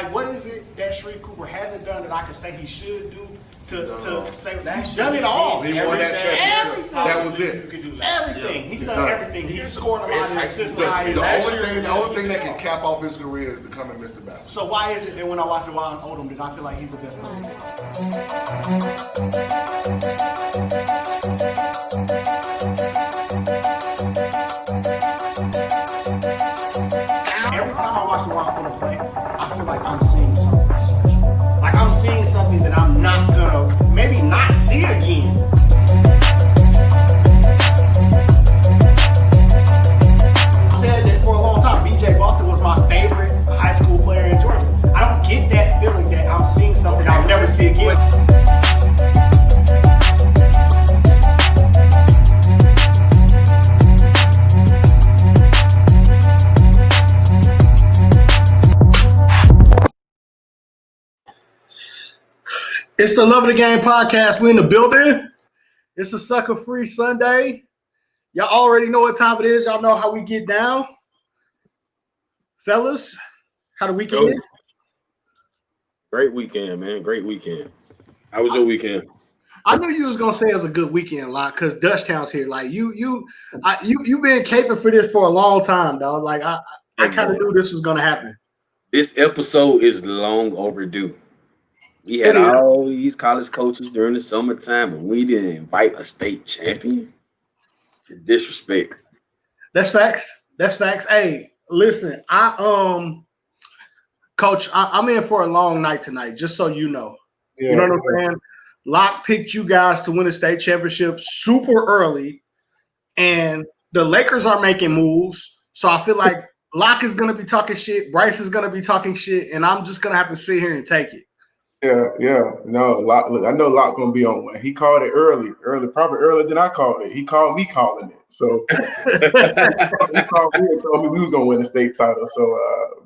Like, what is it that Sharif Cooper hasn't done that I can say he should do to say that he's done it all? He won that championship. That was it. You can do everything. He's done everything. He's scored a lot of assists. The only thing that can cap off his career is becoming Mr. Basketball. So why is it that when I watch Wild and Odom, did I feel like he's the best player? Every time I watch the Wild Odom play, I feel like I'm seeing something special. Like I'm seeing something that I'm not gonna maybe not see again. I said that for a long time. BJ Boston was my favorite high school player in Georgia. I don't get that feeling that I'm seeing something I'll never see again. It's the Love of the Game podcast. We in the building. It's a sucker-free Sunday. Y'all already know what time it is. Y'all know how we get down. Fellas, how the weekend is? Great weekend, man. Great weekend. How was your weekend? I knew you was gonna say it was a good weekend, lot, because Dutchtown's here. Like you been caping for this for a long time, dog. Like I kind of knew this was gonna happen. This episode is long overdue. We had all these college coaches during the summertime, and we didn't invite a state champion. Disrespect. That's facts. That's facts. Hey, listen, Coach, I'm in for a long night tonight, just so you know. Yeah, you know what I'm saying? Locke picked you guys to win a state championship super early, and the Lakers are making moves. So I feel like Locke is going to be talking shit, Bryce is going to be talking shit, and I'm just going to have to sit here and take it. Yeah. No, Locke, look, I know Locke going to be on one. He called it early, probably earlier than I called it. He called me calling it. So he called me and told me we was going to win the state title. So,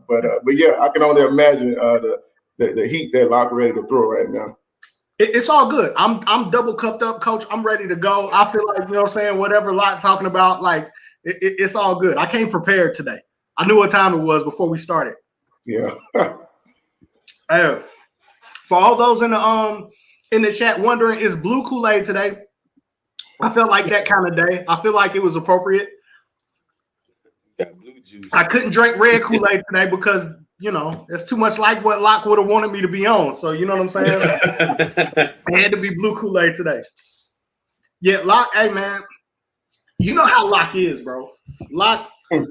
but yeah, I can only imagine the heat that Locke ready to throw right now. It's all good. I'm double cupped up, Coach. I'm ready to go. I feel like, you know what I'm saying, whatever Locke talking about, like, it's all good. I came prepared today. I knew what time it was before we started. Yeah. For all those in the chat wondering, is blue Kool-Aid today? I felt like that kind of day. I feel like it was appropriate. Got blue juice. I couldn't drink red Kool-Aid today because, you know, it's too much like what Locke would have wanted me to be on. So, you know what I'm saying? It had to be blue Kool-Aid today. Yeah, Locke, hey, man, you know how Locke is, bro. Locke, you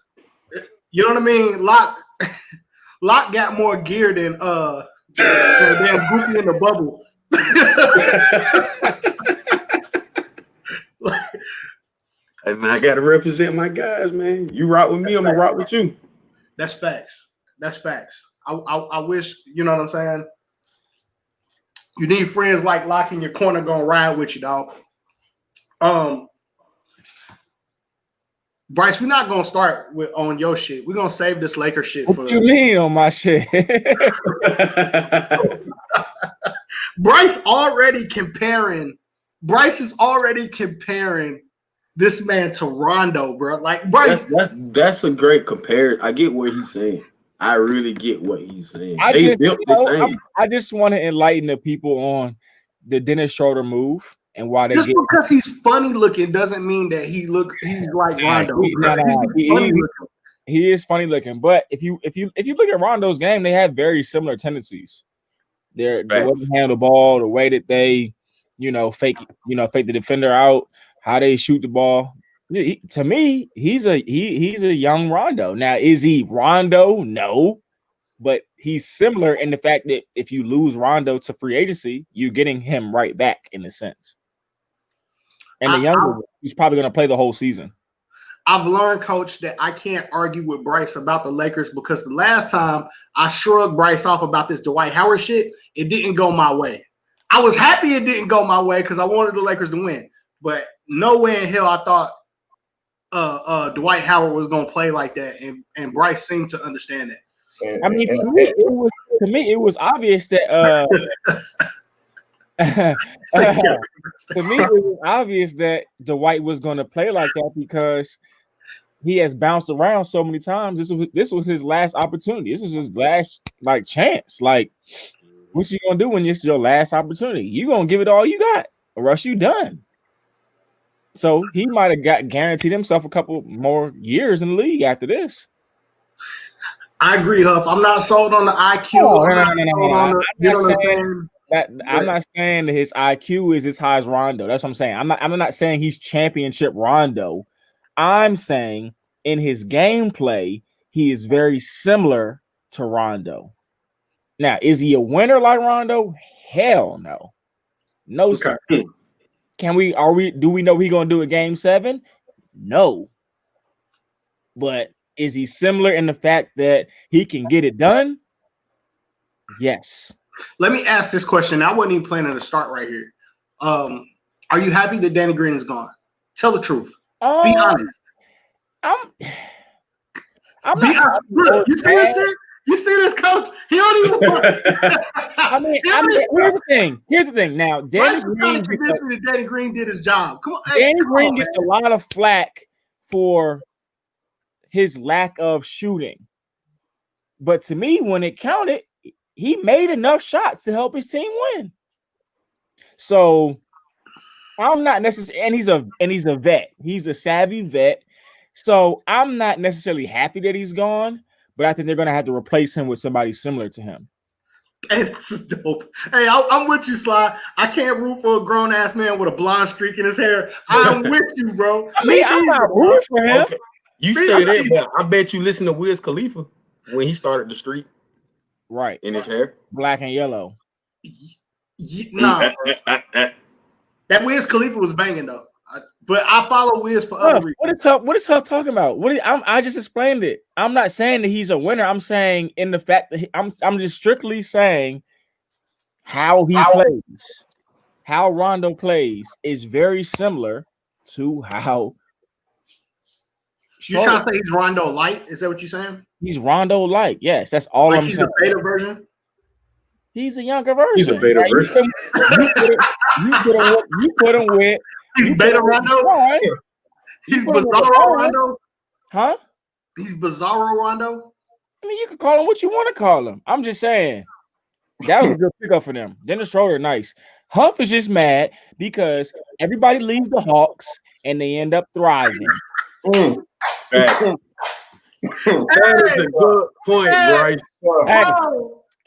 know what I mean? Locke got more gear than damn Goofy in the bubble. Hey, man, I got to represent my guys, man. You rock with me, I'm going to rock with you. That's facts. That's facts. I wish, you know what I'm saying? You need friends like Locke in your corner going to ride with you, dog. Bryce, we're not going to start on your shit. We're going to save this Laker shit for. What you mean on my shit? Bryce is already comparing this man to Rondo, bro. Like Bryce, that's a great compare. I get what he's saying. I really get what he's saying. I just want to enlighten the people on the Dennis Schroeder move and why they because he's funny looking doesn't mean that he's like Rondo. He is funny looking, but if you look at Rondo's game, they have very similar tendencies. The way they handle the ball, the way that they, fake the defender out, how they shoot the ball. To me, he's a young Rondo. Now, is he Rondo? No, but he's similar in the fact that if you lose Rondo to free agency, you're getting him right back in a sense. And the younger one, he's probably going to play the whole season. I've learned, Coach, that I can't argue with Bryce about the Lakers because the last time I shrugged Bryce off about this Dwight Howard shit, it didn't go my way. I was happy it didn't go my way because I wanted the Lakers to win. But no way in hell I thought Dwight Howard was going to play like that, and Bryce seemed to understand that. I mean, to me, it was obvious that to me, it was obvious that Dwight was going to play like that because he has bounced around so many times. This was his last opportunity. This is his last like chance. Like, what you gonna do when this is your last opportunity? You gonna give it all you got, or else you done. So he might have guaranteed himself a couple more years in the league after this. I agree, Huff. I'm not sold on the IQ. Oh, I'm not saying that his IQ is as high as Rondo. That's what I'm saying. I'm not saying he's championship Rondo. I'm saying in his gameplay, he is very similar to Rondo. Now, is he a winner like Rondo? Hell no. No, sir. Do we know he's gonna do a game 7? No. But is he similar in the fact that he can get it done? Yes. Let me ask this question. I wasn't even planning to start right here. Are you happy that Danny Green is gone? Tell the truth. Be honest. I'm Be honest. Look, you see this shit? You see this, coach? He don't even want here's the thing. Now, Danny Green convinced me that Danny Green did his job. Come on. Danny Green gets a lot of flack for his lack of shooting. But to me, when it counted, he made enough shots to help his team win. So I'm not necessarily, and he's a vet. He's a savvy vet. So I'm not necessarily happy that he's gone, but I think they're gonna have to replace him with somebody similar to him. Hey, this is dope. Hey, I'm with you, Sly. I can't root for a grown ass man with a blonde streak in his hair. I'm with you, bro. I'm not rooting for him. Okay. You say that, but I bet you listen to Wiz Khalifa when he started the streak. Right. In his hair. Black and yellow. Nah. That Wiz Khalifa was banging though. But I follow Wiz for other reasons. What is Huff talking about? I just explained it. I'm not saying that he's a winner. I'm saying in the fact that I'm just strictly saying how he plays. How Rondo plays is very similar to how you're trying to say he's Rondo light? Is that what you're saying? He's Rondo light. Yes, that's all I'm saying. He's a beta version. He's a younger version. He's a beta version. You put him with. He's beta Rondo. Right. He's Bizarro Rondo. Huh? He's Bizarro Rondo. I mean, you can call him what you want to call him. I'm just saying that was a good pickup for them. Dennis Schroeder, nice. Huff is just mad because everybody leaves the Hawks and they end up thriving. That is a good point, Bryce. Hey,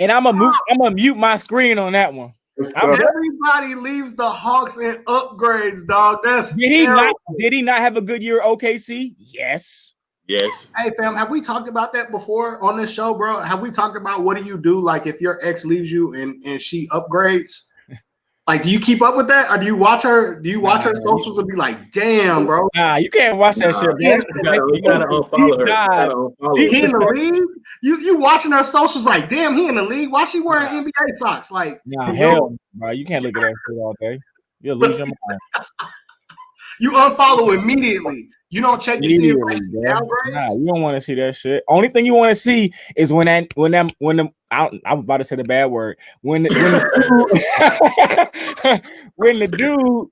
and I'm gonna mute my screen on that one. Everybody leaves the Hawks and upgrades, dog. Did he not have a good year at OKC? Yes. Hey, fam, have we talked about that before on this show, bro? Have we talked about what do you do like if your ex leaves you and she upgrades? Like, do you keep up with that, or do you watch her? Do you watch her socials and be like, "Damn, bro"? Nah, you can't watch that shit. You gotta unfollow her. He in the league. You watching her socials like, "Damn, he in the league. Why she wearing NBA socks?" Like, hell, bro, you can't look at that shit all day. You'll lose your mind. You unfollow immediately. You don't check to see if downgrades. Nah, you don't want to see that shit. Only thing you want to see is when I'm about to say the bad word. When the dude,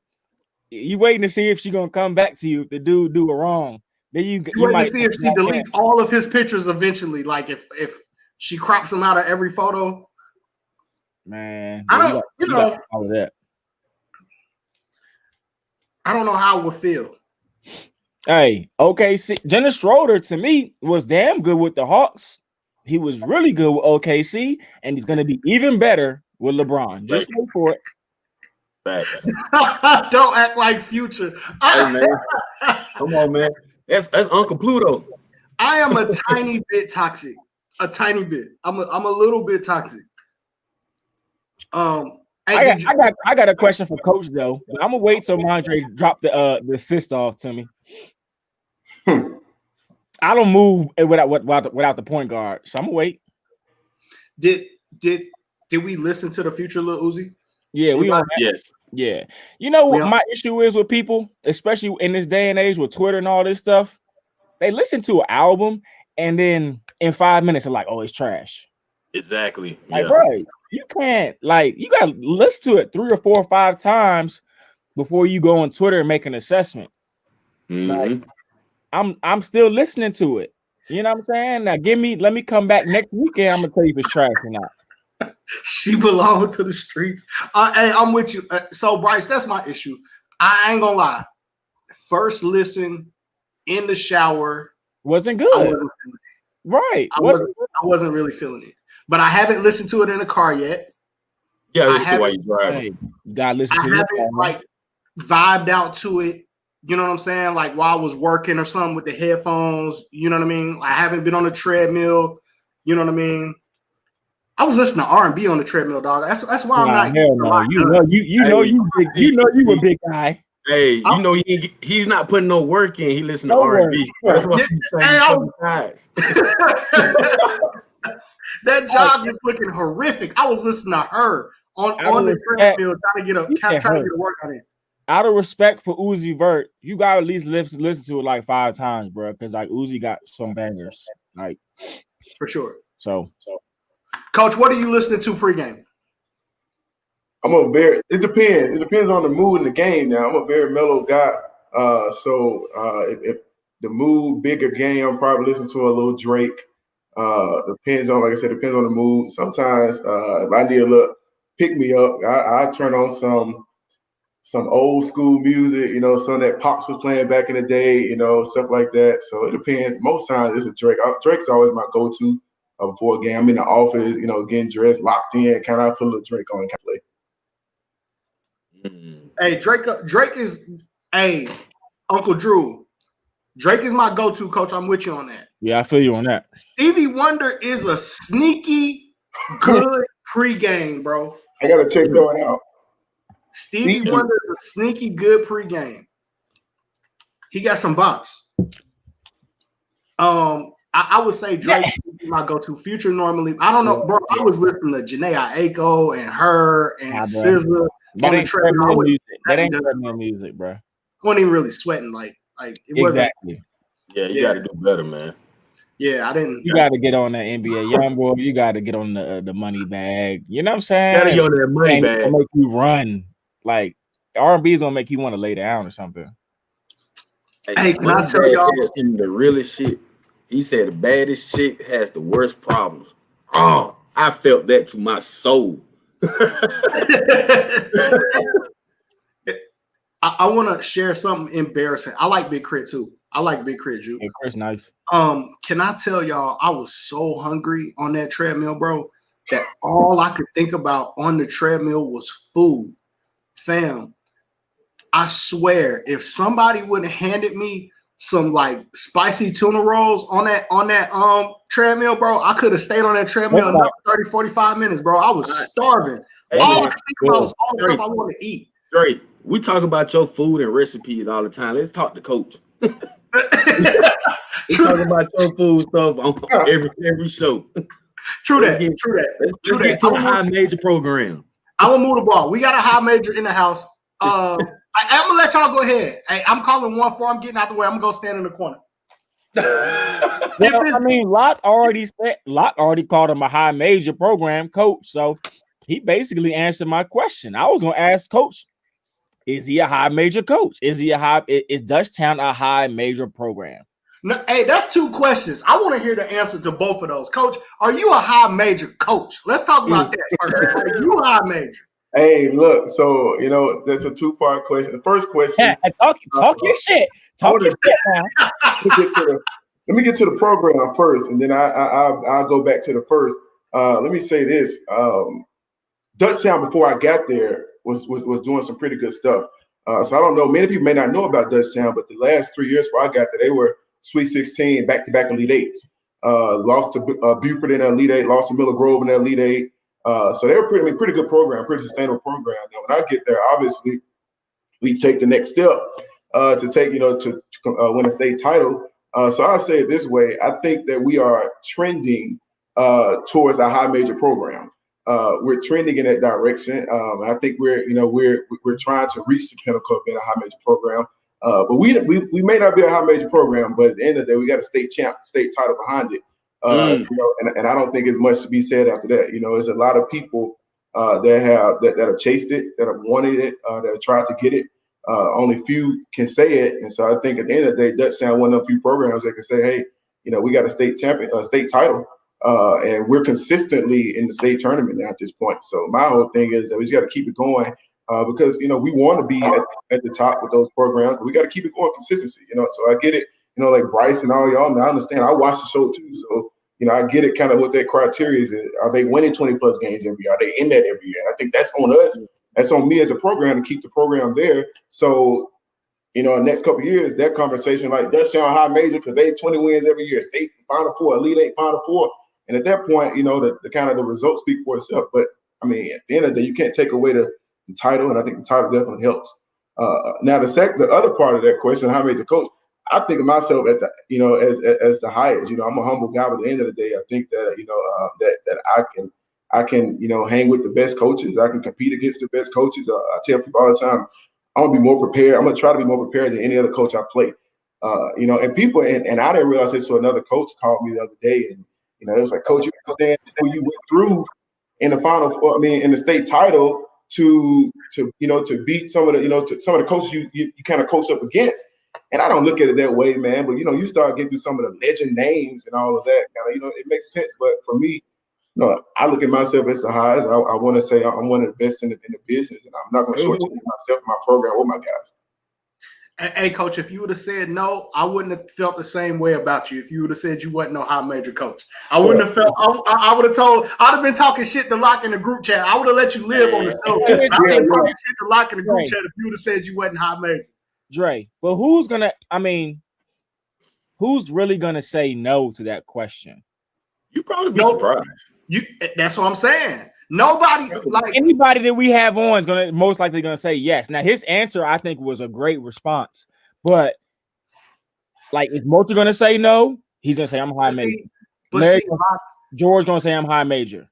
you waiting to see if she gonna come back to you if the dude do it wrong. Then you might see if she deletes all of his pictures eventually. Like if she crops him out of every photo. Man, I don't. You know all of that. I don't know how it would feel. Hey, OKC. Dennis Schroeder to me was damn good with the Hawks. He was really good with OKC, and he's going to be even better with LeBron. Just wait for it. Facts. Don't act like Future. Hey, man. Come on, man. That's Uncle Pluto. I am a tiny bit toxic. A tiny bit. I'm a little bit toxic. I got a question for Coach though. I'm gonna wait till Mondre drop the assist off to me. I don't move without the point guard, so I'm gonna wait. Did we listen to the Future Lil Uzi? Yeah, we on. Yes. Yeah. You know what my issue is with people, especially in this day and age with Twitter and all this stuff? They listen to an album and then in 5 minutes they're like, "Oh, it's trash." Exactly. Like, right. You can't, you gotta listen to it 3 or 4 or 5 times before you go on Twitter and make an assessment. Mm-hmm. I'm still listening to it. You know what I'm saying? Now let me come back next weekend. I'm gonna tell you if it's trash or not. She belonged to the streets. Hey, I'm with you. So Bryce, that's my issue. I ain't gonna lie. First listen in the shower wasn't good. Right. I wasn't really feeling it. But I haven't listened to it in the car yet. Yeah, listen to while you're driving. Hey, you gotta listen to it. I haven't like vibed out to it. You know what I'm saying? Like while I was working or something with the headphones. You know what I mean? I haven't been on the treadmill. You know what I mean? I was listening to R&B on the treadmill, dog. That's why I'm not. Hell no. You know you a big guy. Hey, you know he's not putting no work in. He listen to R&B. That's what he's saying. That job is looking horrific. I was listening to her on the treadmill trying to get a work on it. Out of respect for Uzi Vert, you gotta at least listen to it like 5 times, bro. Because like Uzi got some bangers, like for sure. So, Coach, what are you listening to pregame? It depends. It depends on the mood in the game. Now I'm a very mellow guy. If the mood bigger game, I'm probably listening to a little Drake. Depends on, like I said, depends on the mood. Sometimes if I need a little pick me up, I turn on some old school music, you know, some that Pops was playing back in the day, you know, stuff like that. So it depends. Most times it's a Drake. Drake's always my go-to before a game. I'm in the office, you know, getting dressed, locked in, kind of put a little Drake on and play. Hey, Drake is Uncle Drew. Drake is my go-to, Coach. I'm with you on that. Yeah, I feel you on that. Stevie Wonder is a sneaky good pregame, bro. I gotta check that one out. Stevie Wonder is a sneaky good pregame. He got some bops. I would say Drake is my go-to. Future normally. I don't know, bro. I was listening to Janae Aiko and her and SZA. That ain't treadmill music. That ain't treadmill music, bro. I wasn't even really sweating. Like it wasn't. Exactly. Yeah, you got to do better, man. Yeah, I didn't. You got to get on that NBA Youngboy. You got to get on the money bag. You know what I'm saying? Got to get on that money bag. Make you run. Like R&B is gonna make you want to lay down or something. Hey, can I tell y'all the realest shit? He said the baddest chick has the worst problems. Oh, I felt that to my soul. I want to share something embarrassing. I like Big Crit too. I like Big Crit, Juke. Yeah, Crit's nice. Can I tell y'all, I was so hungry on that treadmill, bro, that all I could think about on the treadmill was food. Fam, I swear, if somebody would have handed me some like spicy tuna rolls on that treadmill, bro, I could have stayed on that treadmill another 30, 45 minutes, bro. I was starving. All I could think about was all the stuff I wanted to eat. Great. We talk about your food and recipes all the time. Let's talk to Coach. We talk about your food stuff on every show. True that. Let's get to the high major program. I'm gonna move the ball. We got a high major in the house. I'm gonna let y'all go ahead. Hey, I'm calling 1-4. I'm getting out the way. I'm gonna go stand in the corner. Well, I mean, Locke already called him a high major program coach, so he basically answered my question. I was gonna ask Coach, is he a high major coach? Is Dutchtown a high major program? No, hey, that's 2 questions. I want to hear the answer to both of those. Coach, are you a high major coach? Let's talk about that first. Are you a high major? Hey, look, so, you know, that's a 2-part question. The first question. Talk your shit. Talk your shit now. Let me get to the program first, and then I'll go back to the first. Let me say this. Dutchtown, before I got there, was doing some pretty good stuff. So I don't know. Many people may not know about Dutchtown, but the last 3 years before I got there, they were Sweet 16, back-to-back Elite Eights. Lost to Buford in the Elite Eight, lost to Miller Grove in the Elite Eight. So they were pretty good program, pretty sustainable program. Now, when I get there, obviously, we take the next step to take, to win a state title. So I say it this way: I think that we are trending towards a high major program. We're trending in that direction. I think we're trying to reach the pinnacle of being a high major program. But we may not be a high major program, but at the end of the day, we got a state title behind it. And I don't think it's much to be said after that. There's a lot of people that have chased it, that have wanted it, that have tried to get it. Only few can say it, and so I think at the end of the day, Dutchtown one of the few programs that can say, "Hey, we got a state title, and we're consistently in the state tournament now at this point." So my whole thing is that we just got to keep it going because we want to be at the top with those programs, but we got to keep it going consistency. So I get it. Like Bryce and all y'all, I understand. I watch the show too, so I get it. Kind of what their criteria is. Are they winning 20+ games every year? Are they in that every year? I think that's on us. That's on me as a program to keep the program there. So, in the next couple of years, that conversation like Dutchtown high major because they 20 wins every year, state Final Four, Elite Eight, Final Four, and at that point, the kind of the results speak for itself. But I mean, at the end of the day, you can't take away the title, and I think the title definitely helps. Now, the other part of that question, high major coach, I think of myself at the as the highest. I'm a humble guy, but at the end of the day, I think that that I can hang with the best coaches. I can compete against the best coaches. I tell people all the time, I'm gonna be more prepared. I'm gonna try to be more prepared than any other coach I play. And people and I didn't realize this. So another coach called me the other day, and it was like, "Coach, you understand who you went through in the Final Four? I mean, in the state title to beat some of the coaches you kind of coached up against." And I don't look at it that way, man. But you start getting through some of the legend names and all of that. It makes sense. But for me, I look at myself as the highest. I want to say I'm one of the best in the business, and I'm not going to shortchange myself, my program, or my guys. Hey, Coach, if you would have said no, I wouldn't have felt the same way about you. If you would have said you wasn't no high major coach, I wouldn't have felt. I would have told. I'd have been talking shit to Lock in the group chat. I would have let you live on the show. I'd have been talking shit to Lock in the group chat if you would have said you wasn't high major. Dre, but who's really gonna say no to that question? You probably be surprised. That's what I'm saying. Nobody, like anybody that we have on is gonna most likely gonna say yes. Now his answer, I think, was a great response, but like, is Moultrie gonna say no? He's gonna say I'm high major. George gonna say I'm high major.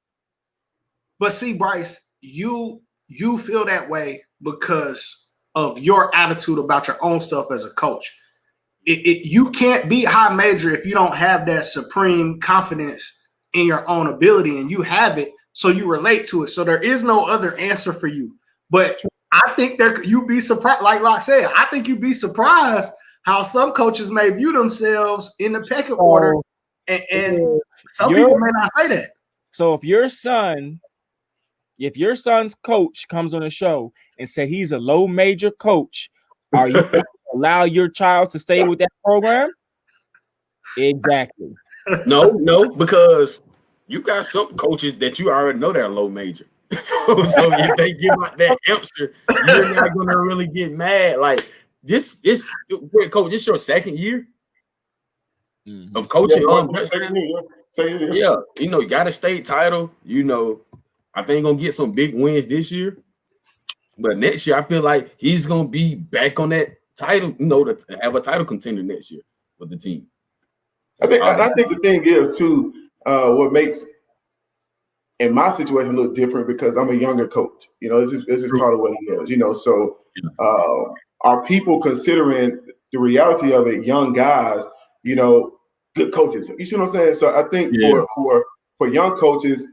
But see, Bryce, you feel that way because of your attitude about your own self as a coach. You can't be high major if you don't have that supreme confidence in your own ability, and you have it, so you relate to it. So there is no other answer for you. But I think you'd be surprised, like Locke said, I think you'd be surprised how some coaches may view themselves in the pecking order, and some people may not say that. So if your son's coach comes on the show and say he's a low major coach, are you going to allow your child to stay with that program? Exactly. No, because you got some coaches that you already know they're low major. so if they give out that answer, you're not going to really get mad. Like this coach, this your second year of coaching. Yeah, you got a state title. I think gonna get some big wins this year, but next year I feel like he's gonna be back on that title. To have a title contender next year with the team. I think the thing is too, what makes in my situation a little different because I'm a younger coach. This is part of what it is. So are people considering the reality of it? Young guys, good coaches. You see what I'm saying? So I think for young coaches,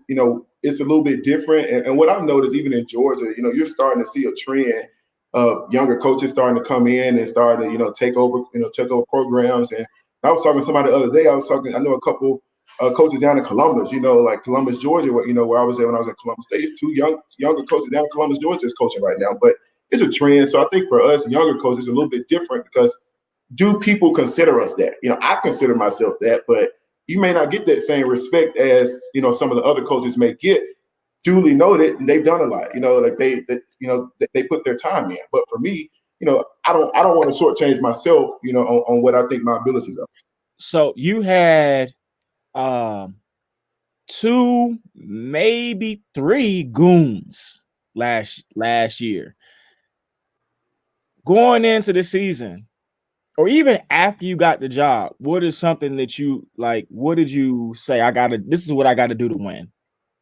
it's a little bit different. And what I've noticed, even in Georgia, you're starting to see a trend of younger coaches starting to come in and starting to, take over programs. And I was talking to somebody the other day. I know a couple coaches down in Columbus, like Columbus, Georgia, where I was there when I was at Columbus State. It's two younger coaches down in Columbus, Georgia is coaching right now. But it's a trend. So I think for us younger coaches, it's a little bit different because do people consider us that? I consider myself that, but you may not get that same respect as some of the other coaches may get. Duly noted, and they've done a lot. Like they put their time in. But for me, I don't want to shortchange myself. On what I think my abilities are. So you had 2, maybe 3 goons last year. Going into the season, or even after you got the job, what is something that you like? What did you say? This is what I got to do to win.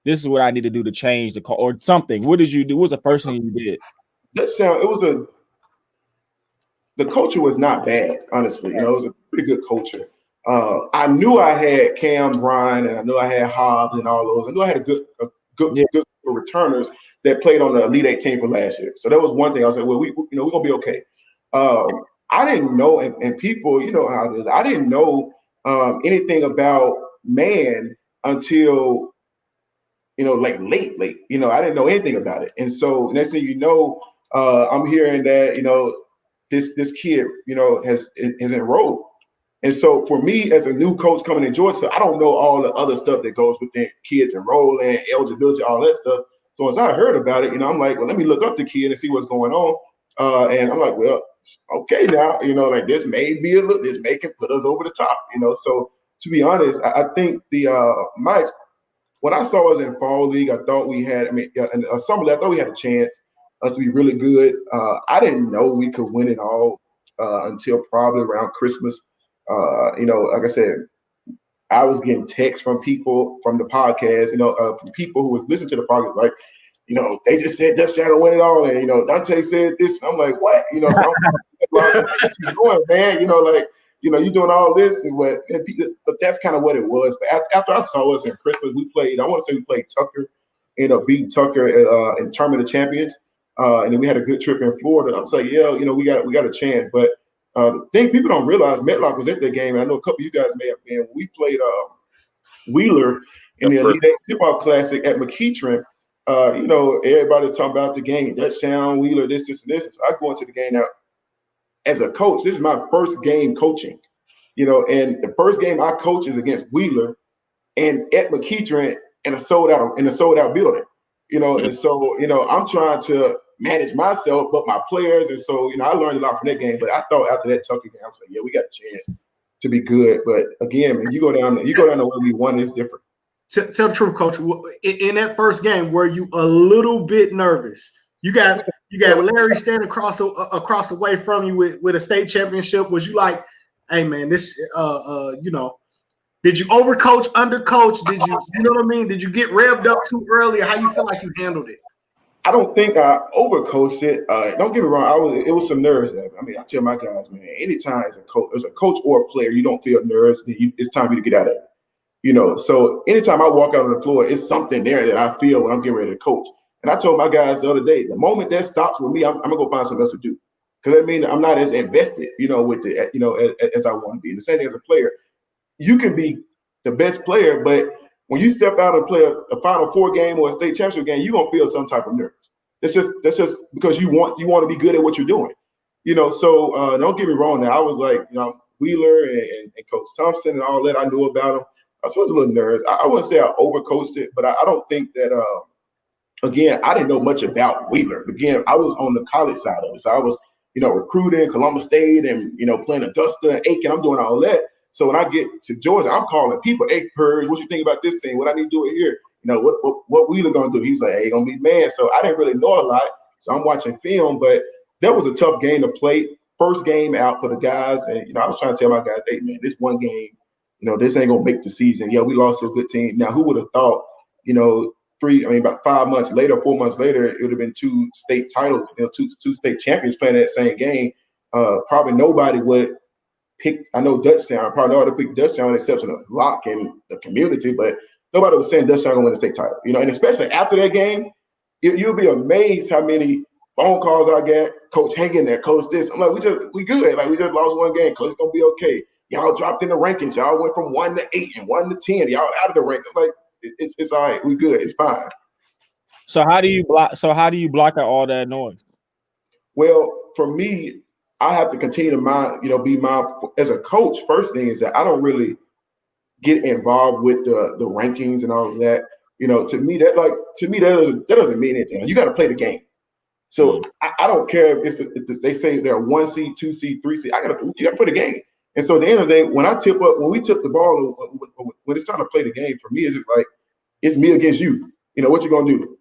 This is what I need to do to change the call or something. What did you do? What was the first thing you did? The culture was not bad, honestly. It was a pretty good culture. I knew I had Cam, Brian, and I knew I had Hobbs and all those. I knew I had a good returners that played on the Elite 8 team from last year. So that was one thing. I was like, well, we're gonna be okay. I didn't know, and people, you know how it is. I didn't know anything about man until like late. I didn't know anything about it. And so next thing you know, I'm hearing that this kid has enrolled. And so for me as a new coach coming in Georgia, I don't know all the other stuff that goes within kids enrolling, eligibility, all that stuff. So as I heard about it, I'm like, well, let me look up the kid and see what's going on. And I'm like, well, okay, now, like this may be this may can put us over the top, So to be honest, I think when I saw us in fall league, I thought we had, in summer league, I thought we had a chance to be really good. I didn't know we could win it all until probably around Christmas. Like I said, I was getting texts from people from the podcast, from people who was listening to the podcast, like, they just said Dutch Jack will win it all, and Dante said this. I'm like, what? So I'm like, what you doing, man? You're doing all this, but that's kind of what it was. But after I saw us in Christmas, we played. I want to say we played Tucker, beating Tucker in Tournament of Champions, and then we had a good trip in Florida. I was like, yeah, we got a chance. But the thing people don't realize, Metlock was at that game. And I know a couple of you guys may have been. We played Wheeler in the Elite Eight Tip-Off Classic at McKeitron. Everybody's talking about the game, Dutchtown, Wheeler, this, and this. So I go into the game now. As a coach, this is my first game coaching, and the first game I coach is against Wheeler and at McKeitron in a sold out building, and so, I'm trying to manage myself, but my players. And so, I learned a lot from that game, but I thought after that Tucker game, I was like, yeah, we got a chance to be good. But again, man, you go down the way we won, it's different. Tell the truth, Coach. In that first game, were you a little bit nervous? You got Larry standing across the way from you with a state championship. Was you like, hey man, this did you overcoach, undercoach? Did you know what I mean? Did you get revved up too early? Or how you feel like you handled it? I don't think I overcoached it. Don't get me wrong. It was some nerves there. I tell my guys, man, anytime as a coach or a player, you don't feel nerves, then it's time for you to get out of it. So anytime I walk out on the floor, it's something there that I feel when I'm getting ready to coach. And I told my guys the other day, the moment that stops with me, I'm gonna go find something else to do, because that means I'm not as invested, with it, as I want to be. And the same thing as a player, you can be the best player, but when you step out and play a Final Four game or a state championship game, you're gonna feel some type of nerves. That's just because you want to be good at what you're doing, So don't get me wrong. Now I was like, Wheeler and Coach Thompson and all that, I knew about them. I was a little nervous. I wouldn't say I overcoached it, but I don't think that. Again, I didn't know much about Wheeler. Again, I was on the college side of it. So I was, recruiting Columbus State and, playing Augusta and Aiken. I'm doing all that. So when I get to Georgia, I'm calling people, hey, Purge, what you think about this team? What I need to do it here? What Wheeler going to do? He's like, hey, going to be man. So I didn't really know a lot. So I'm watching film, but that was a tough game to play. First game out for the guys. And, I was trying to tell my guys, hey, man, this one game, this ain't going to make the season. Yeah, we lost to a good team. Now, who would have thought, about 4 months later, it would have been two state titles, two state champions playing that same game. Probably nobody would pick. I know Dutchtown. Probably nobody would pick Dutchtown, exception of Locke in the community, but nobody was saying Dutchtown gonna win the state title. And especially after that game, you'll be amazed how many phone calls I get. Coach, hang in there, coach. This. I'm like, we good. Like we just lost one game. Coach, it's gonna be okay. Y'all dropped in the rankings. Y'all went from 1 to 8 and 1 to 10. Y'all out of the rankings. Like. It's all right. We good. It's fine. So how do you block out all that noise? Well, for me, I have to continue to be mindful as a coach. First thing is that I don't really get involved with the rankings and all of that. To me that doesn't mean anything. You got to play the game. So I don't care if they say they're 1 seed, 2 seed, 3 seed. You got to play the game. And so at the end of the day, when we tip the ball, when it's time to play the game, for me, it's just like, it's me against you. What you gonna do?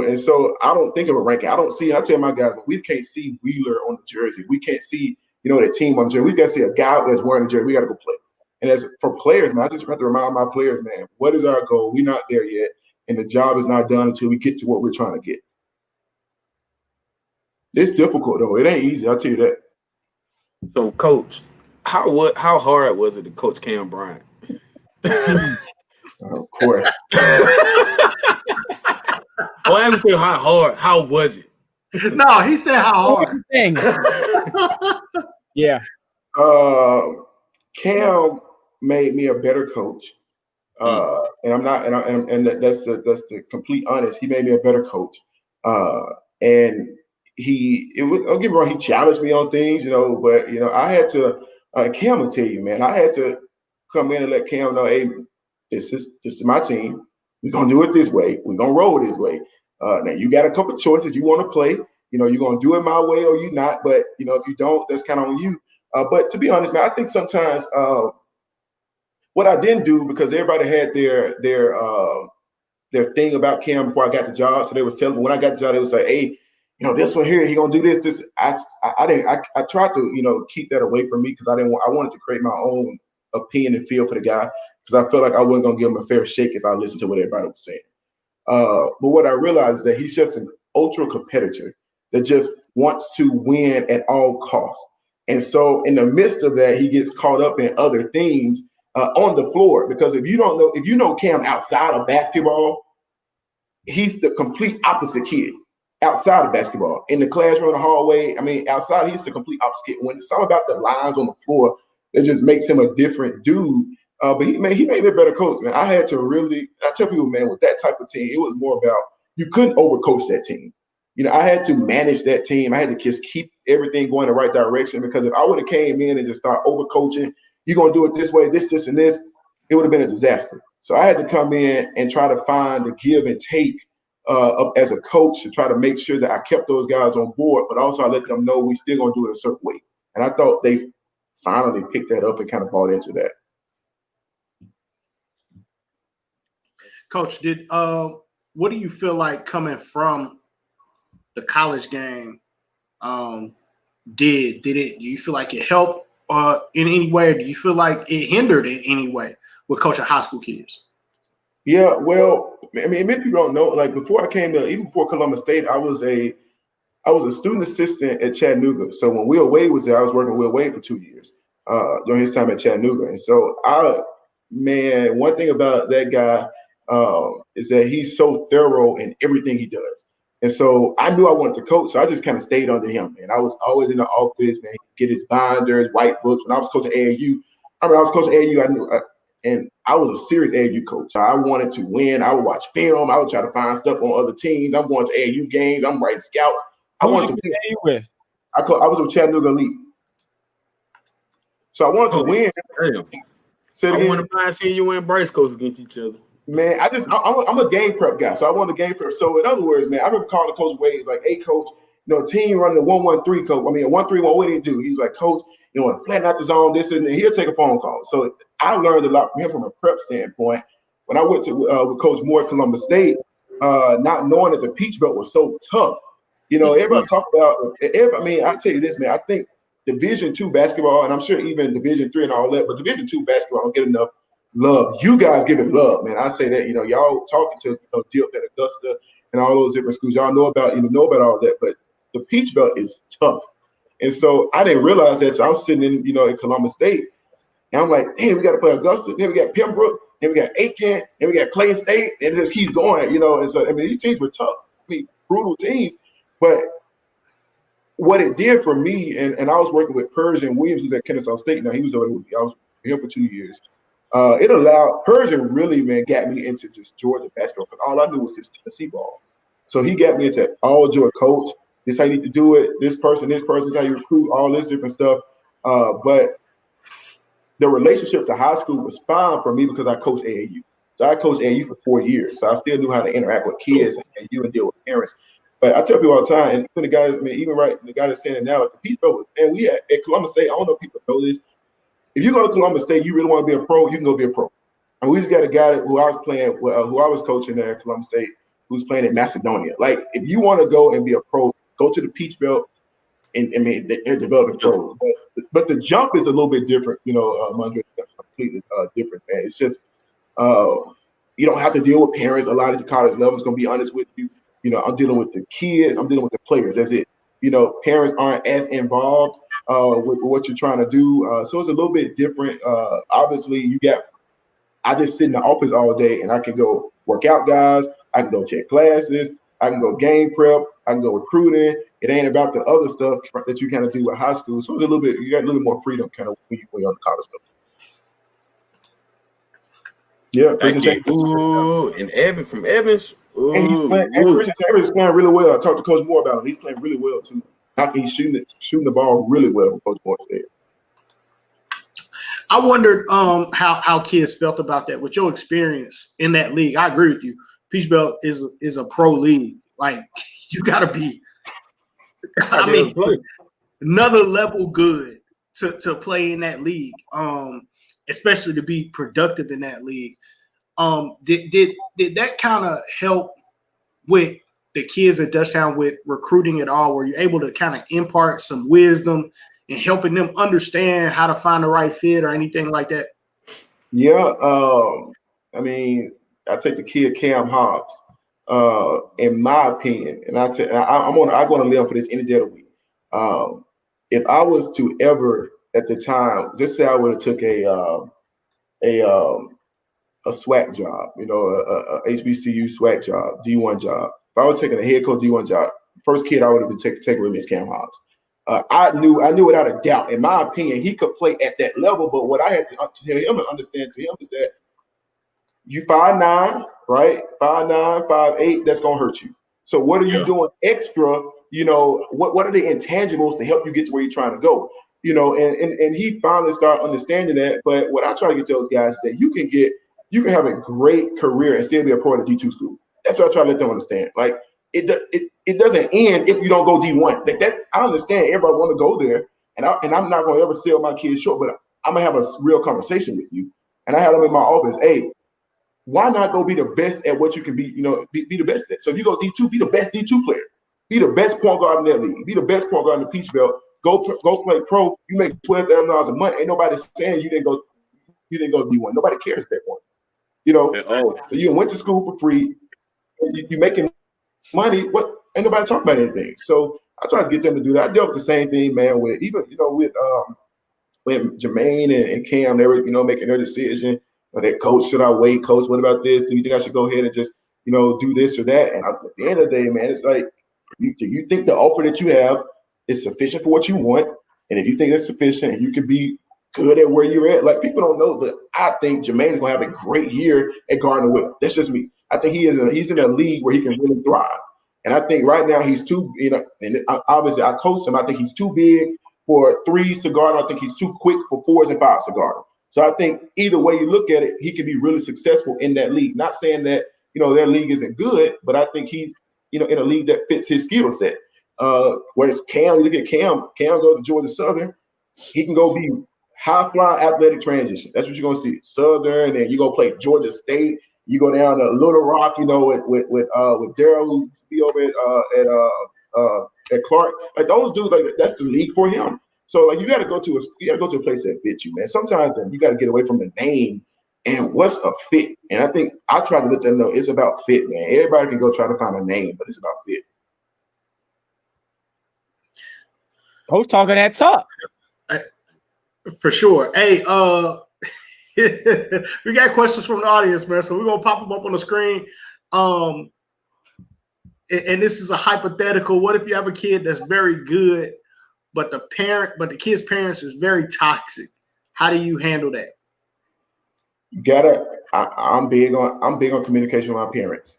And so I don't think of a ranking. I don't see. I tell my guys, we can't see Wheeler on the jersey. We can't see, the team on the jersey. We got to see a guy that's wearing the jersey. We got to go play. And as for players, man, I just have to remind my players, man, what is our goal? We're not there yet, and the job is not done until we get to what we're trying to get. It's difficult though. It ain't easy. I'll tell you that. So, Coach, how hard was it to coach Cam Bryant? Of course. even say how hard. How was it? No, he said how hard. Yeah. Cam made me a better coach. And I'm not, and that's the complete honest. He made me a better coach. And don't get me wrong, he challenged me on things, but I had to, Cam will tell you, man, I had to come in and let Cam know, hey, this is my team. We're gonna do it this way. We're gonna roll this way. Now you got a couple of choices you want to play. You're gonna do it my way or you not. But if you don't, that's kind of on you. But to be honest, man, I think sometimes what I didn't do, because everybody had their thing about Cam before I got the job. So they was telling me when I got the job, they was like, hey, this one here, he gonna do this. I tried to, keep that away from me because I wanted to create my own opinion and feel for the guy because I felt like I wasn't gonna give him a fair shake if I listened to what everybody was saying. But what I realized is that he's just an ultra competitor that just wants to win at all costs. And so in the midst of that, he gets caught up in other things on the floor, because if you know Cam outside of basketball, he's the complete opposite kid outside of basketball. In the classroom, the hallway, outside, he's the complete opposite kid. When it's something about the lines on the floor, it just makes him a different dude. But he made me a better coach, man. I tell people, man, with that type of team, it was more about you couldn't overcoach that team. I had to manage that team. I had to just keep everything going the right direction, because if I would have came in and just start overcoaching, you're going to do it this way, this, and this, it would have been a disaster. So I had to come in and try to find the give and take as a coach to try to make sure that I kept those guys on board, but also I let them know we still going to do it a certain way. And I thought they finally picked that up and kind of bought into that. Coach, what do you feel like coming from the college game do you feel like it helped in any way, or do you feel like it hindered in any way with coaching high school kids? Yeah, well, many people don't know, like even before Columbus State, I was a student assistant at Chattanooga. So when Will Wade was there, I was working with Will Wade for 2 years during his time at Chattanooga. And so one thing about that guy is that he's so thorough in everything he does. And so I knew I wanted to coach, so I just kind of stayed under him, man. I was always in the office, man, get his binders, white books. When I was coaching AAU, I knew, and I was a serious AAU coach. I wanted to win. I would watch film. I would try to find stuff on other teams. I'm going to AAU games. I'm writing scouts. I wanted to win. With? I was with Chattanooga Elite. So I wanted to win. I want to mind seeing you and Bryce coach against each other. Man, I'm a game prep guy, so I want the game prep. So in other words, man, I remember calling Coach Wade, like, "Hey, Coach, team running the 1-1-3, Coach. A 1-3-1. What do you do?" He's like, "Coach, flatten out the zone, this and he'll take a phone call." So I learned a lot from him from a prep standpoint. When I went to with Coach Moore at Columbus State, not knowing that the Peach Belt was so tough, everybody talk about. I tell you this, man. I think Division II basketball, and I'm sure even Division III and all that, but Division II basketball don't get enough love. You guys give it love, man. I say that, y'all talking to Dip at Augusta and all those different schools, y'all know about all that, but the Peach Belt is tough. And so I didn't realize that. So I was sitting in, in Columbus State, and I'm like, damn, we got to play Augusta, then we got Pembroke, then we got Aiken, then we got Clayton State, and it just keeps going, And so these teams were tough, brutal teams. But what it did for me, and I was working with Persian Williams, who's at Kennesaw State. Now he was over with me. I was with him for 2 years. It allowed Persian really, man, got me into just Georgia basketball, because all I knew was his Tennessee ball. So he got me into all Georgia coach. This is how you need to do it. This person, this is how you recruit, all this different stuff. But the relationship to high school was fine for me because I coached AAU. So I coached AAU for 4 years. So I still knew how to interact with kids and deal with parents. But I tell people all the time, and even the guys, the guy that's saying it now, the Peach Belt, and we at Columbus State, I don't know if people know this. If you go to Columbus State, you really want to be a pro, you can go be a pro. And we just got a guy who I was coaching there at Columbus State, who's playing in Macedonia. Like, if you want to go and be a pro, go to the Peach Belt, and they're developing pros. But the jump is a little bit different, Mondre, completely different, man. It's just you don't have to deal with parents a lot at the college level. I'm just going to be honest with you. I'm dealing with the kids. I'm dealing with the players. That's it. Parents aren't as involved with what you're trying to do. So it's a little bit different. Obviously, I just sit in the office all day, and I can go work out guys. I can go check classes. I can go game prep. I can go recruiting. It ain't about the other stuff that you kind of do with high school. So it's a little bit, you got a little more freedom kind of when you're on the college level. Yeah, Thank you. Ooh, and Evan from Evans. Ooh, and he's playing. And Christian Chambers is playing really well. I talked to Coach Moore about him. He's playing really well too. He's shooting the ball really well. Coach Moore said. I wondered how kids felt about that with your experience in that league. I agree with you. Peach Belt is a pro league. Like you got to be. I mean, another level good to play in that league. Especially to be productive in that league. Did that kind of help with the kids at Dutchtown with recruiting at all? Were you able to kind of impart some wisdom and helping them understand how to find the right fit or anything like that? Yeah, I mean, I take the kid Cam Hobbs. In my opinion, and I'm going to live for this any day of the week. If I was to ever at the time, just say I would have took a SWAC job, a HBCU SWAC job, D1 job. If I was taking a head coach D1 job, first kid I would have been taking with me is Cam Hobbs. I knew without a doubt, in my opinion, he could play at that level. But what I had to tell him and understand to him is that you 5'9", right? 5'9", 5'8", that's gonna hurt you. So what are you doing extra? What are the intangibles to help you get to where you're trying to go? And he finally started understanding that. But what I try to get to those guys is that you can have a great career and still be a pro at a D2 school. That's what I try to let them understand. Like it doesn't end if you don't go D1. That I understand everybody want to go there, and I'm not gonna ever sell my kids short, but I'm gonna have a real conversation with you. And I had them in my office. Hey, why not go be the best at what you can be? Be the best at. So if you go D2, be the best D2 player. Be the best point guard in that league. Be the best point guard in the Peach Belt. Go play pro. You make $12,000 a month. Ain't nobody saying you didn't go D1. Nobody cares at that point. So you went to school for free. You making money. What? Ain't nobody talking about anything. So I try to get them to do that. I dealt with the same thing, man. With even with Jermaine and Cam, they were making their decision. That coach, should I wait? Coach, what about this? Do you think I should go ahead and just do this or that? And at the end of the day, man, it's like, do you think the offer that you have is sufficient for what you want? And if you think it's sufficient and you can be good at where you're at, like people don't know, but I think Jermaine is going to have a great year at Gardner-Webb. That's just me. I think he's in a league where he can really thrive. And I think right now he's too, and obviously I coach him. I think he's too big for threes to guard. I think he's too quick for fours and fives to guard. So I think either way you look at it, he can be really successful in that league. Not saying that, their league isn't good, but I think he's, in a league that fits his skill set. Whereas Cam, you look at Cam goes to Georgia Southern, he can go be high-flying athletic transition. That's what you're going to see. Southern, and you're going to play Georgia State. You go down to Little Rock, with Daryl, who be over at Clark. Like those dudes, like that's the league for him. So like you got to go to a place that fits you, man. Sometimes then you got to get away from the name and what's a fit. And I think I try to let them know it's about fit, man. Everybody can go try to find a name, but it's about fit. Coach talking that talk. For sure. Hey, we got questions from the audience, man. So we're gonna pop them up on the screen. And this is a hypothetical. What if you have a kid that's very good, but the kid's parents is very toxic? How do you handle that? You gotta. I'm big on communication with my parents.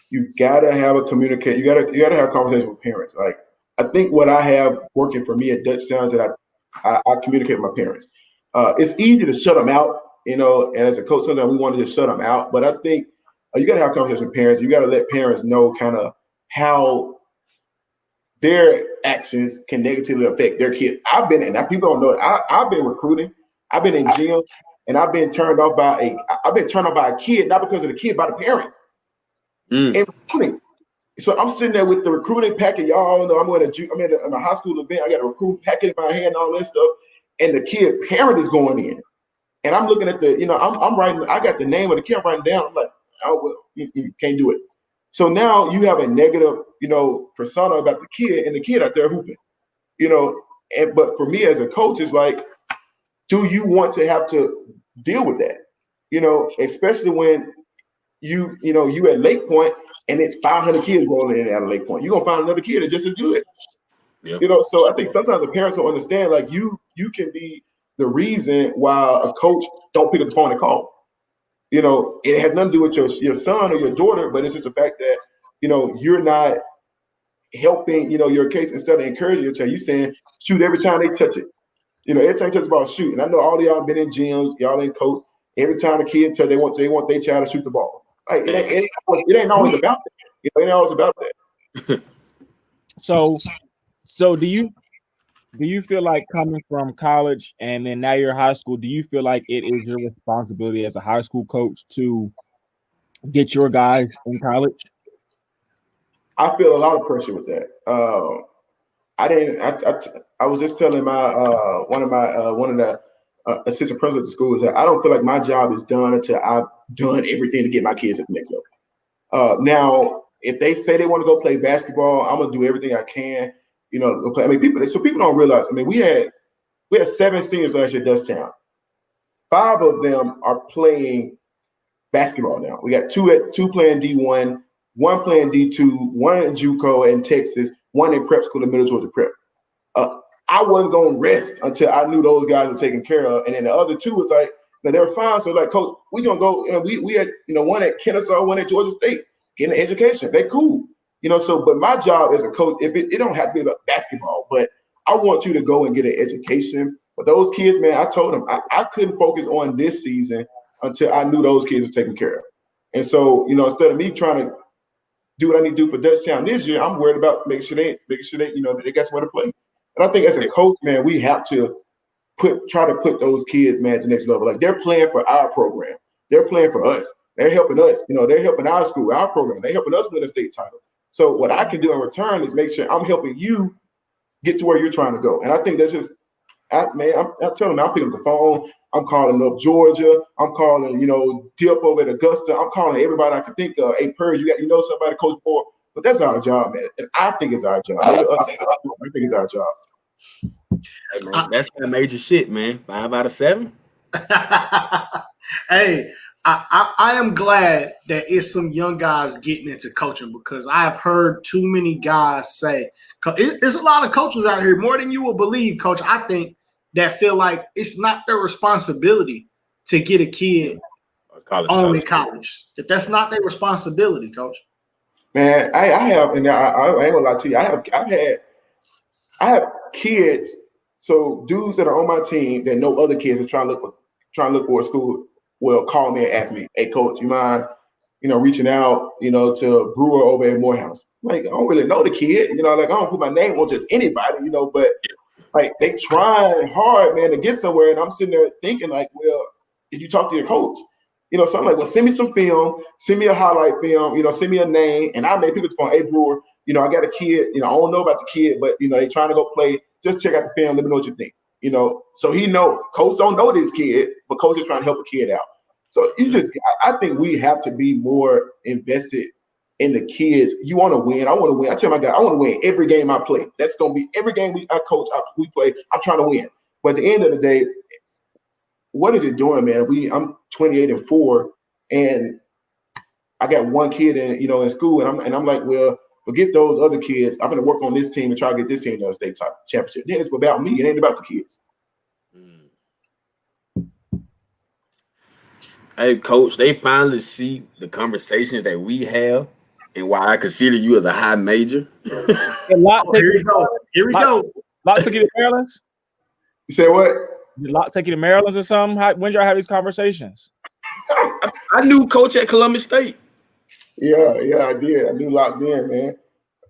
You gotta have a communicate. You gotta have a conversation with parents. Like I think what I have working for me at Dutchtown is that I communicate with my parents. It's easy to shut them out, and as a coach, sometimes we want to just shut them out. But I think you got to have conversations with parents. You got to let parents know kind of how their actions can negatively affect their kid. People don't know it. I've been recruiting. I've been in gyms, and I've been turned off by a kid, not because of the kid, by the parent. And recruiting. So I'm sitting there with the recruiting packet. Y'all know I'm at a high school event. I got a recruiting packet in my hand and all that stuff. And the kid parent is going in. And I'm looking at I'm writing, I got the name of the kid, I'm writing down. I'm like, can't do it. So now you have a negative, persona about the kid and the kid out there hooping, but for me as a coach, it's like, do you want to have to deal with that? Especially when you at Lake Point and it's 500 kids rolling in at a Lake Point. You're gonna find another kid that's just as good. Yep. So I think sometimes the parents don't understand, like you can be the reason why a coach don't pick up the phone and call. It has nothing to do with your son or your daughter, but it's just the fact that, you're not helping, your case. Instead of encouraging your child, you saying shoot every time they touch it. Every time they touch the ball, shoot. And I know all of y'all been in gyms, y'all in coach. Every time a kid touch, they want their child to shoot the ball. Like it ain't always about that. It ain't always about that. So do you feel like coming from college and then now you're high school, do you feel like it is your responsibility as a high school coach to get your guys in college? I feel a lot of pressure with that. I was just telling my one of the assistant principals at the school is that I don't feel like my job is done until I've done everything to get my kids at the next level. Now, if they say they want to go play basketball, I'm gonna do everything I can. To play. I mean, people don't realize. I mean, we had 7 seniors last year at Dutchtown. 5 of them are playing basketball now. We got 2 playing D1, 1 playing D2, 1 in JUCO in Texas, 1 in prep school in Middle Georgia Prep. I wasn't going to rest until I knew those guys were taken care of. And then the other 2 was like, they were fine. So like, coach, we gonna go. And we had 1 at Kennesaw, 1 at Georgia State, getting an education. They cool. But my job as a coach, if it don't have to be about basketball, but I want you to go and get an education. But those kids, man, I told them I couldn't focus on this season until I knew those kids were taken care of. And so, instead of me trying to do what I need to do for Dutchtown this year, I'm worried about making sure they they got somewhere to play. And I think as a coach, man, we have to try to put those kids, man, at the next level. Like they're playing for our program. They're playing for us. They're helping us. They're helping our school, our program. They're helping us win a state title. So what I can do in return is make sure I'm helping you get to where you're trying to go. And I think that's just, I'm telling them, I'm picking up the phone. I'm calling up Georgia. I'm calling, Dip over at Augusta. I'm calling everybody I can think of. Hey, Purge, you got, somebody, Coach Moore. But that's our job, man. And I think it's our job. I think it's our job. Hey, man, that's kind of major shit, man. 5 out of 7. Hey, I am glad that it's some young guys getting into coaching because I've heard too many guys say, there's a lot of coaches out here, more than you will believe, Coach, I think, that feel like it's not their responsibility to get a kid on in college. That that's not their responsibility, Coach. Man, I have, and I ain't gonna lie to you, I have kids, so dudes that are on my team that know other kids are trying to look for a school will call me and ask me, hey, Coach, you mind, reaching out, to Brewer over at Morehouse. Like, I don't really know the kid, like I don't put my name on just anybody, but like they trying hard, man, to get somewhere. And I'm sitting there thinking like, well, did you talk to your coach? So I'm like, well, send me some film, send me a highlight film, send me a name. And I made people phone, hey, Brewer, I got a kid, I don't know about the kid, but, they trying to go play. Just check out the film. Let me know what you think. So he coach don't know this kid, but coach is trying to help a kid out. So I think we have to be more invested in the kids. You want to win. I want to win. I tell my guy, I want to win every game I play. That's going to be every game I coach, we play. I'm trying to win. But at the end of the day, what is it doing, man? I'm 28-4, and I got 1 kid in school, and I'm like, well, forget those other kids. I'm going to work on this team and try to get this team to a state championship. Then it's about me. It ain't about the kids. Hey, Coach, they finally see the conversations that we have and why I consider you as a high major. Here we go. Locke took you to Maryland? You say what? Did Locke take you to Maryland or something? When did y'all have these conversations? I knew Coach at Columbus State. Yeah, I did. I knew Locke then, man.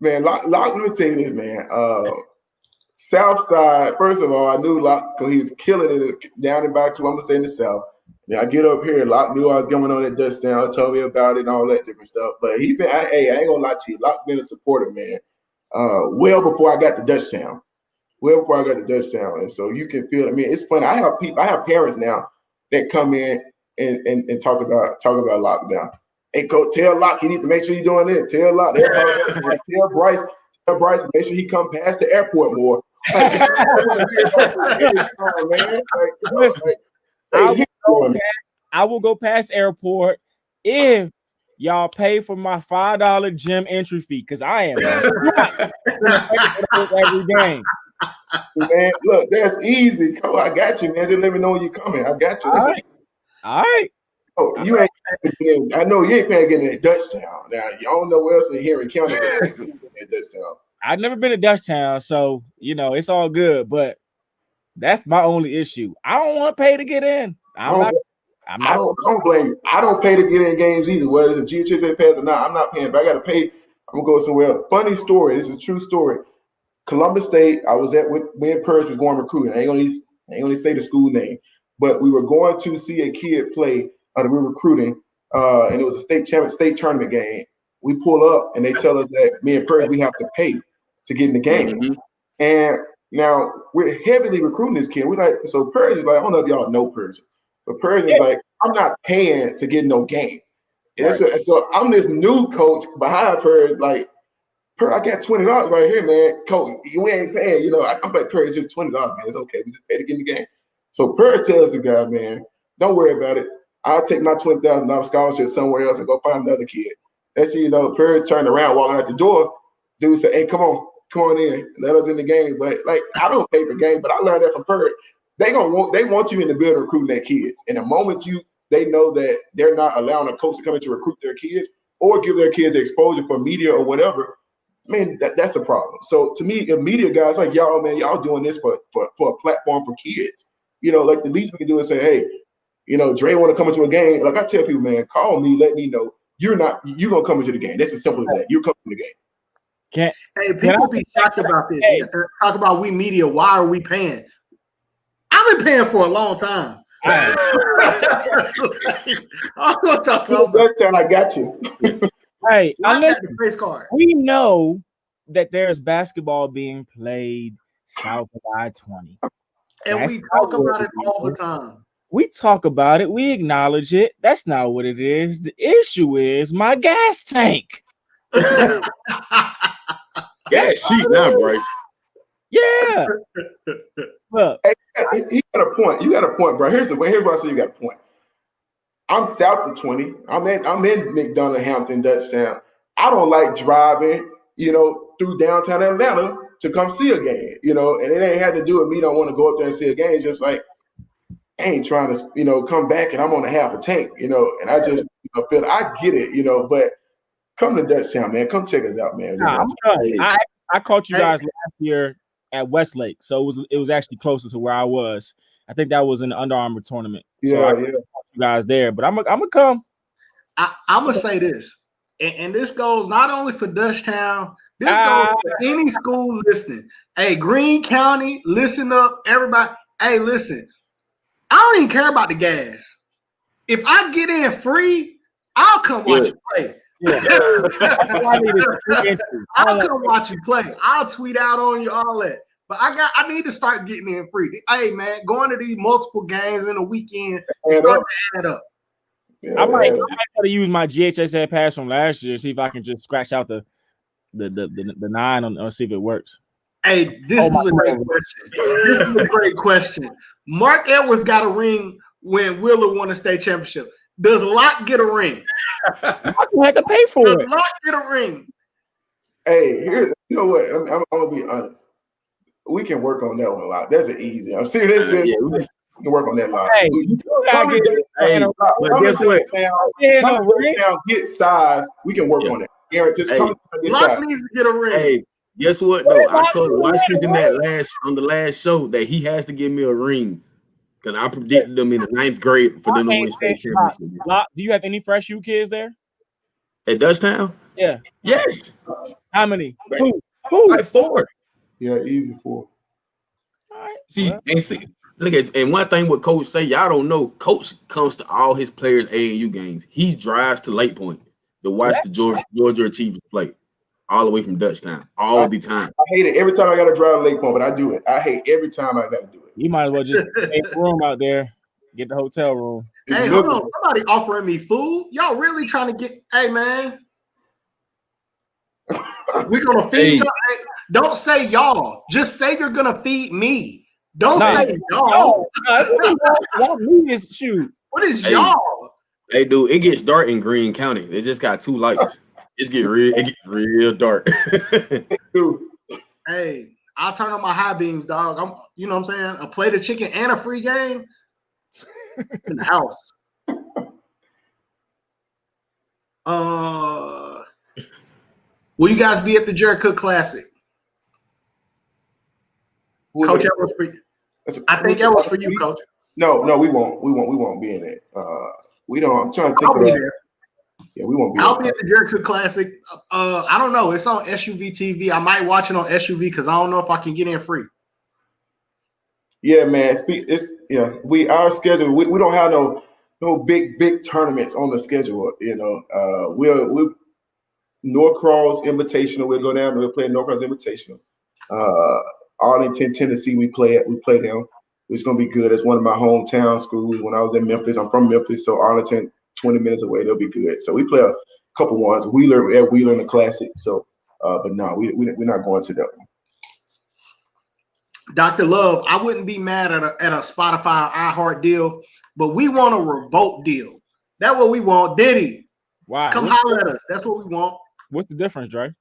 Man, Locke, let me tell you this, man. South Side, first of all, I knew Locke because he was killing it down and by Columbus State in the South. Yeah, I get up here, Locke knew I was going on at Dutchtown, told me about it and all that different stuff. But I ain't gonna lie to you, Locke been a supporter, man. Well before I got to Dutchtown. And so you can feel it. I mean, it's funny. I have parents now that come in and talk about Locke now. Hey, Coach, tell Locke you need to make sure you're doing this. Tell Locke, tell Bryce, make sure he come past the airport more. I will go past airport if y'all pay for my $5 gym entry fee because I am not every game. Man, look, that's easy. Come on, I got you, man. Just let me know when you're coming. I got you. All right. Oh, you ain't. I know you ain't paying getting in Dutchtown. Now you don't know where else in Henry County in Dutchtown. I've never been to Dutchtown, so it's all good. But that's my only issue. I don't want to pay to get in. I don't blame you. I don't pay to get in games either, whether it's a GHSA pass or not. I'm not paying, but I got to pay. I'm gonna go somewhere else. Funny story. This is a true story. Columbus State. I was at with me and Purge was going recruiting. I ain't gonna say the school name, but we were going to see a kid play. We were recruiting, and it was a state tournament game. We pull up and they tell us that me and Purge we have to pay to get in the game. Mm-hmm. And now we're heavily recruiting this kid. We're like, so Purge is like, I don't know if y'all know Purge, but Purge is like, I'm not paying to get no game. Right. And so I'm this new coach behind Purge, like, I got $20 right here, man. Coach, we ain't paying. I'm like, Purge, it's just $20, man. It's okay. We just pay to get in the game. So Purge tells the guy, man, don't worry about it. I'll take my $20,000 scholarship somewhere else and go find another kid. That's Purge turned around, walking out the door. Dude said, hey, come on in. Let us in the game. But like, I don't pay for game, but I learned that from Purge. They want you in the building recruiting their kids. And the moment they know that they're not allowing a coach to come in to recruit their kids or give their kids exposure for media or whatever, man, that's a problem. So to me, if media guys like y'all, man, y'all doing this for a platform for kids. Like the least we can do is say, hey, Dre want to come into a game. Like I tell people, man, call me, let me know you're gonna come into the game. That's as simple as that. You're coming to the game. Hey, people be shocked about this. Hey. Talk about we media. Why are we paying? I've been paying for a long time. I got you. Hey, we know that there's basketball being played south of I-20. And we talk about it all the time. We talk about it. We acknowledge it. That's not what it is. The issue is my gas tank. Gas cheap now, bro. Yeah. Look, hey, you got a point. You got a point, bro. Here's why I say you got a point. I'm south of 20. I'm in McDonough, Hampton, Dutchtown. I don't like driving, through downtown Atlanta to come see a game, and it ain't had to do with me don't want to go up there and see a game. It's just like I ain't trying to, come back and I'm on a half a tank, and I just feel I get it, but come to Dutchtown, man. Come check us out, man. Nah, I caught you guys last year at Westlake, so it was actually closer to where I was. I think that was in the Under Armour tournament. So I caught you guys there, but I'm gonna come. I'm gonna say this, and this goes not only for Dutchtown. This goes for any school listening. Hey, Greene County, listen up, everybody. Hey, listen. I don't even care about the gas. If I get in free, I'll come watch you play. Yeah. I'll come watch you play. I'll tweet out on you, all that. But I need to start getting in free. Hey, man, going to these multiple games in a weekend, start to add up. Yeah, I might try to use my GHSA pass from last year, see if I can just scratch out the 9 and see if it works. Hey, this is a great question. This is a great question. Mark Edwards got a ring when Wheeler won a state championship. Does Locke get a ring? I have to pay for it. Does Locke get a ring? Hey, you know what? I'm gonna be honest. We can work on that one a lot. That's an easy. I'm serious. We can work on that a lot. Hey, but guess what? Get size. We can work on that. Aaron, just come to this Locke needs to get a ring. Hey, guess what? No, I told Washington on the last show that he has to give me a ring because I predicted them in the 9th grade for them to win state championship. Do you have any fresh U kids there? At Dutchtown? Yeah. Yes. How many? Who? Like 4. Yeah, easy 4. All right. See, look at, and one thing what Coach say, y'all don't know, Coach comes to all his players' AAU games. He drives to Lake Point to watch the Georgia Achievers play all the way from Dutchtown all the time. I hate it every time I got to drive to Lake Point, but I do it. I hate every time I got to do it. You might as well just take a room out there, get the hotel room. Hey, hold on. Somebody offering me food? Y'all really trying to get, hey, man. We're going to feed y'all. Hey, don't say y'all. Just say you're going to feed me. Don't say y'all. What me is shoot. What is y'all? Hey, dude, it gets dark in Greene County. They just got 2 lights. It gets real dark. Dude, Hey, I'll turn on my high beams, dog. You know what I'm saying? A plate of chicken and a free game in the house. Will you guys be at the Jerry Cook Classic? Coach, that was for you. I think that was for you, Coach. No, we won't. We won't be in it. We don't. I'm trying to think. I'll be there. Yeah, we won't be. I'll be at the Jerry Cook Classic. I don't know. It's on SUV TV. I might watch it on SUV because I don't know if I can get in free. Yeah, man. Our schedule. We don't have no big tournaments on the schedule. You know, we're Norcross Invitational. We'll go down and we'll play Norcross Invitational. Arlington, Tennessee. We play them. It's gonna be good. It's one of my hometown schools. When I was in Memphis, I'm from Memphis, so Arlington, 20 minutes away, they'll be good. So we play a couple ones. Wheeler in the Classic. So, but no, we're not going to that one. Dr. Love, I wouldn't be mad at a Spotify iHeart deal, but we want a revolt deal. That's what we want. Diddy, wow, come holler at us. That's what we want. What's the difference, Dre?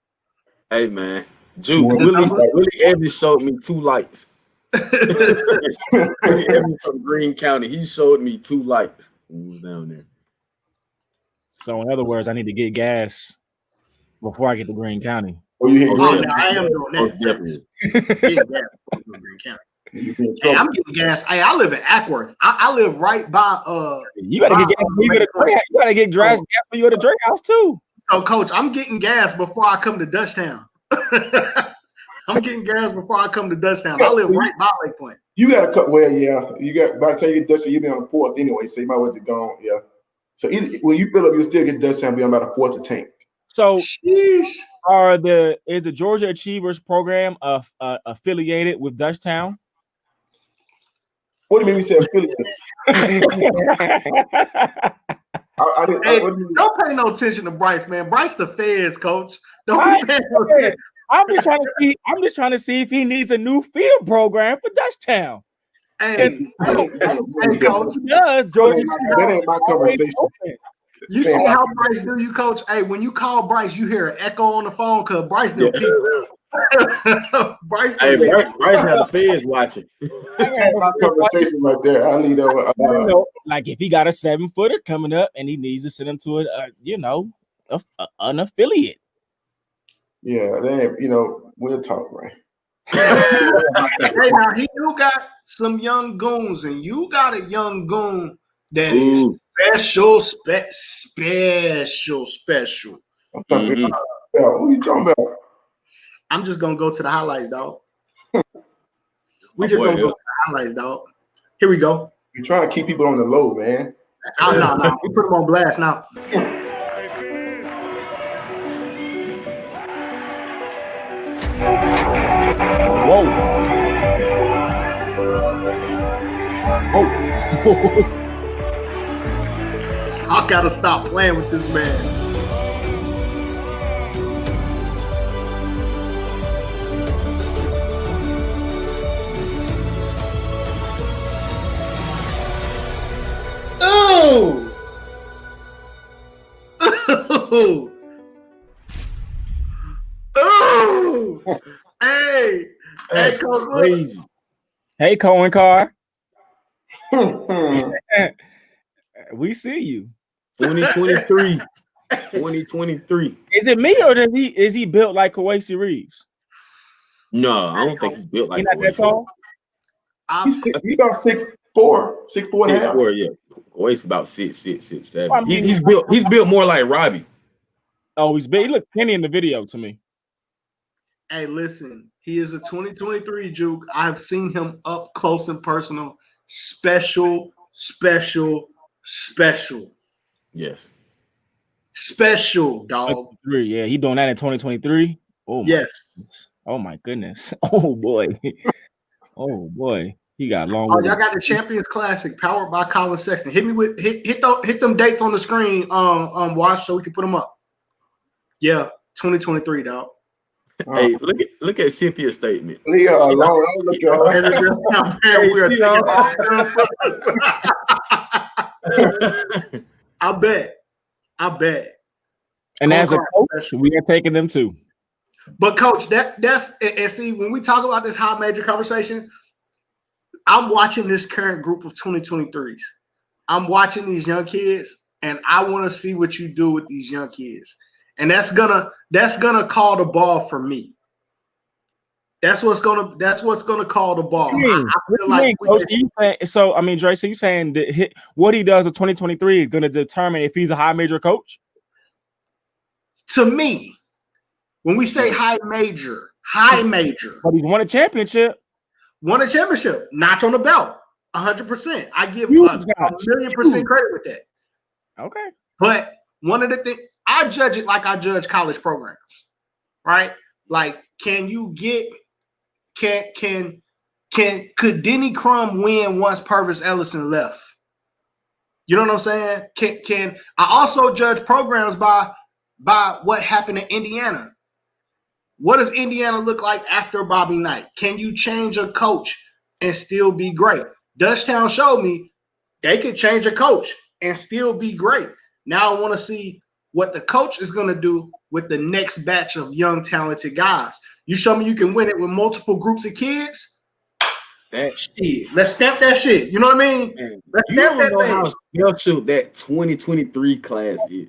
Hey, man. Juke, Willie Evans showed me 2 lights. Willie Evans from Greene County. He showed me 2 lights. Who was down there? So, in other words, I need to get gas before I get to Greene County. I am doing that. Hey, I'm getting gas. Hey, I live in Ackworth. I live right by You gotta get gas for you at a Drake. You gotta get gas for you at a Drake house too. So, Coach, I'm getting gas before I come to Dutchtown. I'm getting gas before I come to Dutchtown. I live right by Lake Point. You got to cut. Well, yeah. You got by the time you get Dutchtown, you'll be on the 4th anyway. So you might want to go. Yeah. So when you fill up, you'll still get Dutchtown. Be on about a 4th to tank. Sheesh. So is the Georgia Achievers program affiliated with Dutchtown? What do you mean we said affiliated? Don't pay no attention to Bryce, man. Bryce the feds, Coach. Don't be paying no attention. I'm just trying to see if he needs a new feeder program for Dutchtown. Hey, Coach. Does Georgia? That ain't my conversation. You see how Bryce do you, Coach? Hey, when you call Bryce, you hear an echo on the phone because Bryce didn't pick. Bryce had the feds watching. My conversation right there. I need like if he got a 7-footer coming up and he needs to send him to an affiliate. Yeah, we'll talk, right? Hey, now he do got some young goons, and you got a young goon that is special. Mm-hmm. Who you talking about? I'm just gonna go to the highlights, dog. We just gonna go to the highlights, dog. Here we go. You're trying to keep people on the low, man. No. We put them on blast now. Whoa. I gotta stop playing with this man. Oh! Hey, Coach, crazy. Hey, Cohen Carr. We see you. 2023. 2023. Is it me or is he built like Kawhi Reeves? No, I don't think he's built like that tall. He's about 6'4", 6'4" and a half. 6'4", yeah. Kawhi's about 6'7". I mean, he's built more like Robbie. Oh, he's big. He looked penny in the video to me. Hey, listen, he is a 2023 Juke. I've seen him up close and personal. Special. Yes. Special, dog. Yeah, he doing that in 2023. Oh, yes. Oh my goodness. Oh boy. Oh boy. He got long. Oh, y'all got the Champions Classic powered by Colin Sexton. Hit me with hit them dates on the screen. Watch so we can put them up. Yeah, 2023, dog. Hey, look at Cynthia's statement. Leave her alone. Look at her. I bet. And as a coach, we are taking them too. But coach, that's and see, when we talk about this high major conversation, I'm watching this current group of 2023s. I'm watching these young kids, and I want to see what you do with these young kids. And that's gonna call the ball for me. That's what's gonna call the ball. So I mean, Dre, so you saying that what he does with 2023 is gonna determine if he's a high major coach? To me, when we say high major, but he's won a championship. Notch on the belt, 100%. I give a million% credit with that. Okay, but one of the things, I judge it like I judge college programs, right? Like, could Denny Crum win once Purvis Ellison left? You know what I'm saying? Can I also judge programs by what happened in Indiana? What does Indiana look like after Bobby Knight? Can you change a coach and still be great? Dutchtown showed me they could change a coach and still be great. Now I want to see what the coach is going to do with the next batch of young, talented guys. You show me you can win it with multiple groups of kids. Shit, let's stamp that shit. You know what I mean? Man, let's you don't know how special that 2023 class is.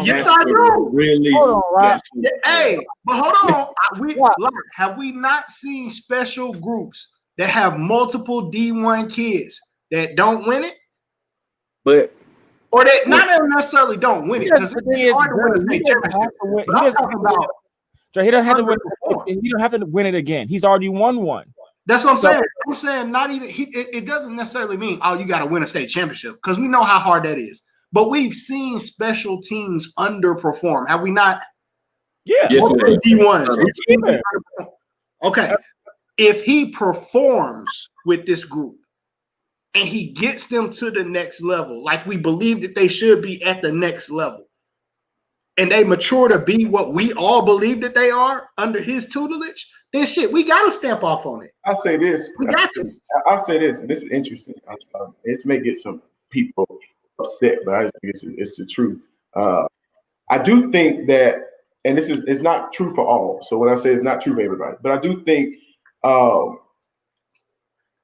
Yes, I do. Really hey, but hold on. Have we not seen special groups that have multiple D1 kids that don't win it? Or that not necessarily don't win it, because it's hard to win a state championship. But I'm talking about he don't have to win. He don't have to win it again. He's already won one. That's what I'm saying. I'm saying not even it doesn't necessarily mean you got to win a state championship, because we know how hard that is. But we've seen special teams underperform, have we not? Yeah. Yes, D1s. Okay. If he performs with this group and he gets them to the next level, like we believe that they should be at the next level, and they mature to be what we all believe that they are under his tutelage, then shit, we got to stamp off on it. I'll say this. I'll say this, and this is interesting. This may get some people upset, but I just think it's the truth. I do think that, and it's not true for all. So when I say it's not true for everybody, but I do think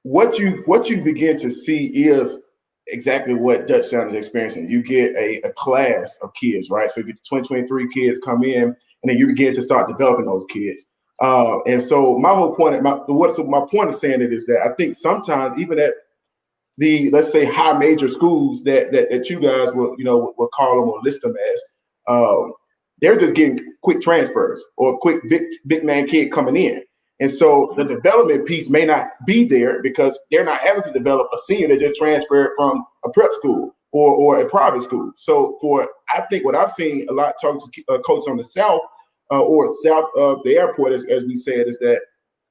what you begin to see is exactly what Dutchtown is experiencing. You get a class of kids, right? So you get 2023 kids come in, and then you begin to start developing those kids. And so my whole point, my point of saying it is that I think sometimes even at the, let's say, high major schools that you guys will call them or list them as, they're just getting quick transfers or quick big man kid coming in. And so the development piece may not be there because they're not having to develop a senior that just transferred from a prep school or a private school. So I think what I've seen a lot talking to coach on the south or south of the airport, as we said, is that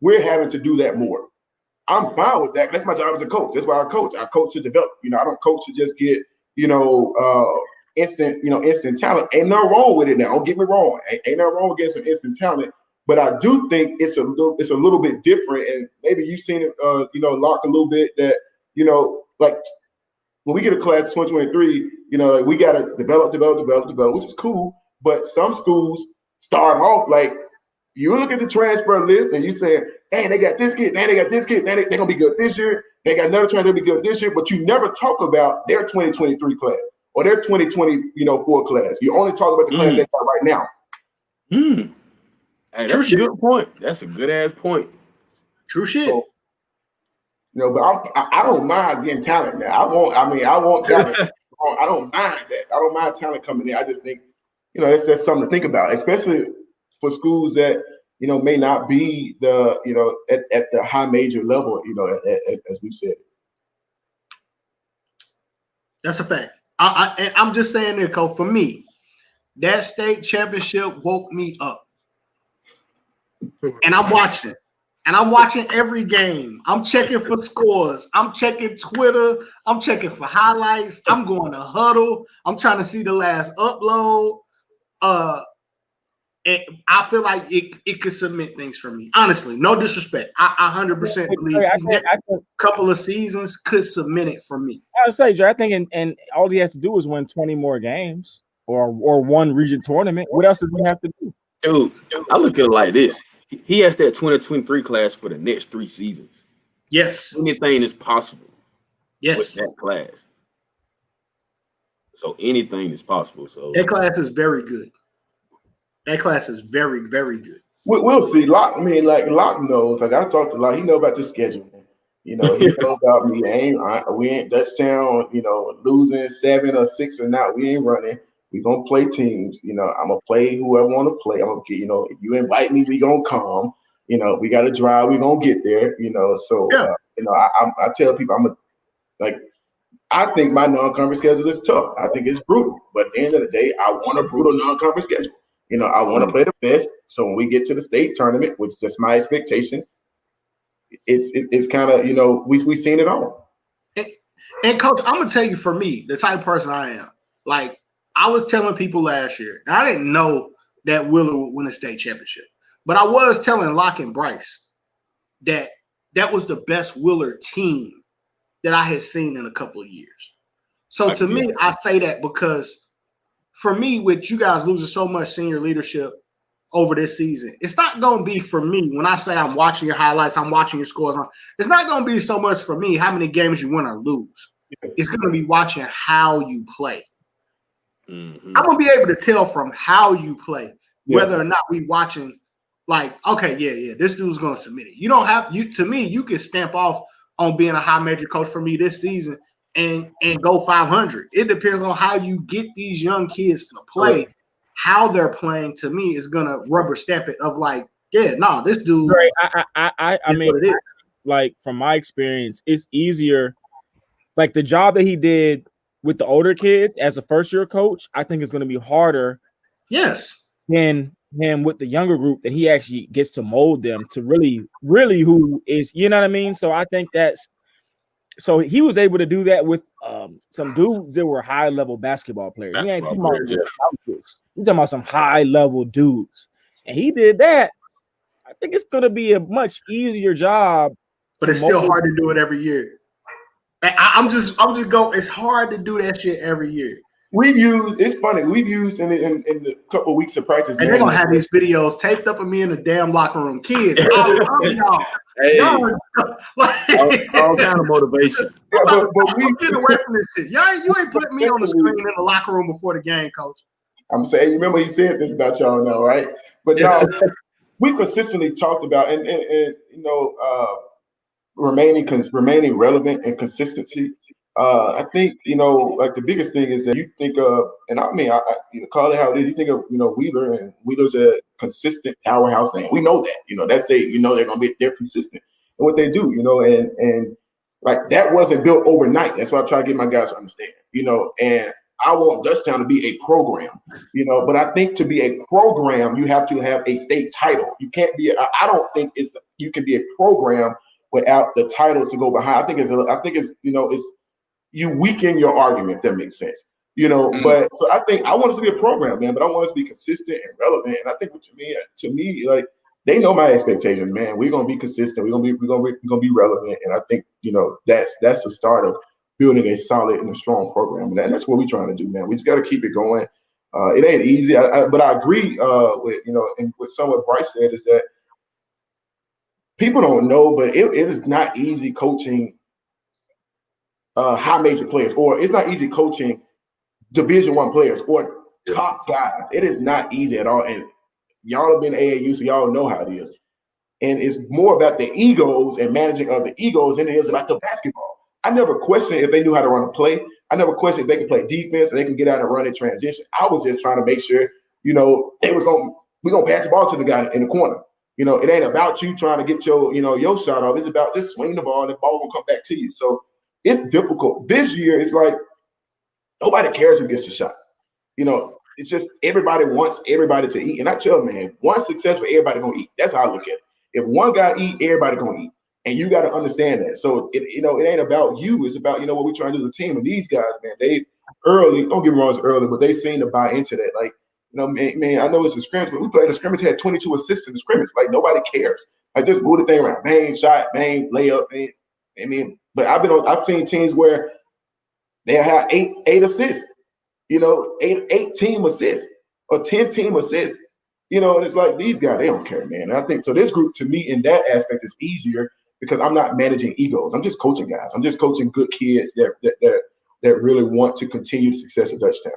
we're having to do that more. I'm fine with that. That's my job as a coach. That's why I coach. I coach to develop. I don't coach to just get, instant talent. Ain't nothing wrong with it now. Don't get me wrong. Ain't nothing wrong with getting some instant talent. But I do think it's a little bit different. And maybe you've seen it, Lock, a little bit that, like when we get a class of 2023, like we got to develop, which is cool. But some schools start off like, you look at the transfer list and you say, hey, they got this kid, they got this kid, they're going to be good this year. They got another transfer, they'll be good this year. But you never talk about their 2023 class or their 2024 class. You only talk about the class they got right now. Hey, that's a good point. That's a good ass point. True shit. So, but I don't mind getting talent now. I want talent. I don't mind that. I don't mind talent coming in. I just think, it's just something to think about, especially for schools that, may not be the, at the high major level, as we've said. That's a fact. I'm just saying there, Coach, for me, that state championship woke me up. And I'm watching. And I'm watching every game. I'm checking for scores. I'm checking Twitter. I'm checking for highlights. I'm going to Huddle. I'm trying to see the last upload. I feel like it could submit things for me. Honestly, no disrespect. I 100% believe these next couple of seasons could submit it for me. I would say, Jay, I think, and all he has to do is win 20 more games or one region tournament. What else does he have to do? Dude, I look at it like this. He has that 2023 class for the next 3 seasons. Yes. Anything is possible. Yes. With that class. So anything is possible. So that class is very good. That class is very, very good. We'll see. Locke knows. Like I talked to Locke, he know about the schedule. You know, he know about me. We ain't Dutchtown, losing 7 or 6 or not. We ain't running. We gonna play teams. I'm gonna play whoever want to play. I'm gonna get, if you invite me, we gonna come. We gotta drive, we gonna get there. So yeah. I tell people I think my non-conference schedule is tough. I think it's brutal. But at the end of the day, I want a brutal non-conference schedule. I want to play the best. So when we get to the state tournament, which is just my expectation, it's kind of, we've seen it all. And Coach, I'm going to tell you, for me, the type of person I am, like I was telling people last year, and I didn't know that Wheeler would win a state championship. But I was telling Locke and Bryce that was the best Wheeler team that I had seen in a couple of years. So to me, I say that because for me, with you guys losing so much senior leadership over this season, it's not going to be for me when I say I'm watching your highlights, I'm watching your scores. It's not going to be so much for me how many games you win or lose. It's going to be watching how you play. Mm-hmm. I'm going to be able to tell from how you play whether or not we watching like, okay, yeah, this dude's going to submit it. You don't have to me, you can stamp off on being a high major coach for me this season and go 500. It depends on how you get these young kids to play. How they're playing, to me, is gonna rubber stamp it of like, this dude. Right. I mean, like from my experience, it's easier. Like the job that he did with the older kids as a first-year coach, I think is going to be harder. Yes. Than him with the younger group that he actually gets to mold them to really who is, you know what I mean? So I think so he was able to do that with some dudes that were high-level basketball players. He ain't talking about he's talking about some high-level dudes. And he did that. I think it's going to be a much easier job. But it's still hard to do it every year. I'm just going, it's hard to do that shit every year. It's funny, we've used in the couple of weeks of practice. And they're going to have these videos taped up of me in the damn locker room. Kids, I love y'all. Hey, all kind of motivation. But we get away from this shit. You ain't putting me on the screen in the locker room before the game, Coach. I'm saying, remember he said this about y'all now, right? But now we consistently talked about remaining relevant and consistency. I think like the biggest thing is that you think of, and I mean, I call it how it is. You think of Wheeler, and Wheeler's a consistent powerhouse name. We know that they're consistent in what they do. And like that wasn't built overnight. That's what I try to get my guys to understand. And I want Dutchtown to be a program. But I think to be a program, you have to have a state title. You can't be. I don't think you can be a program without the titles to go behind. I think it's you weaken your argument, if that makes sense. But so I think I want us to be a program, man, but I want us to be consistent and relevant. And I think to me, like they know my expectations, man. We're gonna be consistent, we're gonna be relevant. And I think, that's the start of building a solid and a strong program. And that's what we're trying to do, man. We just gotta keep it going. It ain't easy, but I agree with and with some what Bryce said is that people don't know, but it is not easy coaching high major players, or it's not easy coaching Division I players or top guys. It is not easy at all. And y'all have been AAU, so y'all know how it is. And it's more about the egos and managing of the egos than it is about the basketball. I never questioned if they knew how to run a play. I never questioned if they can play defense and they can get out and run in transition. I was just trying to make sure, we're gonna pass the ball to the guy in the corner. It ain't about you trying to get your shot off. It's about just swinging the ball and the ball gonna come back to you. So it's difficult. This year, it's like nobody cares who gets the shot. It's just everybody wants everybody to eat. And I tell them, man, one success for everybody gonna eat. That's how I look at it. If one guy eat, everybody gonna eat. And you got to understand that. So it ain't about you. It's about, what we're trying to do as a team. And these guys, man, they early, don't get me wrong, it's early, but they seem to buy into that. Like You know, man, I know it's a scrimmage, but we played a scrimmage, had 22 assists in the scrimmage. Like, nobody cares. I just move the thing around. Bang, shot, bang, layup. Bang. I mean, but I've seen teams where they have eight assists, you know, eight team assists or 10 team assists. You know, and it's like these guys, they don't care, man. And I think so. This group, to me, in that aspect, is easier because I'm not managing egos. I'm just coaching guys. I'm just coaching good kids that really want to continue the success of Dutchtown.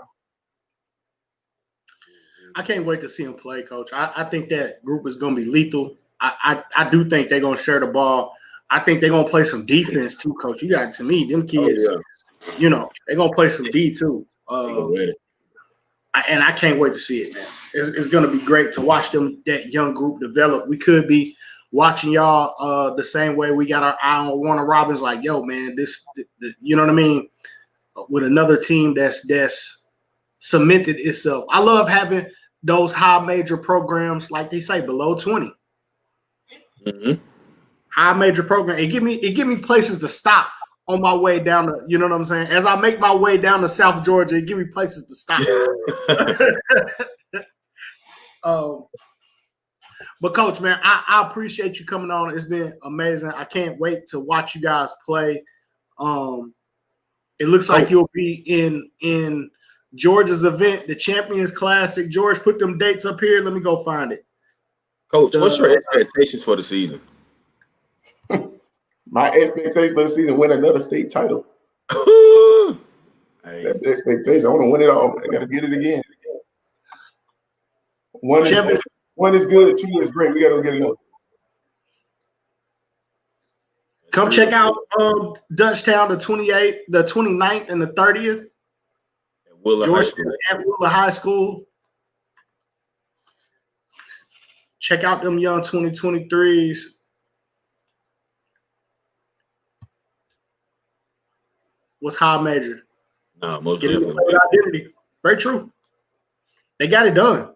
I can't wait to see him play, Coach. I think that group is going to be lethal. I do think they're going to share the ball. I think they're going to play some defense too, Coach. You got, to me, them kids, you know, they're going to play some D too. And I can't wait to see it, man. It's going to be great to watch that young group develop. We could be watching y'all the same way we got our eye on Warner Robins. Like, yo, man, you know what I mean? With another team that's cemented itself. I love having those high major programs, like they say, below 20. Mm-hmm. High major program. It give me places to stop on my way down to, you know what I'm saying? As I make my way down to South Georgia, it give me places to stop. But Coach, man, I appreciate you coming on. It's been amazing. I can't wait to watch you guys play. It looks like you'll be in Georgia's event, the Champions Classic. George, put them dates up here. Let me go find it. Coach, what's your expectations for the season? My expectation for the season: win another state title. That's the expectation. I want to win it all. I got to get it again. One is good. 2 is great. We got to get another. Come check out Dutchtown the 28th, the 29th, and the 30th. At Willa High School. Check out them young 2023s. What's high major? No, most Get definitely. Identity. Very true. They got it done.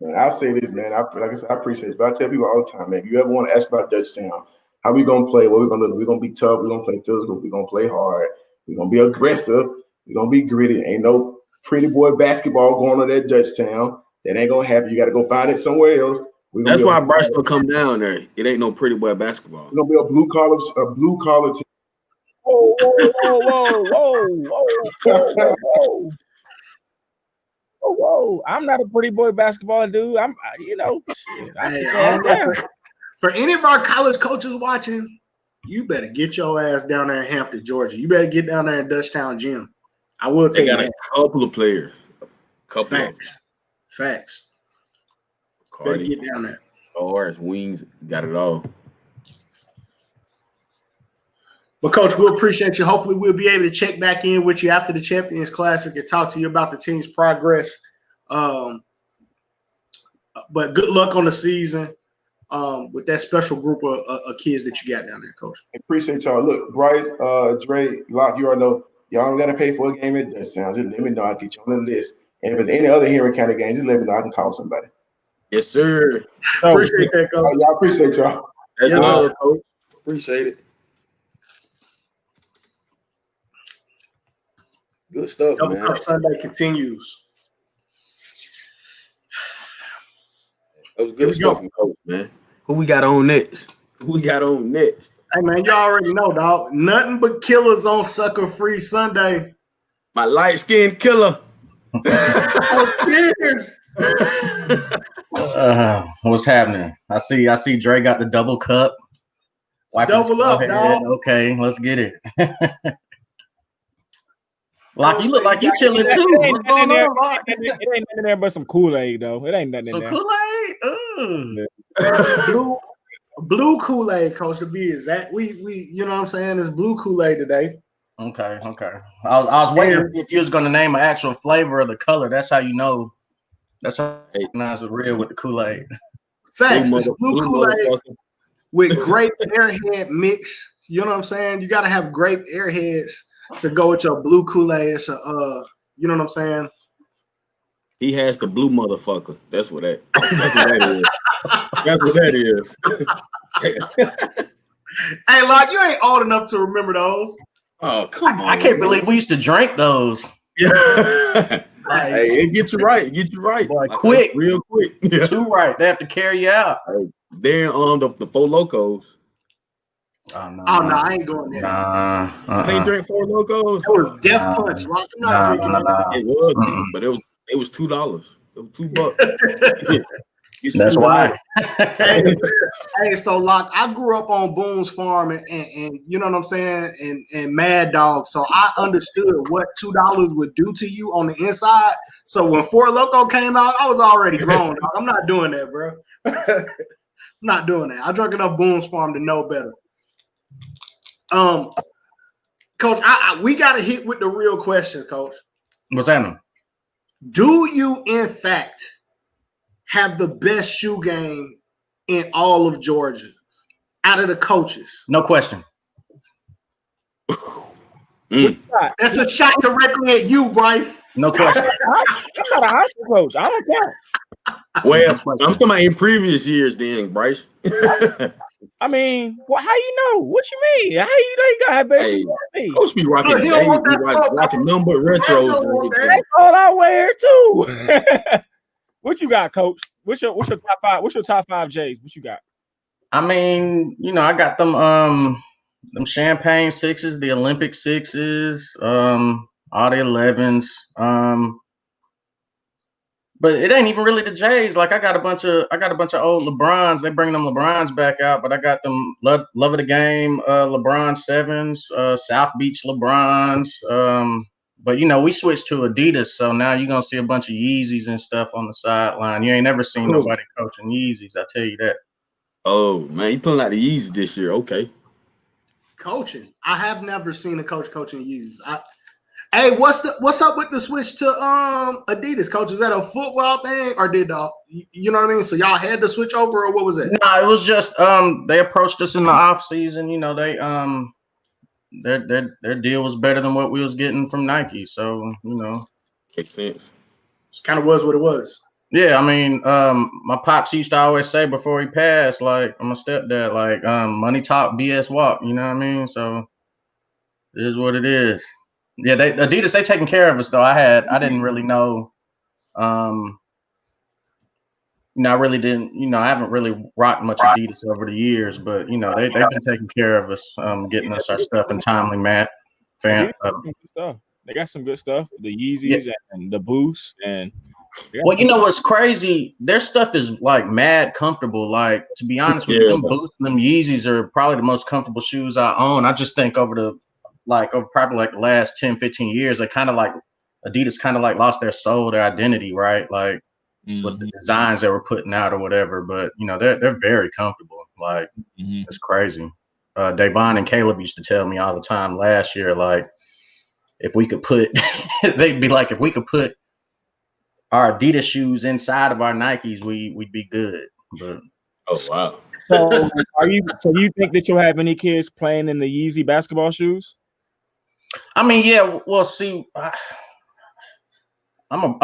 Man, I'll say this, man. Like I said, I appreciate it. But I tell people all the time, man, if you ever want to ask about Dutchtown, how we going to play, what we're going to do, we're going to be tough, we're going to play physical, we're going to play hard, we're going to be aggressive, we're going to be gritty. Ain't no pretty boy basketball going on at Dutchtown. That ain't going to happen. You got to go find it somewhere else. That's why Bryce will come down there. It ain't no pretty boy basketball. We're going to be a blue collar team. Whoa, whoa. Whoa. I'm not a pretty boy basketball dude. For any of our college coaches watching, you better get your ass down there in Hampton, Georgia. You better get down there in Dutchtown Gym. I will tell you that. They got a couple of players. Facts. Cardi, better get down there. Ours, wings, got it all. But, Coach, we'll appreciate you. Hopefully, we'll be able to check back in with you after the Champions Classic and talk to you about the team's progress. But good luck on the season with that special group of kids that you got down there, Coach. Appreciate y'all. Look, Bryce, Dre, Locke, you already know y'all don't got to pay for a game at Dutchtown. Just let me know. I'll get you on the list. And if there's any other Henry County games, just let me know. I can call somebody. Yes, sir. Appreciate that, Coach. Y'all appreciate y'all. That's good, Coach. Appreciate it. Good stuff, Double man. Cup Sunday continues. That was good stuff, Coach, man. Who we got on next? Hey, man, you already know, dog. Nothing but killers on Sucker Free Sunday. My light-skinned killer. What's happening? I see Dre got the double cup. Double up, dog. Okay, let's get it. Like you look like you chilling too. What's going on, Locke? It ain't nothing there but some Kool-Aid, though. It ain't nothing in there. Kool-Aid? Blue Kool-Aid, Coach, to be exact. We you know what I'm saying? It's blue Kool-Aid today. Okay. I was waiting if you was gonna name an actual flavor of the color. That's how you know. That's how you recognize it's real with the Kool-Aid. Facts. It's blue Kool-Aid with grape airhead mix. You know what I'm saying? You gotta have grape airheads to go with your blue Kool-Aid. It's you know what I'm saying? He has the blue motherfucker. That's what that is. That's what that is. Hey, Locke, you ain't old enough to remember those. Oh, come on. I can't believe we used to drink those. Yeah. Like, Hey, it get you right. It get you right. Boy, Like, quick. real quick. Yeah. too right. They have to carry you out. Then the Four Locos. Oh no, I ain't going there. Nah, You ain't drink Four Locos? That was Death Punch. Like, I'm not drinking that. It was, but it was $2. It was $2. That's why. Hey, so like I grew up on Boone's Farm and you know what I'm saying, and Mad Dog. So I understood what $2 would do to you on the inside. So when Four Loko came out, I was already grown. Dog. I'm not doing that, bro. I'm not doing that. I drank enough Boone's Farm to know better. Coach, we got to hit with the real question, Coach. What's happening? Do you, in fact, have the best shoe game in all of Georgia out of the coaches? No question. That's a shot directly at you, Bryce. No question. I'm not a high school coach. I don't count. Well, I'm talking about in previous years, then, Bryce. I mean, well, how you know? What you mean? How you know you got to best shoes than me? Coach be rocking, He don't want that rocking number retros. That's all I wear too. What you got, Coach? What's your top five? What's your top five J's? What you got? I mean, you know, I got them champagne sixes, the Olympic sixes, all the 11s. But it ain't even really the J's. Like I got a bunch of old LeBrons. They bring them LeBrons back out, but I got them love of the game LeBron 7s, South Beach LeBrons. But you know, we switched to Adidas, so now you're gonna see a bunch of Yeezys and stuff on the sideline. You ain't never seen nobody coaching Yeezys, I tell you that. Oh man, you pulling out the Yeezys this year, okay? Coaching. I have never seen a coach coaching Yeezys. Hey, what's up with the switch to Adidas, Coach? Is that a football thing, or did you know what I mean? So y'all had to switch over, or what was it? No, it was just they approached us in the off season. You know, they their deal was better than what we was getting from Nike. So you know, Makes sense. It kind of was what it was. Yeah, I mean, my pops used to always say before he passed, like I'm a stepdad, like money talk, BS walk. You know what I mean? So it is what it is. Yeah, Adidas, they taking care of us though. I didn't really know. You know, I really didn't. You know, I haven't really rocked much Adidas over the years, but you know, they've been taking care of us, getting us our stuff in timely manner. They got some good stuff. The Yeezys and the Boost and. Well, you know what's crazy? Their stuff is like mad comfortable. Like to be honest with you, them Boost and them Yeezys are probably the most comfortable shoes I own. I just think over probably like the last 10, 15 years, they kind of like Adidas kind of like lost their soul, their identity, right? Like with the designs they were putting out or whatever. But you know, they're very comfortable. Like it's crazy. Davon and Caleb used to tell me all the time last year, like if we could put, they'd be like, if we could put our Adidas shoes inside of our Nikes, we'd be good. But oh wow. So you think that you'll have any kids playing in the Yeezy basketball shoes? I mean, yeah, well, see, I like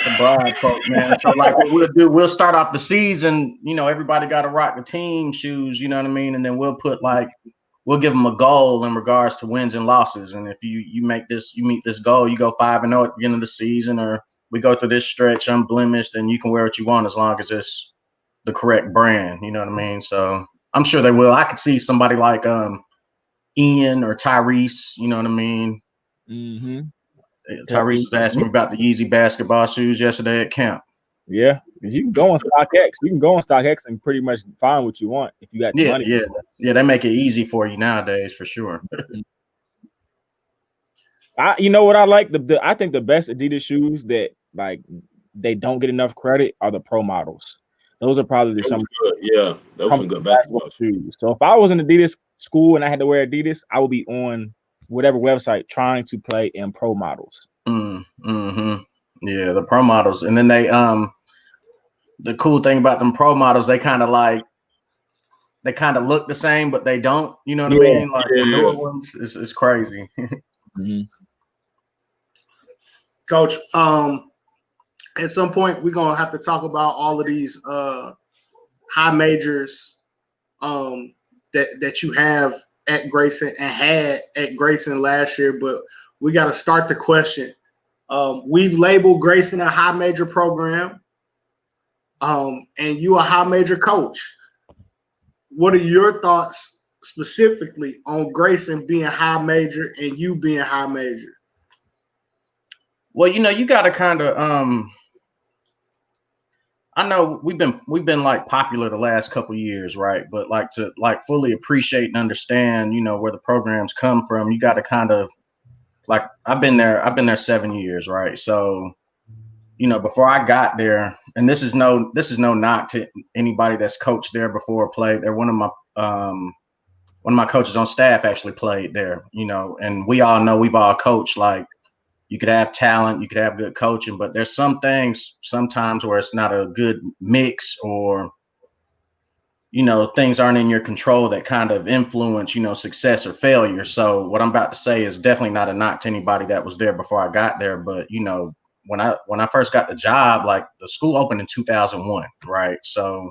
the broad folk, man. So like what we'll start off the season, you know, everybody got to rock the team shoes, you know what I mean? And then we'll give them a goal in regards to wins and losses. And if you meet this goal, you go 5-0 at the end of the season, or we go through this stretch unblemished, and you can wear what you want as long as it's the correct brand. You know what I mean? So I'm sure they will. I could see somebody like Ian or Tyrese. You know what I mean? Mm-hmm. Tyrese was asking me about the Yeezy basketball shoes yesterday at camp. Yeah, you can go on StockX. You can go on StockX and pretty much find what you want if you got the money. Yeah, they make it easy for you nowadays for sure. You know what I like? I think the best Adidas shoes that like they don't get enough credit are the pro models. Those are probably those some good basketball shoes. So if I was in Adidas school and I had to wear Adidas, I would be on whatever website trying to play in pro models. Mm-hmm. Yeah, the pro models, and then they the cool thing about them pro models, they kind of look the same, but they don't. You know what I mean? Like the newer ones is crazy. Coach, at some point we're gonna have to talk about all of these high majors that you have at Grayson and had at Grayson last year, but we got to start the question. We've labeled Grayson a high major program, and you a high major coach. What are your thoughts specifically on Grayson being high major and you being high major? Well, you got to kind of I know we've been like popular the last couple of years, right? But like to like fully appreciate and understand, where the programs come from, you got to kind of like I've been there 7 years, right? So, before I got there, and this is no knock to anybody that's coached there before or played there. One of my coaches on staff actually played there, and we all know we've all coached. Like, you could have talent, you could have good coaching, but there's some things sometimes where it's not a good mix, or things aren't in your control that kind of influence, success or failure. So what I'm about to say is definitely not a knock to anybody that was there before I got there. But, when I first got the job, like the school opened in 2001, right? So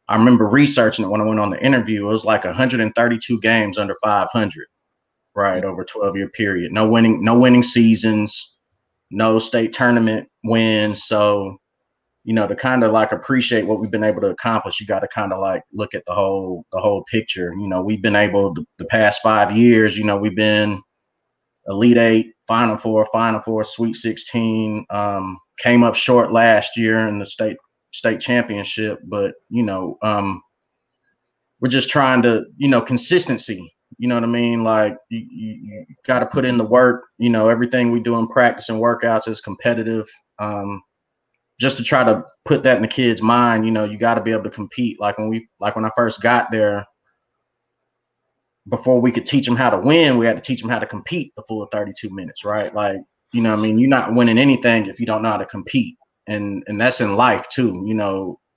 I remember researching it when I went on the interview. It was like 132 games under 500, right, over a 12-year period. No winning seasons, no state tournament wins. So, to kind of like appreciate what we've been able to accomplish, you got to kind of like look at the whole picture. We've been able the past 5 years, we've been Elite Eight, Final Four, Sweet 16, came up short last year in the state championship, but we're just trying to, consistency, you know what I mean? Like you got to put in the work, everything we do in practice and workouts is competitive. Just to try to put that in the kid's mind, you got to be able to compete. Like when I first got there, before we could teach them how to win, we had to teach them how to compete the full 32 minutes, right? Like, what I mean? You're not winning anything if you don't know how to compete. And that's in life too.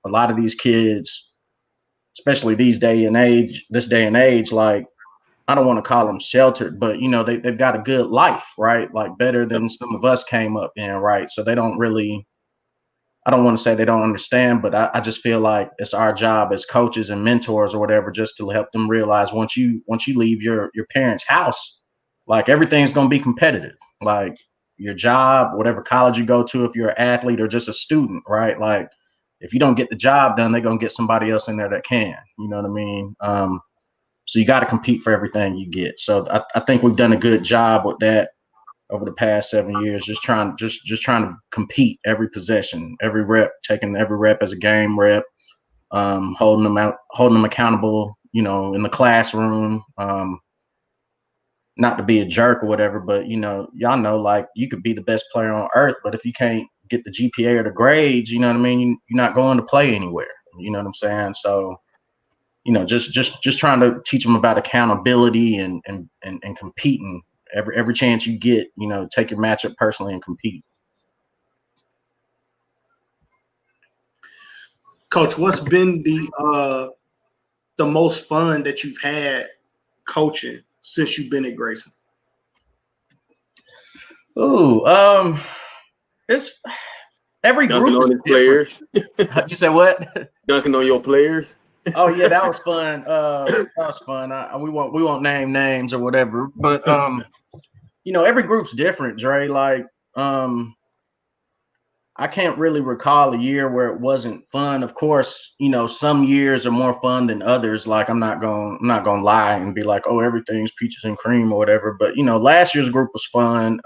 A lot of these kids, especially this day and age, like, I don't want to call them sheltered, but they've got a good life, right? Like better than some of us came up in, right? So they don't really, I don't want to say they don't understand, but I just feel like it's our job as coaches and mentors or whatever, just to help them realize once you leave your parents' house, like everything's going to be competitive. Like your job, whatever college you go to, if you're an athlete or just a student, right? Like if you don't get the job done, they're going to get somebody else in there that can, you know what I mean? So you got to compete for everything you get. So I think we've done a good job with that over the past 7 years, just trying to compete every possession, every rep, taking every rep as a game rep, holding them accountable, in the classroom, not to be a jerk or whatever, but y'all know, like you could be the best player on earth, but if you can't get the GPA or the grades, you know what I mean? You're not going to play anywhere. You know what I'm saying? So, just trying to teach them about accountability and competing. Every chance you get, take your matchup personally and compete. Coach, what's been the most fun that you've had coaching since you've been at Grayson? Ooh, it's every Dunking group on is his players. You said what? Dunking on your players. Oh yeah, that was fun. That was fun. We won't name names or whatever, but every group's different, Dre. Like, I can't really recall a year where it wasn't fun. Of course, some years are more fun than others. Like, I'm not gonna lie and be like, oh, everything's peaches and cream or whatever. But last year's group was fun.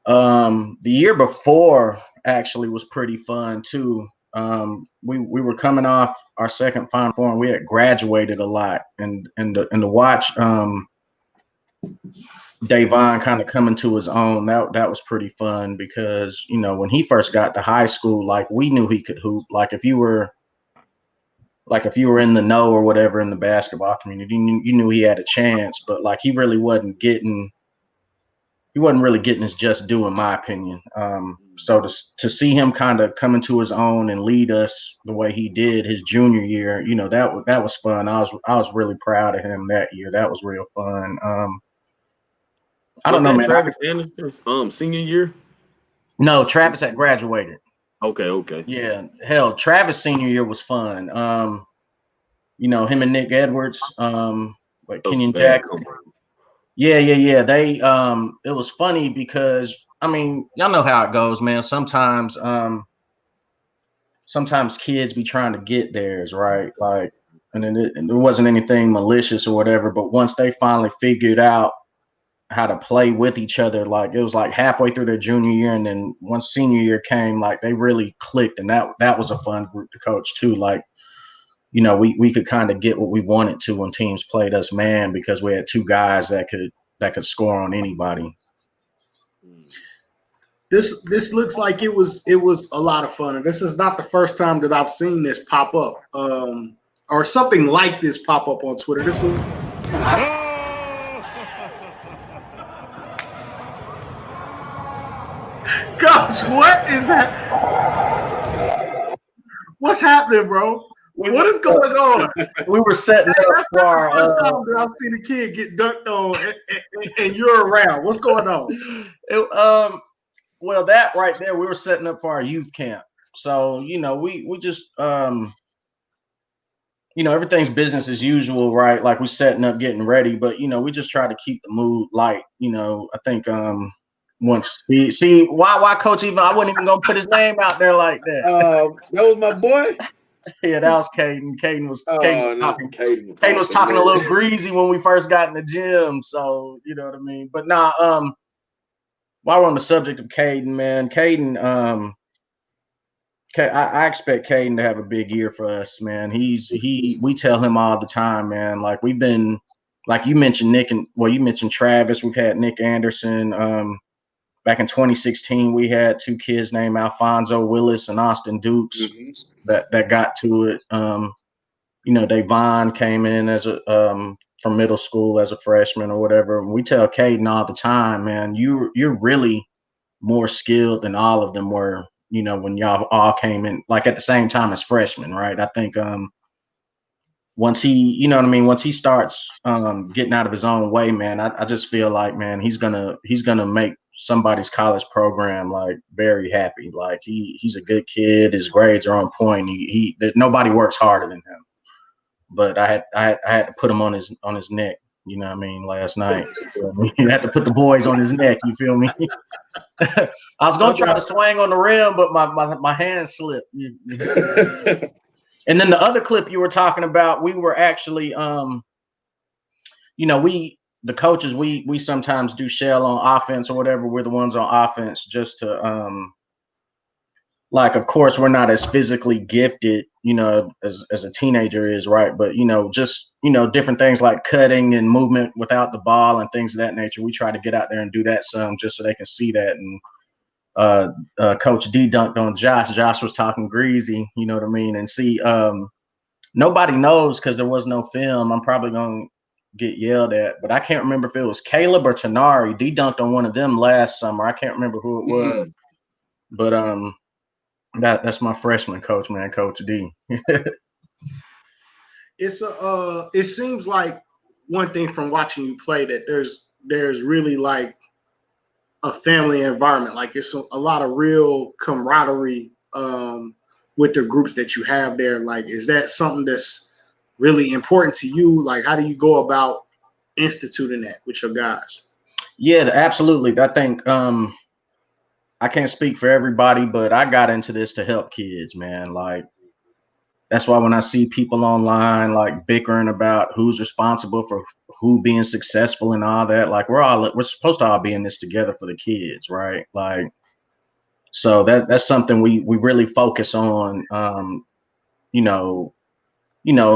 The year before actually was pretty fun too. We were coming off our second Final Four and we had graduated a lot, and to watch Davon kind of coming to his own, that was pretty fun because when he first got to high school, like we knew he could hoop. Like if you were in the know or whatever in the basketball community, you knew he had a chance, but like he really wasn't really getting his just due, in my opinion. So to see him kind of come into his own and lead us the way he did his junior year, that was fun. I was really proud of him that year. That was real fun. I don't know, man. Travis Anderson's senior year? No, Travis had graduated. Okay. Yeah, hell, Travis senior year was fun. Him and Nick Edwards, Kenyon Jackson. Yeah. They it was funny because I mean, y'all know how it goes, man. Sometimes kids be trying to get theirs, right? Like, and then there wasn't anything malicious or whatever, but once they finally figured out how to play with each other, like it was like halfway through their junior year, and then once senior year came, like they really clicked, and that was a fun group to coach too. Like, you know, we could kind of get what we wanted to when teams played us man because we had two guys that could score on anybody. This looks like it was a lot of fun, and this is not the first time that I've seen this pop up, or something like this pop up on Twitter. This was Coach, what is that? What's happening, bro? What is going on? We were setting up for our. First time that I've seen a kid get dunked on, and you're around. What's going on? Well, that right there, we were setting up for our youth camp. So, you know, we just, you know, everything's business as usual, right? Like we're setting up, getting ready, but, you know, we just try to keep the mood light. You know, I think once we see why Coach even, I wasn't even going to put his name out there like that. That was my boy. Yeah, that was Caden. Caden was talking man. a little greasy when we first got in the gym. So, you know what I mean? But nah, while we're on the subject of Caden, man, I expect Caden to have a big year for us, man. We tell him all the time, man. Like we've been, like you mentioned Nick, and well, you mentioned Travis. We've had Nick Anderson. Back in 2016, we had two kids named Alfonso Willis and Austin Dukes that got to it. You know, Davon came in as a from middle school as a freshman or whatever. We tell Caden all the time, man, you're really more skilled than all of them were, you know, when y'all all came in like at the same time as freshmen, right? I think once he, you know what I mean, once he starts getting out of his own way, man, I just feel like, man, he's gonna make somebody's college program like very happy. Like he's a good kid, his grades are on point. Nobody works harder than him. But I had to put him on his neck, you know what I mean, last night. You had to put the boys on his neck, you feel me? I was gonna try to swing on the rim, but my hand slipped. And then the other clip you were talking about, we were actually you know, the coaches, we sometimes do shell on offense or whatever. We're the ones on offense just to like, of course, we're not as physically gifted, you know, as a teenager is, right? But, you know, just, you know, different things like cutting and movement without the ball and things of that nature. We try to get out there and do that some just so they can see that. And Coach D dunked on Josh. Josh was talking greasy, you know what I mean? And see, nobody knows because there was no film. I'm probably going to get yelled at, but I can't remember if it was Caleb or Tanari. D dunked on one of them last summer. I can't remember who it was. But that's my freshman coach, man, Coach D. It seems like one thing from watching you play that there's really like a family environment. Like it's a lot of real camaraderie with the groups that you have there. Like, is that something that's really important to you? Like, how do you go about instituting that with your guys? Yeah, absolutely. I think I can't speak for everybody, but I got into this to help kids, man. Like, that's why when I see people online like bickering about who's responsible for who being successful and all that, like we're supposed to all be in this together for the kids, right? Like, so that's something we really focus on. You know,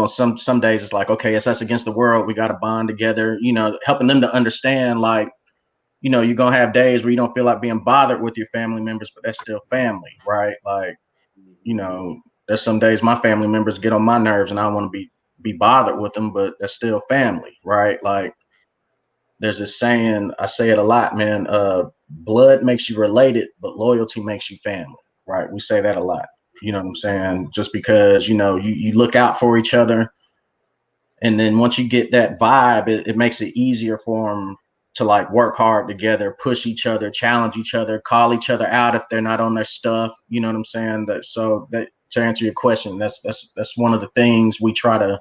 some days it's like, okay, it's us against the world. We got to bond together. You know, helping them to understand, like, you know, you're going to have days where you don't feel like being bothered with your family members, but that's still family, right? Like, you know, there's some days my family members get on my nerves and I want to be bothered with them, but that's still family, right? Like, there's this saying, I say it a lot, man, blood makes you related, but loyalty makes you family, right? We say that a lot, you know what I'm saying? Just because, you know, you look out for each other. And then once you get that vibe, it makes it easier for them to like work hard together, push each other, challenge each other, call each other out if they're not on their stuff. You know what I'm saying? So to answer your question, that's one of the things we try to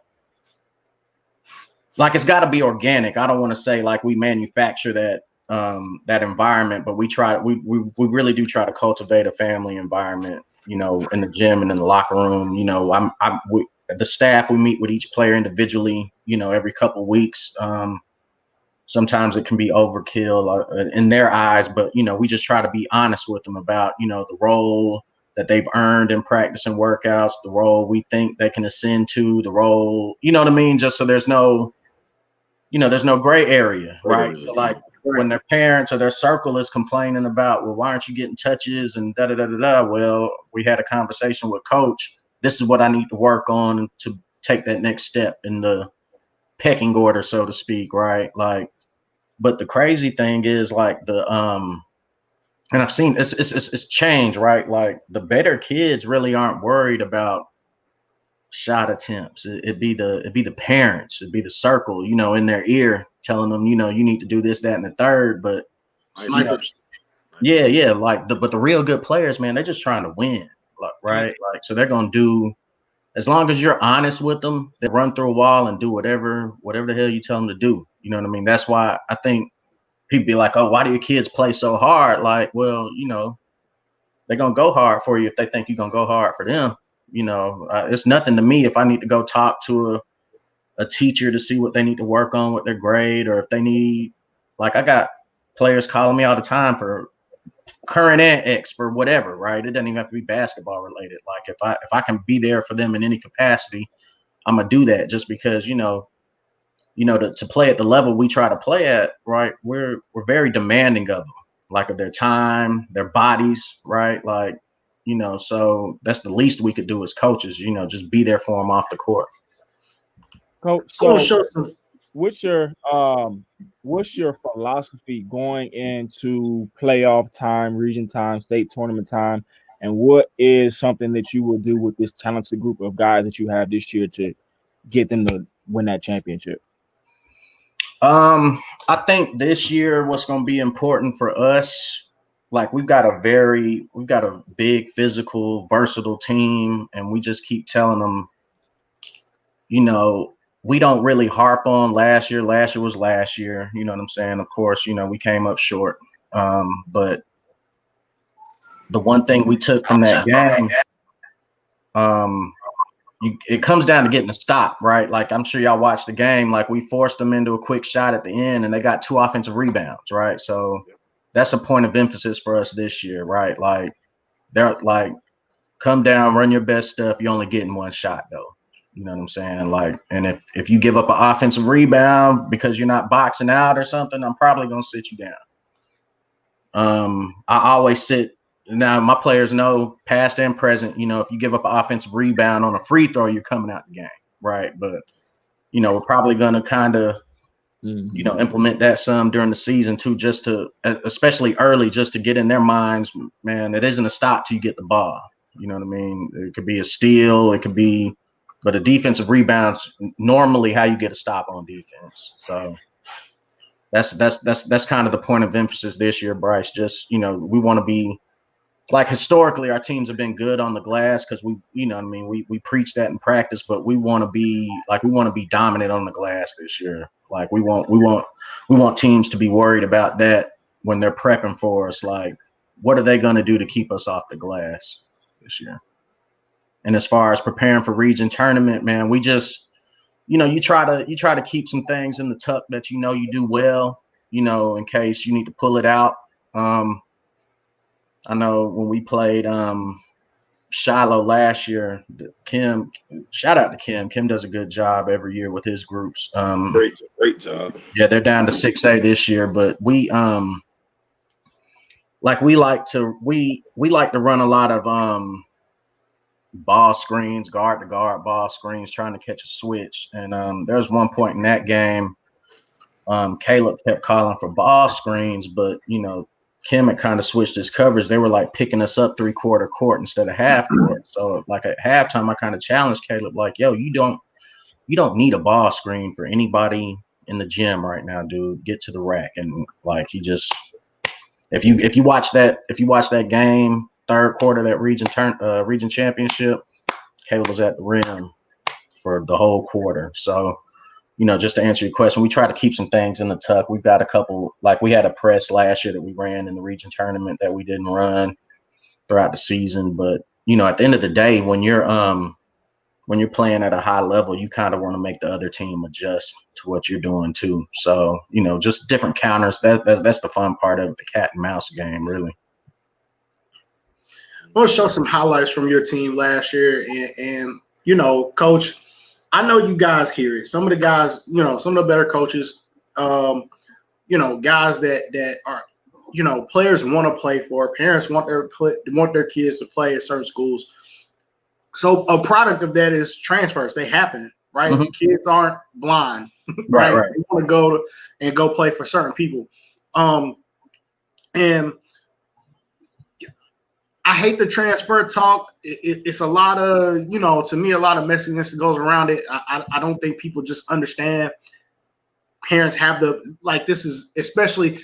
like it's got to be organic. I don't want to say like we manufacture that that environment, but we really do try to cultivate a family environment, you know, in the gym and in the locker room. You know, the staff, we meet with each player individually, you know, every couple of weeks. Sometimes it can be overkill in their eyes, but, you know, we just try to be honest with them about, you know, the role that they've earned in practice and workouts, the role we think they can ascend to, the role, you know what I mean? Just so there's no, you know, there's no gray area, right? So like when their parents or their circle is complaining about, well, why aren't you getting touches and da da da da da? Well, we had a conversation with coach. This is what I need to work on to take that next step in the pecking order, so to speak, right? Like, but the crazy thing is like and I've seen it's changed, right? Like the better kids really aren't worried about shot attempts. It'd be the parents, it'd be the circle, you know, in their ear telling them, you know, you need to do this, that, and the third. But snipers. Yeah. Like but the real good players, man, they're just trying to win, right? Like, so they're gonna do, as long as you're honest with them, they run through a wall and do whatever the hell you tell them to do. You know what I mean? That's why I think people be like, oh, why do your kids play so hard? Like, well, you know, they're gonna go hard for you if they think you're gonna go hard for them. You know, it's nothing to me if I need to go talk to a teacher to see what they need to work on with their grade, or if they need, like, I got players calling me all the time for current and ex for whatever, right? It doesn't even have to be basketball related. Like if I can be there for them in any capacity, I'm gonna do that, just because, you know, to play at the level we try to play at, right? We're very demanding of them, like of their time, their bodies, right? Like, you know, so that's the least we could do as coaches, you know, just be there for them off the court. Coach, so what's your philosophy going into playoff time, region time, state tournament time, and what is something that you will do with this talented group of guys that you have this year to get them to win that championship? I think this year what's going to be important for us, like we've got a big, physical, versatile team, and we just keep telling them, you know, we don't really harp on last year. Last year was last year. You know what I'm saying? Of course, you know, we came up short. But the one thing we took from that game, it comes down to getting a stop, right? Like, I'm sure y'all watched the game. Like, we forced them into a quick shot at the end, and they got 2 offensive rebounds, right? So that's a point of emphasis for us this year, right? Like, they're like, come down, run your best stuff. You're only getting 1 shot, though. You know what I'm saying? Like, and if you give up an offensive rebound because you're not boxing out or something, I'm probably gonna sit you down. I always sit. Now my players know, past and present, you know, if you give up an offensive rebound on a free throw, you're coming out the game, right? But, you know, we're probably gonna kind of, you know, implement that some during the season too, just to, especially early, just to get in their minds, man, it isn't a stop till you get the ball. You know what I mean? It could be a steal, it could be. But a defensive rebound's normally how you get a stop on defense. So that's kind of the point of emphasis this year, Bryce. Just, you know, we want to be, like, historically our teams have been good on the glass because we, you know what I mean, we preach that in practice, but we want to be dominant on the glass this year. Like we want teams to be worried about that when they're prepping for us. Like, what are they going to do to keep us off the glass this year? And as far as preparing for region tournament, man, we just, you know, you try to keep some things in the tuck that you know you do well, you know, in case you need to pull it out. I know when we played Shiloh last year, Kim, shout out to Kim. Kim does a good job every year with his groups. Great job. Yeah, they're down to 6A this year, but we like to run a lot of ball screens, guard to guard ball screens, trying to catch a switch. And there was one point in that game, Caleb kept calling for ball screens, but, you know, Kim had kind of switched his coverage. They were like picking us up 3/4 court instead of half court. So like at halftime, I kind of challenged Caleb, like, yo, you don't need a ball screen for anybody in the gym right now, dude. Get to the rack. And like, he just, if you watch that game, 3rd quarter, that region championship, Caleb was at the rim for the whole quarter. So just to answer your question, we try to keep some things in the tuck. We've got a couple, like we had a press last year that we ran in the region tournament that we didn't run throughout the season. But, at the end of the day, when you're playing at a high level, you kind of want to make the other team adjust to what you're doing too. So, just different counters. That's the fun part of the cat and mouse game, really. I want to show some highlights from your team last year. And Coach, I know you guys hear it. Some of the guys, some of the better coaches, guys that are, players want to play for. Parents want their kids to play at certain schools. So a product of that is transfers. They happen, right? Mm-hmm. Kids aren't blind, right? They want to go play for certain people. And I hate the transfer talk. It's a lot of, to me, a lot of messiness that goes around it. I don't think people just understand. Parents have this is especially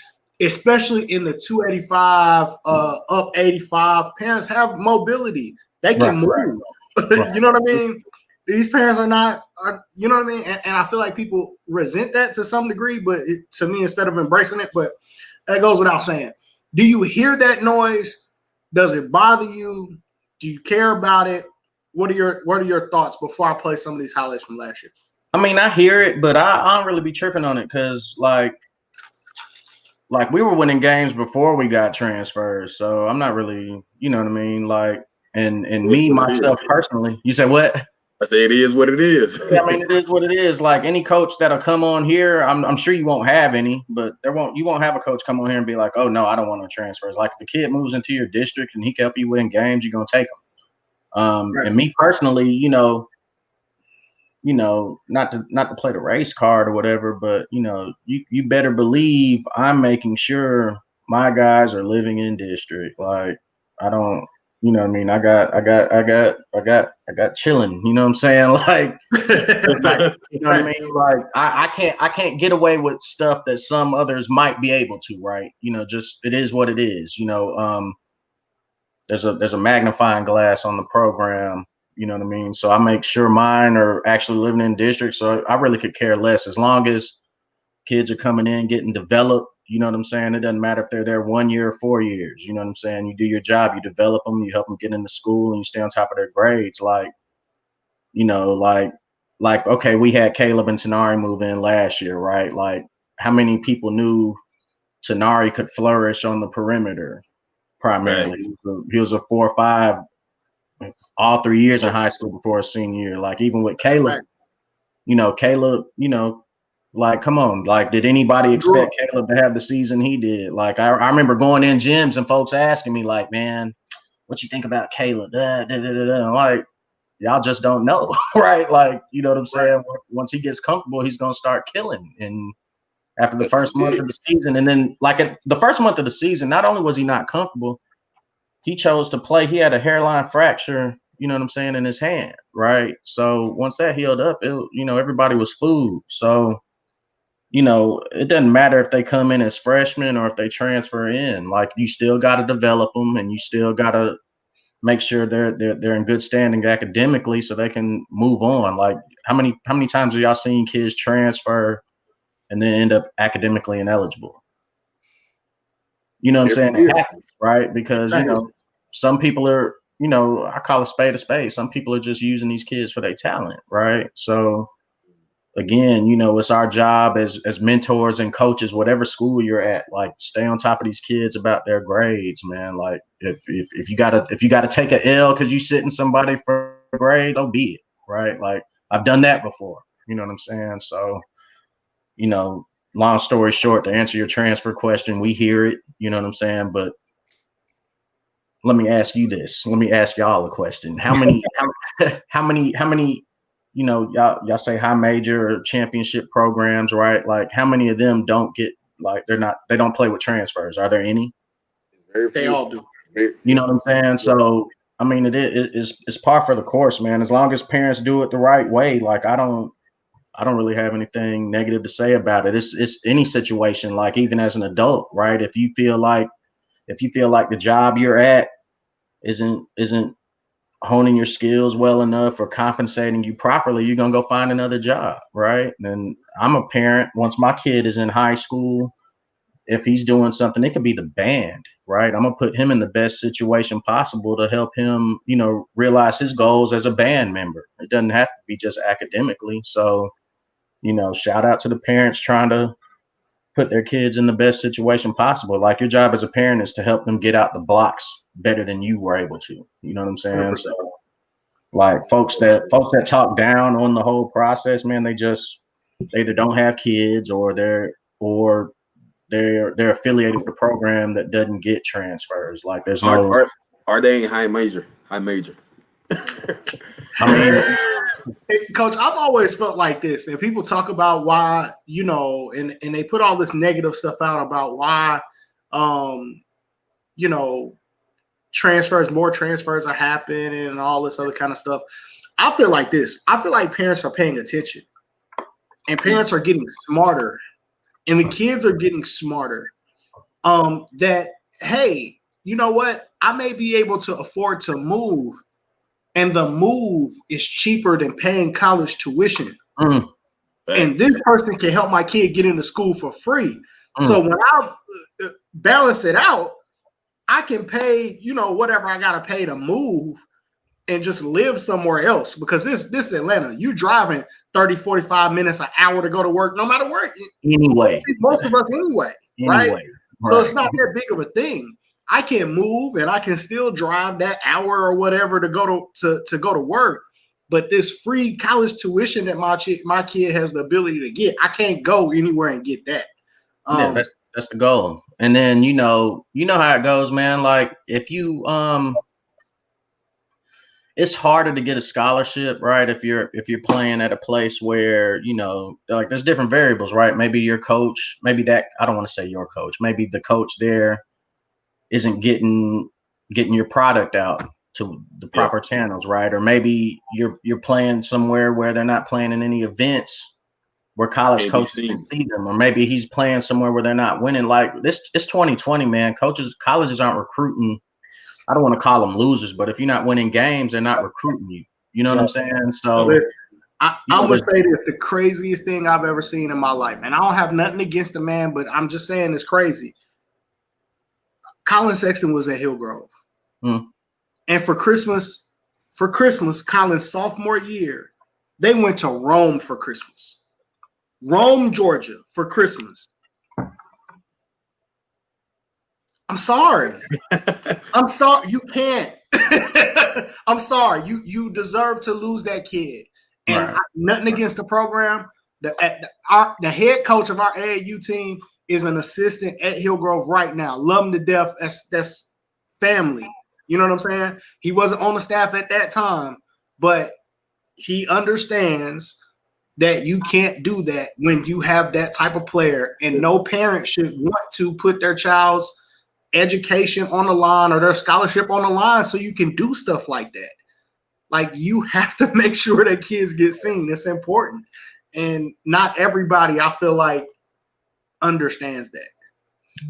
in the 285 up 85. Parents have mobility. They can move. Right. You know what I mean? These parents are not, you know what I mean? And I feel like people resent that to some degree, but to me, instead of embracing it, but that goes without saying. Do you hear that noise? Does it bother you? Do you care about it? What are your thoughts before I play some of these highlights from last year? I mean, I hear it, but I don't really be tripping on it because like we were winning games before we got transfers. So I'm not really, you know what I mean? Like, and me, myself personally, you said what? I say it is what it is. Yeah, I mean, it is what it is. Like any coach that'll come on here, I'm sure you won't have any, but you won't have a coach come on here and be like, oh no, I don't want no transfers. Like if a kid moves into your district and he can help you win games, you're gonna take him. Right. And me personally, not to play the race card or whatever, but you better believe I'm making sure my guys are living in district. Like I don't. You know what I mean? I got chilling. You know what I'm saying? Like, you know what I mean? Like, I can't get away with stuff that some others might be able to, right? Just it is what it is. There's a magnifying glass on the program. You know what I mean? So I make sure mine are actually living in district. So I really could care less as long as kids are coming in, getting developed. You know what I'm saying? It doesn't matter if they're there 1 year or 4 years. You know what I'm saying? You do your job, you develop them, you help them get into school, and you stay on top of their grades. Like, okay, we had Caleb and Tanari move in last year, right? Like, how many people knew Tanari could flourish on the perimeter primarily? Right. He was a 4 or 5 all 3 years in high school before his senior year. Like, even with Caleb, like, come on. Like, did anybody expect Caleb to have the season he did? Like, I remember going in gyms and folks asking me, like, man, what you think about Caleb? Like, y'all just don't know, right? Like, you know what I'm saying? Right. Once he gets comfortable, he's going to start killing. And after the first month of the season, and then, like, at the first month of the season, not only was he not comfortable, he chose to play. He had a hairline fracture, you know what I'm saying, in his hand, right? So once that healed up, everybody was food. So, it doesn't matter if they come in as freshmen or if they transfer in. Like, you still got to develop them, and you still got to make sure they're in good standing academically so they can move on. Like, how many times have y'all seen kids transfer and then end up academically ineligible? You know what I'm saying? It happens, right? Because some people are, I call a spade a spade. Some people are just using these kids for their talent, right? So again, it's our job as mentors and coaches, whatever school you're at, like, stay on top of these kids about their grades, man. Like, if you gotta take an L because you sitting somebody for grades, so be it, right? Like, I've done that before. You know what I'm saying? So, long story short, to answer your transfer question, we hear it. You know what I'm saying? But let me ask you this. Let me ask y'all a question. How many? Y'all say high major or championship programs, right? Like, how many of them don't get, like, they don't play with transfers? Are there any? They all do. You know what I'm saying? So, I mean, it's par for the course, man. As long as parents do it the right way, like, I don't really have anything negative to say about it. It's any situation, like, even as an adult, right? If you feel like the job you're at isn't honing your skills well enough or compensating you properly, you're going to go find another job, right? And I'm a parent. Once my kid is in high school, if he's doing something, it could be the band, right? I'm going to put him in the best situation possible to help him, you know, realize his goals as a band member. It doesn't have to be just academically. So, you know, shout out to the parents trying to put their kids in the best situation possible. Like, your job as a parent is to help them get out the blocks better than you were able to. You know what I'm saying? 100%. So, like, folks that talk down on the whole process, man, they either don't have kids or they're affiliated with a program that doesn't get transfers. Like, there's no. Are they in high major? I mean, Coach, I've always felt like this, and people talk about why, you know, and they put all this negative stuff out about why, you know, more transfers are happening and all this other kind of stuff. I feel like this. I feel like parents are paying attention, and parents are getting smarter, and the kids are getting smarter. That, hey, you know what? I may be able to afford to move, and the move is cheaper than paying college tuition. Mm. And this person can help my kid get into school for free. So when I balance it out, I can pay, you know, whatever I got to pay to move and just live somewhere else. Because this Atlanta, you driving 30, 45 minutes, an hour to go to work, no matter where. Anyway. Most of us anyway. Right? So it's not that big of a thing. I can move and I can still drive that hour or whatever to go to work. But this free college tuition that my kid has the ability to get, I can't go anywhere and get that. Yeah, that's the goal. And then you know how it goes, man. Like, if you it's harder to get a scholarship, right? If you're playing at a place where, you know, like, there's different variables, right? Maybe your coach, I don't want to say your coach, maybe the coach there isn't getting your product out to the proper channels, right? Or maybe you're playing somewhere where they're not playing in any events where college coaches can see them, or maybe he's playing somewhere where they're not winning. Like, it's 2020, man. Colleges aren't recruiting. I don't want to call them losers, but if you're not winning games, they're not recruiting you. You know what I'm saying? So I'm gonna say this: the craziest thing I've ever seen in my life, and I don't have nothing against the man, but I'm just saying it's crazy. Colin Sexton was at Hillgrove, and for Christmas, Colin's sophomore year, they went to Rome for Christmas. Rome, Georgia, for Christmas. I'm sorry. I'm sorry. You can't. I'm sorry. You deserve to lose that kid. And nothing against the program. The head coach of our AAU team is an assistant at Hillgrove right now. Love him to death. That's family. You know what I'm saying? He wasn't on the staff at that time, but he understands that you can't do that when you have that type of player, and no parent should want to put their child's education on the line or their scholarship on the line so you can do stuff like that. Like, you have to make sure that kids get seen. It's important. And not everybody, I feel like, understands that.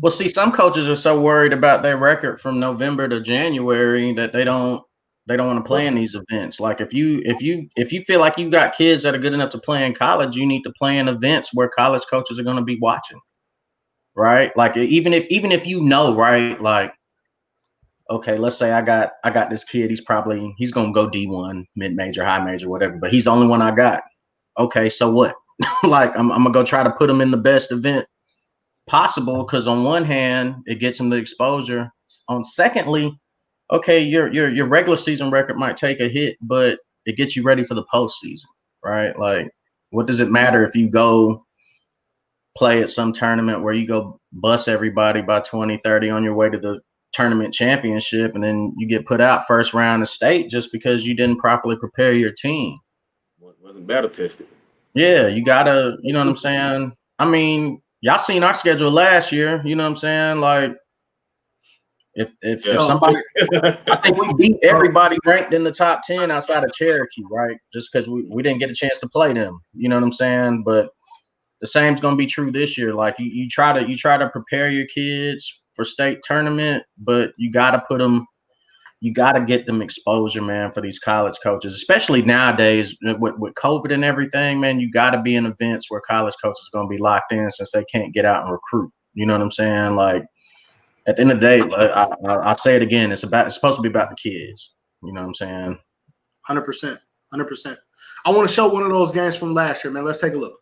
Well, see, some coaches are so worried about their record from November to January that they don't want to play in these events. Like, if you feel like you got kids that are good enough to play in college, you need to play in events where college coaches are going to be watching. Right? Like, even if you know, right, like, okay, let's say I got this kid, he's going to go D1, mid-major, high major, whatever, but he's the only one I got. Okay, so what? Like, I'm gonna go try to put him in the best event possible, because on one hand, it gets him the exposure. Secondly, okay, your regular season record might take a hit, but it gets you ready for the postseason, right? Like, what does it matter if you go play at some tournament where you go bust everybody by 20, 30 on your way to the tournament championship, and then you get put out first round of state just because you didn't properly prepare your team? Wasn't battle tested. Yeah, you gotta, you know what I'm saying? I mean, y'all seen our schedule last year, you know what I'm saying? Like, if somebody, I think we beat everybody ranked in the top 10 outside of Cherokee, right? Just because we didn't get a chance to play them, you know what I'm saying? But the same's gonna be true this year. Like, you try to prepare your kids for state tournament, but you gotta put them you got to get them exposure, man, for these college coaches, especially nowadays with COVID and everything, man. You got to be in events where college coaches are going to be locked in since they can't get out and recruit. You know what I'm saying? Like, at the end of the day, I'll say it again. It's supposed to be about the kids. You know what I'm saying? 100%. 100%. I want to show one of those games from last year, man. Let's take a look.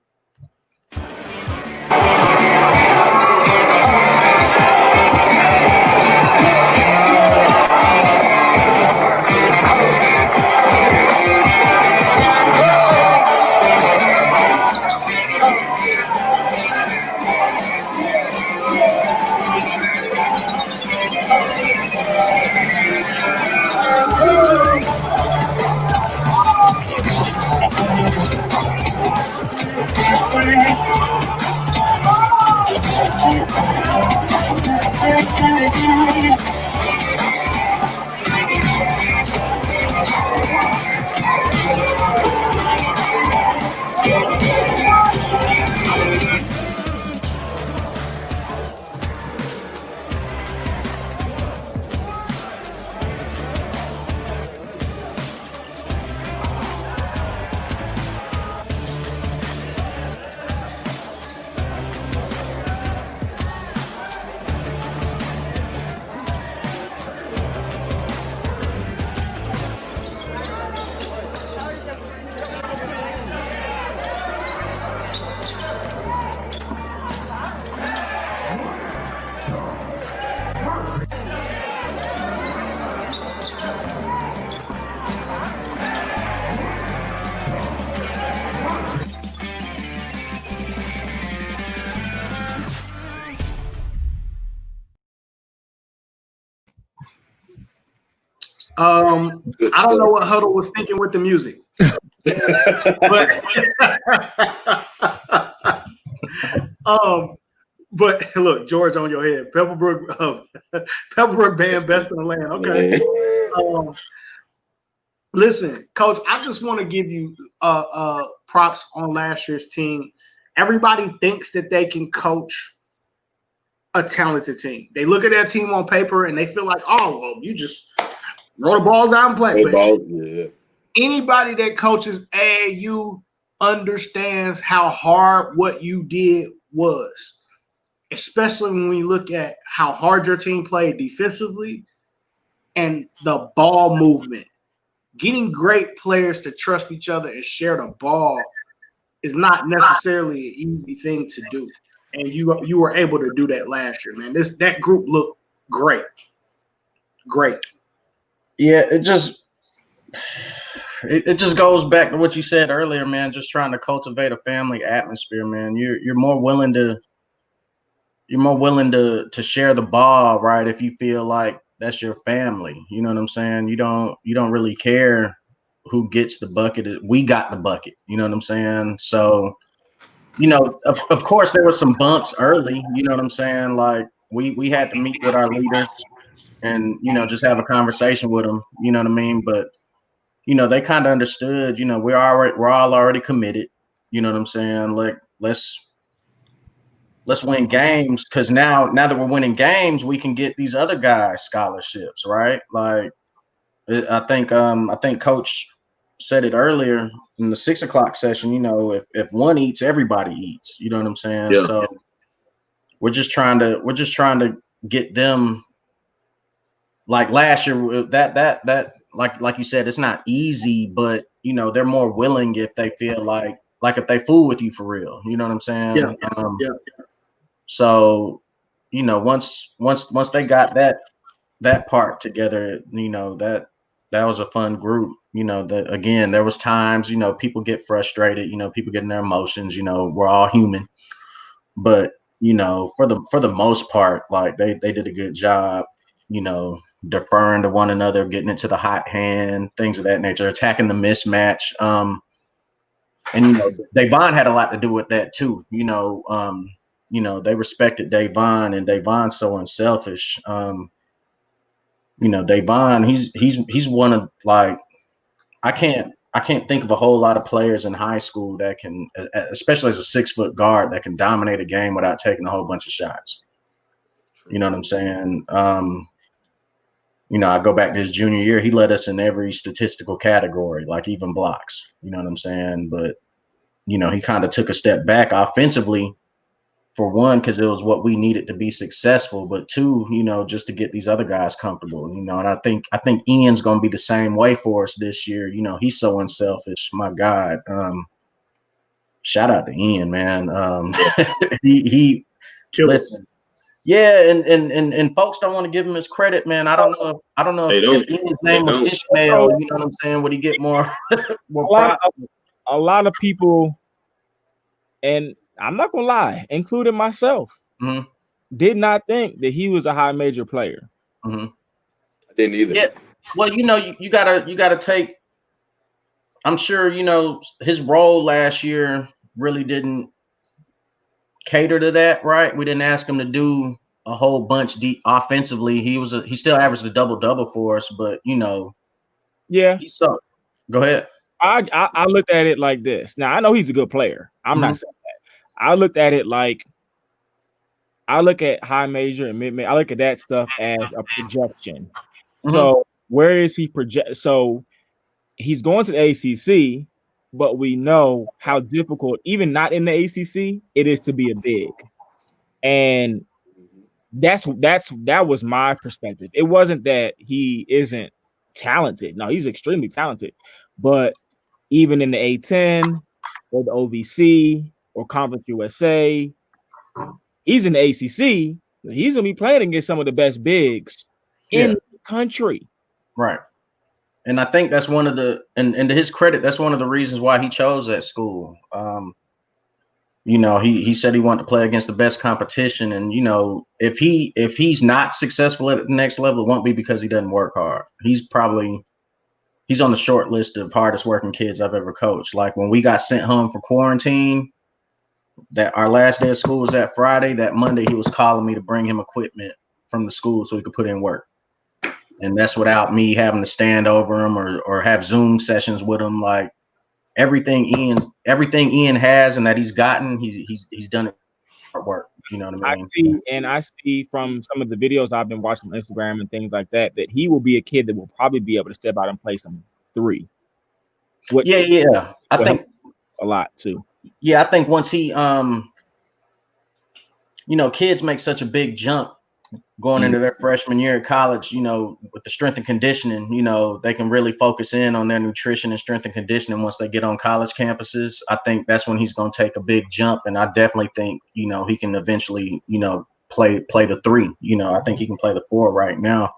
I don't know what Huddle was thinking with the music, but look, George, on your head, Pepperbrook band, best in the land. Okay. Listen, Coach, I just want to give you props on last year's team. Everybody thinks that they can coach a talented team. They look at their team on paper and they feel like, oh, well, you just roll the balls out and play. Yeah. Anybody that coaches AAU understands how hard what you did was, especially when we look at how hard your team played defensively and the ball movement. Getting great players to trust each other and share the ball is not necessarily an easy thing to do. And you were able to do that last year, man. That group looked great. Great. Yeah, it just goes back to what you said earlier, man. Just trying to cultivate a family atmosphere, man. You're more willing to share the ball, right? If you feel like that's your family, you know what I'm saying? You don't really care who gets the bucket. We got the bucket, you know what I'm saying? So, you know, of course there were some bumps early, you know what I'm saying? Like we had to meet with our leaders and, you know, just have a conversation with them, you know what I mean? But, you know, they kind of understood, you know, we're all already committed, you know what I'm saying? Like, let's win games, because now that we're winning games, we can get these other guys scholarships, right? Like, I think Coach said it earlier in the 6 o'clock session. You know, if one eats, everybody eats. You know what I'm saying? Yeah. So we're just trying to get them. Like last year, that like you said, it's not easy, but you know they're more willing if they feel like if they fool with you for real. You know what I'm saying? Yeah. So, you know, once they got that part together, you know, that was a fun group. You know, that again, there was times, you know, people get frustrated, you know, people get in their emotions, you know, we're all human. But, you know, for the most part, like they did a good job, you know, deferring to one another, getting into the hot hand, things of that nature, attacking the mismatch. And, you know, Davon had a lot to do with that too, you know. You know, they respected Davon, and Davon's so unselfish. You know, Davon, he's one of, like, I can't think of a whole lot of players in high school that can, especially as a 6-foot guard, that can dominate a game without taking a whole bunch of shots. You know what I'm saying? You know, I go back to his junior year, he led us in every statistical category, like even blocks. You know what I'm saying? But, you know, he kind of took a step back offensively, for one, because it was what we needed to be successful, but two, you know, just to get these other guys comfortable, you know. And I think Ian's going to be the same way for us this year. You know, he's so unselfish. My God. Shout out to Ian, man. He listen. Yeah, and folks don't want to give him his credit, man. I don't know if Ian's name was Ishmael, you know what I'm saying? Would he get more a lot of people, and I'm not gonna lie, including myself, did not think that he was a high major player. I didn't either. Yeah. Well, you know, you gotta take. I'm sure, you know, his role last year really didn't cater to that, right? We didn't ask him to do a whole bunch deep offensively. He still averaged a double for us, but you know, yeah, he sucked. Go ahead. I looked at it like this. Now I know he's a good player. I'm not saying that. I looked at it like I look at high major and mid. I look at that stuff as a projection. So where is he project? So he's going to the ACC, but we know how difficult, even not in the ACC, it is to be a big. And that was my perspective. It wasn't that he isn't talented. No, he's extremely talented. But even in the A10 or the OVC or Conference USA, he's in the ACC. He's gonna be playing against some of the best bigs in the country. Right. And I think that's one of the, and to his credit, that's one of the reasons why he chose that school. You know, he said he wanted to play against the best competition. And, you know, if he's not successful at the next level, it won't be because he doesn't work hard. He's on the short list of hardest working kids I've ever coached. Like when we got sent home for quarantine, that our last day of school was that Friday, that Monday, he was calling me to bring him equipment from the school so he could put in work. And that's without me having to stand over him or have Zoom sessions with him. Like everything Ian has and that he's gotten, he's done it hard work. You know what I mean? I see from some of the videos I've been watching on Instagram and things like that he will be a kid that will probably be able to step out and play some three. I think a lot too. Yeah, I think once he you know, kids make such a big jump going into their freshman year at college, you know, with the strength and conditioning, you know, they can really focus in on their nutrition and strength and conditioning once they get on college campuses. I think that's when he's going to take a big jump. And I definitely think, you know, he can eventually, you know, play the three. You know, I think he can play the four right now.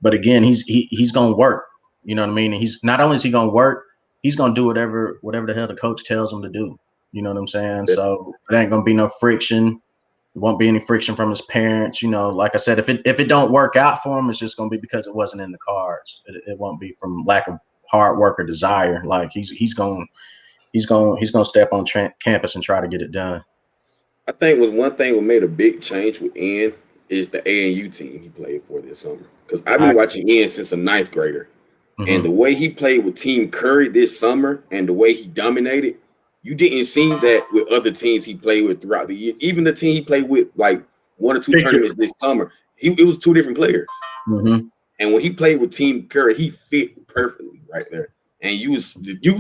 But again, he's going to work, you know what I mean? And he's not only is he going to work, he's going to do whatever the hell the coach tells him to do. You know what I'm saying? So it ain't going to be no friction. There won't be any friction from his parents. You know, like I said, if it don't work out for him, it's just going to be because it wasn't in the cards. It won't be from lack of hard work or desire. Like he's going to step on campus and try to get it done. I think was one thing what made a big change with Ian is the ANU team he played for this summer. Because I've been watching Ian since a 9th grader. And the way he played with Team Curry this summer and the way he dominated, you didn't see that with other teams he played with throughout the year. Even the team he played with, like 1 or 2 tournaments this summer, it was 2 different players. And when he played with Team Curry, he fit perfectly right there. And you was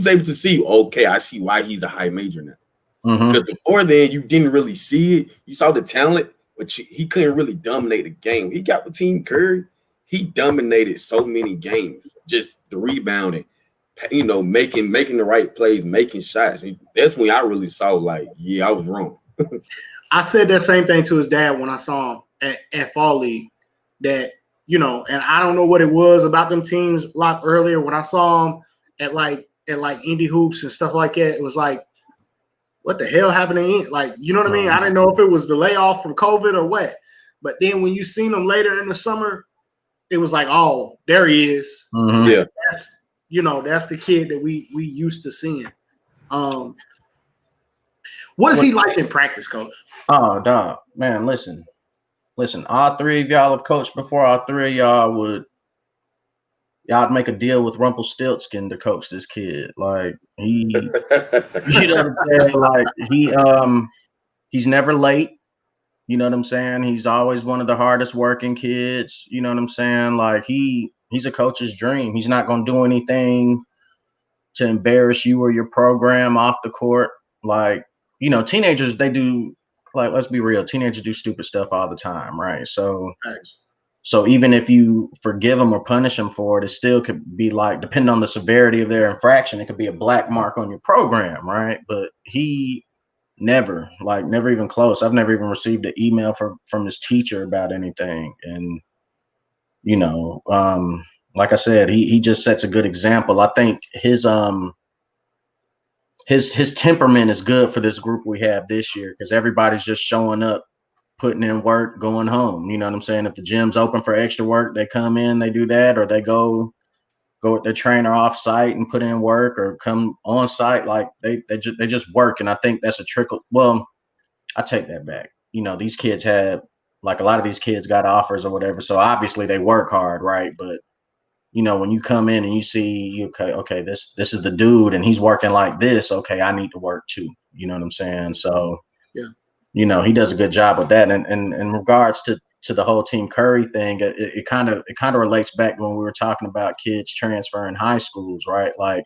able to see, okay, I see why he's a high major now. Because before then, you didn't really see it. You saw the talent, but he couldn't really dominate the game. He got with Team Curry, he dominated so many games. Just the rebounding, you know, making the right plays, making shots. That's when I really saw, like, yeah, I was wrong. I said that same thing to his dad when I saw him at Fall League. That, you know, and I don't know what it was about them teams a lot earlier. When I saw him at like indie hoops and stuff like that, it was like, what the hell happened to him? Like, you know what I mean? I didn't know if it was the layoff from COVID or what. But then when you seen him later in the summer, it was like, oh, there he is. Yeah, that's the kid that we used to seeing. What is he like in practice, Coach? Oh, dog, man, listen. All 3 of y'all have coached before. All 3 of y'all y'all make a deal with Rumpelstiltskin to coach this kid. Like you know what I'm saying? Like he's never late. You know what I'm saying? He's always one of the hardest working kids. You know what I'm saying? Like he's a coach's dream. He's not going to do anything to embarrass you or your program off the court. Like, you know, teenagers, they do, like, let's be real, teenagers do stupid stuff all the time, right? So Thanks. so even if you forgive them or punish them for it, it still could be like, depending on the severity of their infraction, it could be a black mark on your program, right? But he never even close. I've never even received an email from his teacher about anything. And, you know, like I said, he just sets a good example. I think his temperament is good for this group we have this year, because everybody's just showing up, putting in work, going home. You know what I'm saying? If the gym's open for extra work, they come in, they do that, or they go with their trainer off site and put in work, or come on site. Like they just work. And I think that's a trickle. Well, I take that back. You know, these kids had, like, a lot of these kids got offers or whatever. So obviously they work hard, right? But you know, when you come in and you see, okay, this is the dude and he's working like this. Okay, I need to work too. You know what I'm saying? So yeah, you know, he does a good job with that. And in regards to the whole Team Curry thing, it kind of relates back to when we were talking about kids transferring high schools, right? Like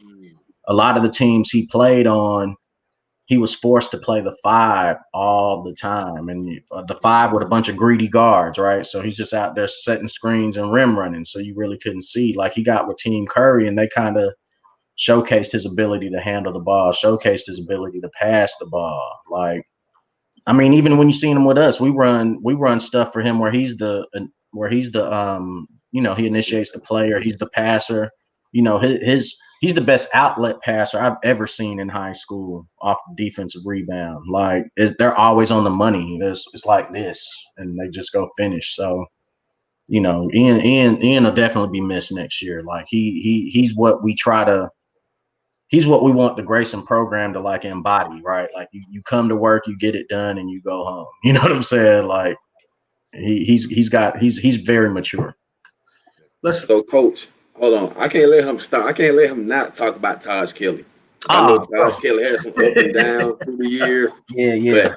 a lot of the teams he played on, he was forced to play the 5 all the time, and the 5 with a bunch of greedy guards, right? So he's just out there setting screens and rim running, so you really couldn't see. Like he got with Team Curry, and they kind of showcased his ability to handle the ball, showcased his ability to pass the ball. Like, I mean, even when you seen him with us, we run stuff for him where he's the you know, he initiates the player, he's the passer. You know, he's the best outlet passer I've ever seen in high school off defensive rebound. Like they're always on the money. It's like this, and they just go finish. So, you know, Ian will definitely be missed next year. Like he's what we want the Grayson program to like embody, right? Like you come to work, you get it done, and you go home. You know what I'm saying? Like he's very mature. So, Coach, hold on. I can't let him stop. I can't let him not talk about Taj Kelly. I know Taj Kelly had some up and down through the years. Yeah.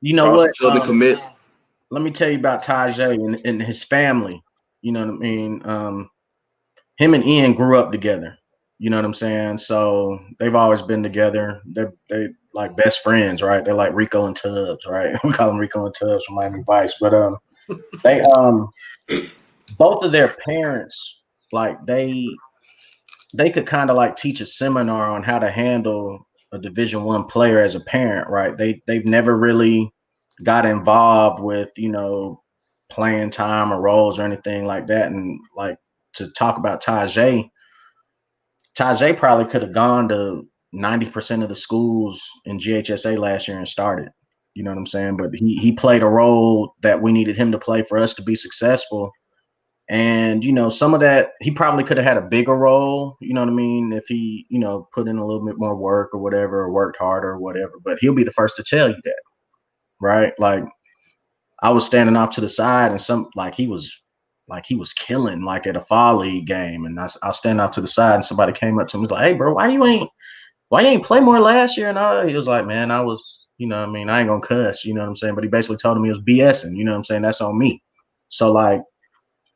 You know what? Commit. Let me tell you about Tajay and his family. You know what I mean? Him and Ian grew up together. You know what I'm saying? So they've always been together. They like best friends, right? They're like Rico and Tubbs, right? We call them Rico and Tubbs from Miami Vice. But they both of their parents, like they could kind of like teach a seminar on how to handle a Division I player as a parent, right? They've never really got involved with, you know, playing time or roles or anything like that. And like to talk about Tajay probably could have gone to 90% of the schools in GHSA last year and started. You know what I'm saying? But he played a role that we needed him to play for us to be successful. And, you know, some of that, he probably could have had a bigger role, you know what I mean, if he, you know, put in a little bit more work or whatever, or worked harder or whatever. But he'll be the first to tell you that, right? Like, I was standing off to the side and he was killing like at a fall league game. And I was standing off to the side and somebody came up to him and was like, hey, bro, why you ain't play more last year? And he was like, man, I was, you know what I mean, I ain't gonna cuss, you know what I'm saying? But he basically told him he was BSing, you know what I'm saying? That's on me. So like,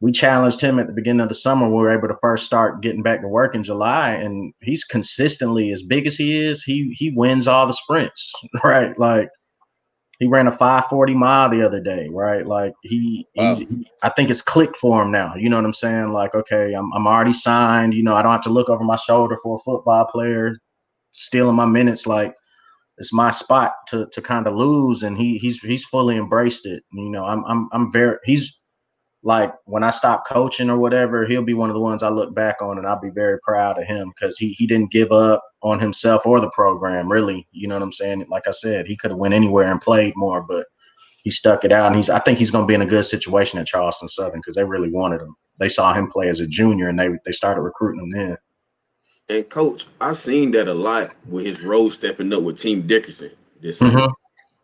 we challenged him at the beginning of the summer. We were able to first start getting back to work in July, and he's consistently, as big as he is, he wins all the sprints, right? Like he ran a 5:40 mile the other day, right? Like I think it's clicked for him now. You know what I'm saying? Like, okay, I'm already signed. You know, I don't have to look over my shoulder for a football player stealing my minutes. Like it's my spot to kind of lose, and he's fully embraced it. You know, he's like when I stop coaching or whatever, he'll be one of the ones I look back on and I'll be very proud of him because he didn't give up on himself or the program, really. You know what I'm saying? Like I said, he could have went anywhere and played more, but he stuck it out. And I think he's going to be in a good situation at Charleston Southern because they really wanted him. They saw him play as a junior and they started recruiting him then. And Coach, I've seen that a lot with his role stepping up with Team Dickerson this summer.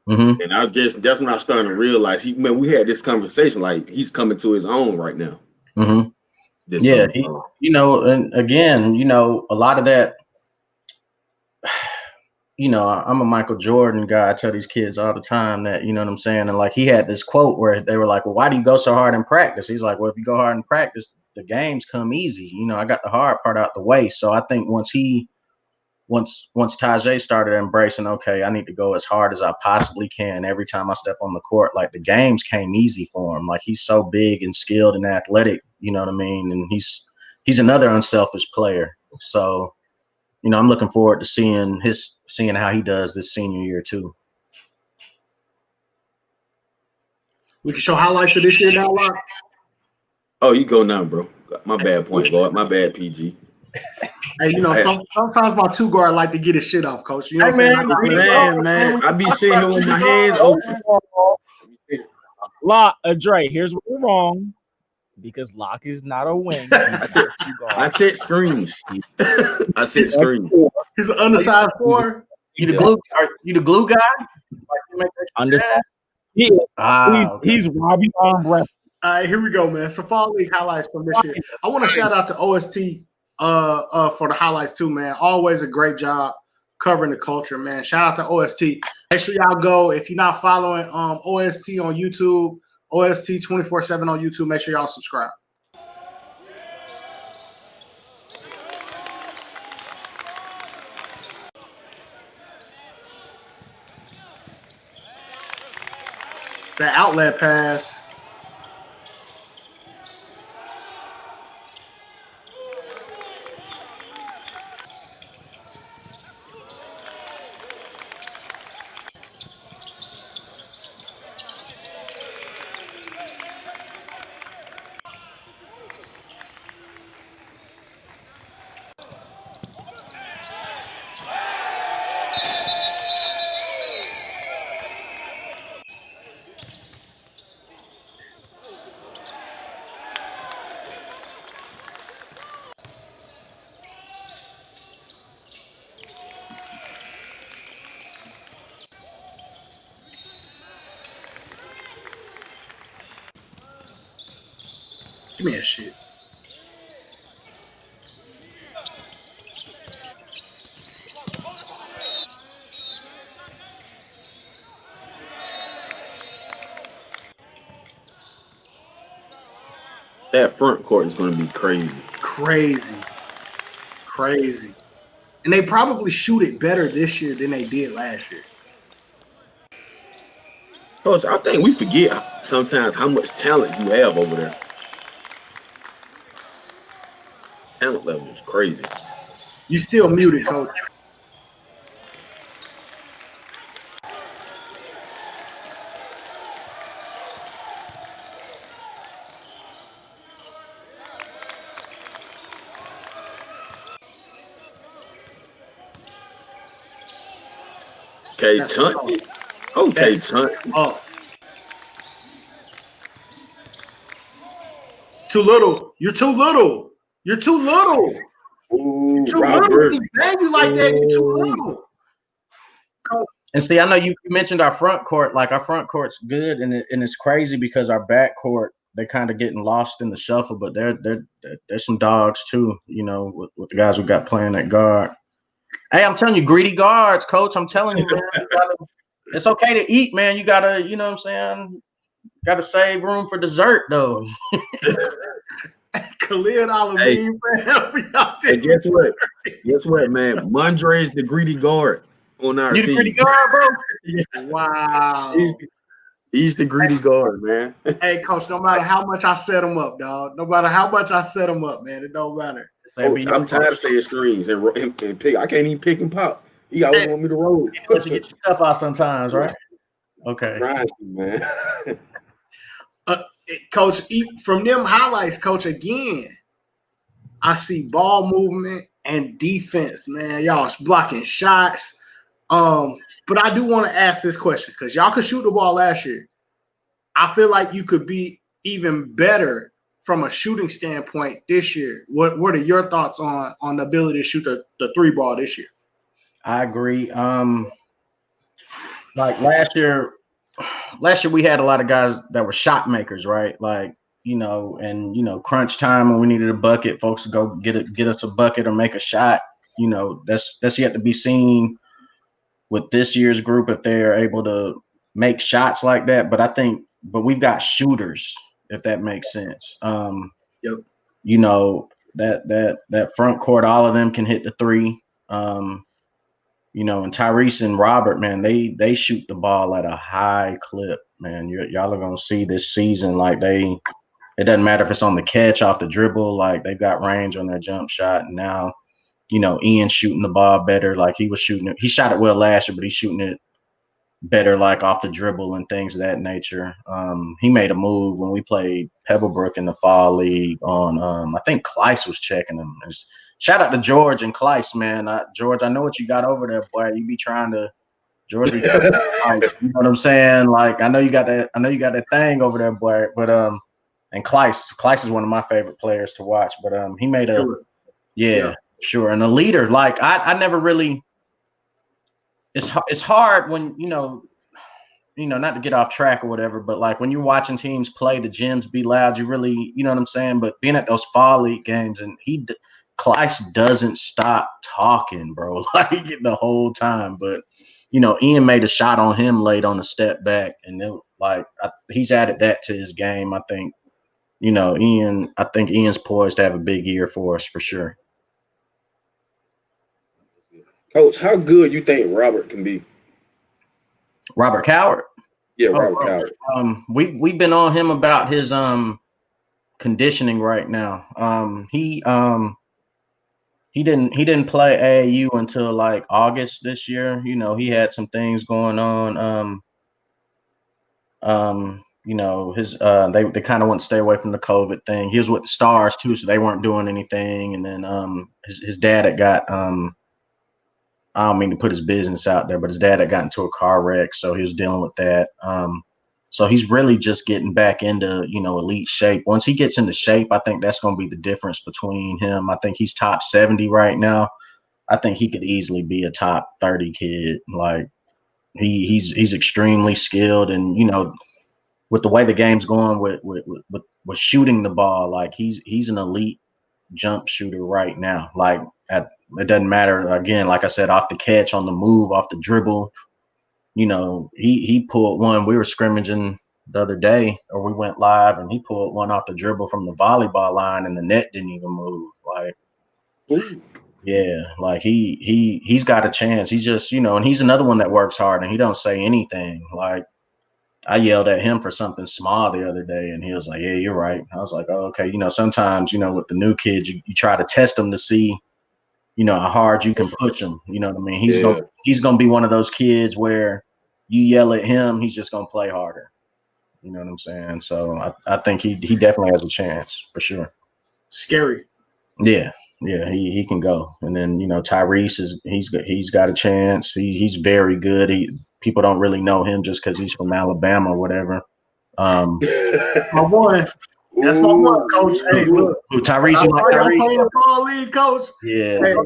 Mm-hmm. And I guess that's when I started to realize we had this conversation, like he's coming to his own right now. Mm-hmm. Yeah, you know, and again, you know, a lot of that, you know, I'm a Michael Jordan guy. I tell these kids all the time that, you know what I'm saying? And like, he had this quote where they were like, well, why do you go so hard in practice? He's like, well, if you go hard in practice, the games come easy. You know, I got the hard part out the way. So I think once Tajay started embracing, okay, I need to go as hard as I possibly can every time I step on the court, like the games came easy for him. Like, he's so big and skilled and athletic, you know what I mean? And he's another unselfish player. So, you know, I'm looking forward to seeing how he does this senior year too. We can show highlights of this year now, Locke. Oh, you go now, bro. My bad, point guard. My bad, PG. Hey, you know, sometimes my two guard like to get his shit off, coach. You know what I'm saying? Man, I be sitting here with my hands open. Locke, Dre, here's what we're wrong. Because Locke is not a wing. I said screens. I said screens. He's an undersized four. You the glue guy? He's Robbie Armbrust. All right, here we go, man. So fall league highlights from this year. I want to shout out to OST for the highlights too, man. Always a great job covering the culture, man. Shout out to OST. Make sure y'all go. If you're not following OST on YouTube, OST 24/7 on YouTube, make sure y'all subscribe. It's that outlet pass. Give me a shit. That front court is going to be crazy. Crazy. And they probably shoot it better this year than they did last year. Coach, I think we forget sometimes how much talent you have over there. Talent level is crazy. You still muted, coach. Okay, Chunt. Okay, Chunt. Off. Too little. You're too little. You're too little. Ooh, you're too little. He bang you like that. You're too little. And see, I know you mentioned our front court. Like, our front court's good, and it's crazy because our back court, they're kind of getting lost in the shuffle. But there's some dogs too, you know, with the guys we got playing at guard. Hey, I'm telling you, greedy guards, coach. I'm telling you, man. It's okay to eat, man. You gotta, you know what I'm saying? Gotta save room for dessert, though. Khalid Alameen, man. Hey, guess what? Guess what, man? Mondre is the greedy guard on our team. You the greedy guard, bro? Wow. He's the greedy guard, man. Hey, coach, no matter how much I set him up, dog. No matter how much I set him up, man, it don't matter. Coach, I'm tired of saying screens and pick. I can't even pick and pop. He always want me to roll. You let you get your stuff out sometimes, right? Okay. Right, man. Coach, from them highlights, coach, again, I see ball movement and defense, man. Y'all blocking shots. But I do want to ask this question because y'all could shoot the ball last year. I feel like you could be even better from a shooting standpoint this year. What are your thoughts on the ability to shoot the three ball this year? I agree. Like last year we had a lot of guys that were shot makers, right? Like, you know, and you know, crunch time when we needed a bucket, folks would go get us a bucket or make a shot. You know, that's yet to be seen with this year's group if they're able to make shots like that. But we've got shooters, if that makes sense. Yep. You know, that front court, all of them can hit the three. You know, and Tyrese and Robert, man, they shoot the ball at a high clip, man. Y'all are gonna see this season, like it doesn't matter if it's on the catch, off the dribble, like they've got range on their jump shot. And now, you know, Ian's shooting the ball better. Like he shot it well last year, but he's shooting it better, like off the dribble and things of that nature. He made a move when we played Pebblebrook in the fall league on, I think Kleiss was checking him. Shout out to George and Kleiss, man. George, I know what you got over there, boy. You be trying to, George, you know what I'm saying? Like, I know you got that thing over there, boy. But and Kleiss is one of my favorite players to watch. But he made sure, and a leader. Like I never really. It's hard when you know, not to get off track or whatever, but like when you're watching teams play, the gyms be loud. You really, you know what I'm saying? But being at those fall league games, and Kleiss doesn't stop talking, bro, like the whole time. But you know, Ian made a shot on him late on a step back, and he's added that to his game. I think, you know, I think Ian's poised to have a big year for us for sure. Coach, how good you think Robert can be? Robert Coward? Yeah, Robert Coward. We've been on him about his conditioning right now. He didn't play AAU until like August this year. You know, he had some things going on. You know, his they kind of want to stay away from the COVID thing. He was with the Stars too, so they weren't doing anything. And then his dad had got I don't mean to put his business out there, but his dad had gotten into a car wreck, so he was dealing with that. So he's really just getting back into, you know, elite shape. Once he gets into shape, I think that's going to be the difference between him. I think he's top 70 right now. I think he could easily be a top 30 kid. Like he's extremely skilled, and you know, with the way the game's going with shooting the ball, like he's an elite jump shooter right now. Like it doesn't matter, again, like I said, off the catch, on the move, off the dribble. You know, he pulled one. We were scrimmaging the other day, or we went live, and he pulled one off the dribble from the volleyball line, and the net didn't even move. Like, yeah, like he's got a chance. He's just, you know, and he's another one that works hard, and he don't say anything. Like, I yelled at him for something small the other day, and he was like, "Yeah, you're right." I was like, "Oh, okay." You know, sometimes, you know, with the new kids, you try to test them to see, you know, how hard you can push him. You know what I mean? He's gonna be one of those kids where you yell at him, he's just gonna play harder. You know what I'm saying? So I think he definitely has a chance for sure. Scary. Yeah, he can go. And then, you know, Tyrese he's got a chance. He's very good. People don't really know him just because he's from Alabama or whatever. My boy. That's my one, Coach. Hey, look. Tyrese, you like Tyrese? Ball league, Coach. Yeah. Hey,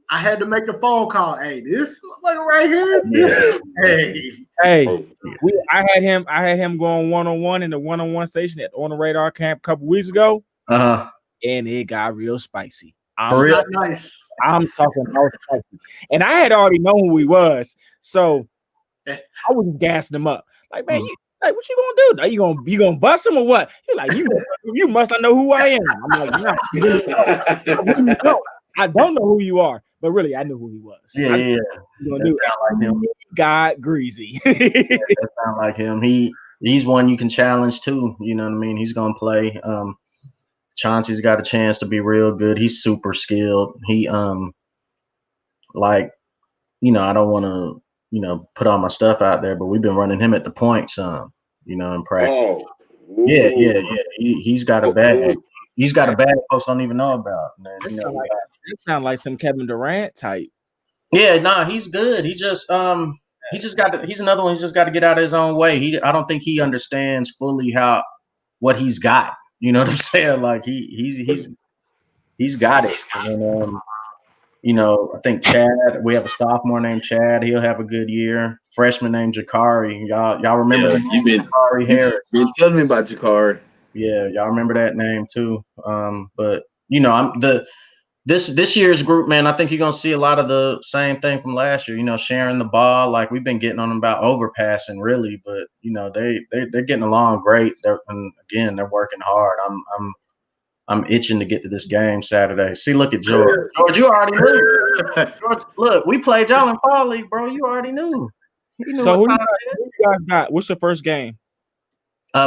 I had to make a phone call. Hey, this motherfucker right here. I had him going one-on-one in the one-on-one station On the Radar camp a couple weeks ago. And it got real spicy. Nice. I'm talking all spicy. And I had already known who he was, so I was gassing him up. Like, man, what you gonna do? Are you gonna bust him or what? He's like, you must not know who I am. I'm like, no, I don't know who you are, but really, I knew who he was. Yeah. You gonna do like him. He got greasy. That sound like him. He's one you can challenge too. You know what I mean? He's gonna play. Chauncey's got a chance to be real good. He's super skilled. He like, you know, I don't want to, you know, put all my stuff out there, but we've been running him at the point some, you know, in practice. Oh, yeah. He's got a bag. He's got a bag folks don't even know about. Man. That sound like some Kevin Durant type. Yeah, nah, he's good. He's another one. He's just got to get out of his own way. I don't think he understands fully what he's got. You know what I'm saying? Like he's got it. And you know, I think Chad. We have a sophomore named Chad. He'll have a good year. Freshman named Jakari. Y'all remember that? Jakari Harris. Been telling me about Jakari. Yeah, y'all remember that name too. But you know, the this year's group, man, I think you're gonna see a lot of the same thing from last year. You know, sharing the ball. Like we've been getting on them about overpassing, really, but you know they're getting along great. And again, they're working hard. I'm itching to get to this game Saturday. See, look at George. George, you already knew. George, look, we played y'all in fall league, bro. You already knew. You knew so who you guys got? What's your first game?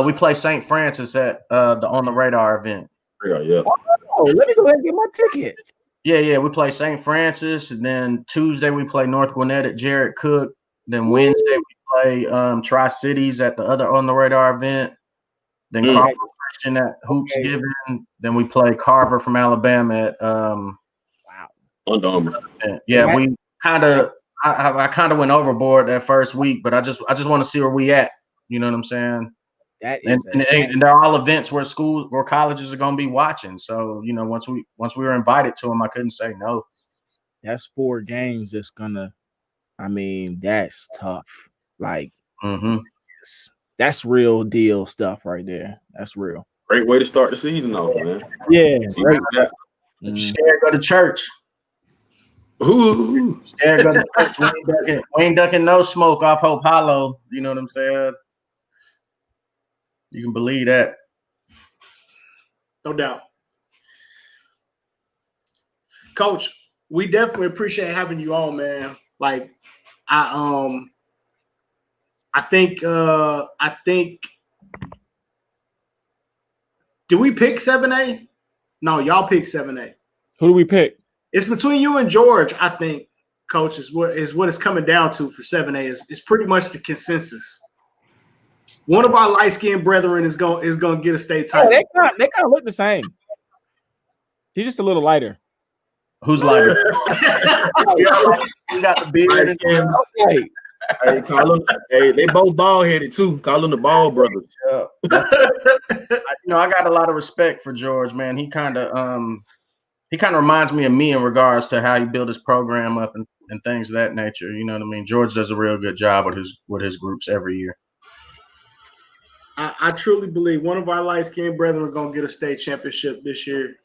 We play St. Francis at the On the Radar event. Yeah. Oh, let me go ahead and get my tickets. Yeah. We play St. Francis, and then Tuesday we play North Gwinnett at Jared Cook. Then Wednesday we play Tri-Cities at the other On the Radar event. Then Carver Christian at Hoops Given. Then we play Carver from Alabama at Under Armour. Yeah, we I kind of went overboard that first week, but I just want to see where we at. You know what I'm saying? That is and they're all events where schools or colleges are going to be watching. So you know, once we were invited to them, I couldn't say no. That's 4 games. That's gonna. I mean, that's tough. Like, that's real deal stuff right there. That's real. Great way to start the season off, man. Yeah. Right. If you're scared, go to church. Ooh. Scared, go to church. We ain't ducking no smoke off Hope Hollow. You know what I'm saying? You can believe that. No doubt. Coach, we definitely appreciate having you on, man. Like, I think did we pick 7A? No, y'all picked 7A. Who do we pick? It's between you and George, I think, Coach, is what it's coming down to for 7A. Is pretty much the consensus. One of our light-skinned brethren is gonna get a state title. They kind of look the same. He's just a little lighter. Who's lighter? You got the beard. Okay. Hey, call them. Hey, they both bald headed too. Call them the Ball Brothers. I got a lot of respect for George, man. He kind of reminds me of me in regards to how he built his program up and things of that nature. You know what I mean? George does a real good job with his groups every year. I truly believe one of our light-skinned brethren are gonna get a state championship this year.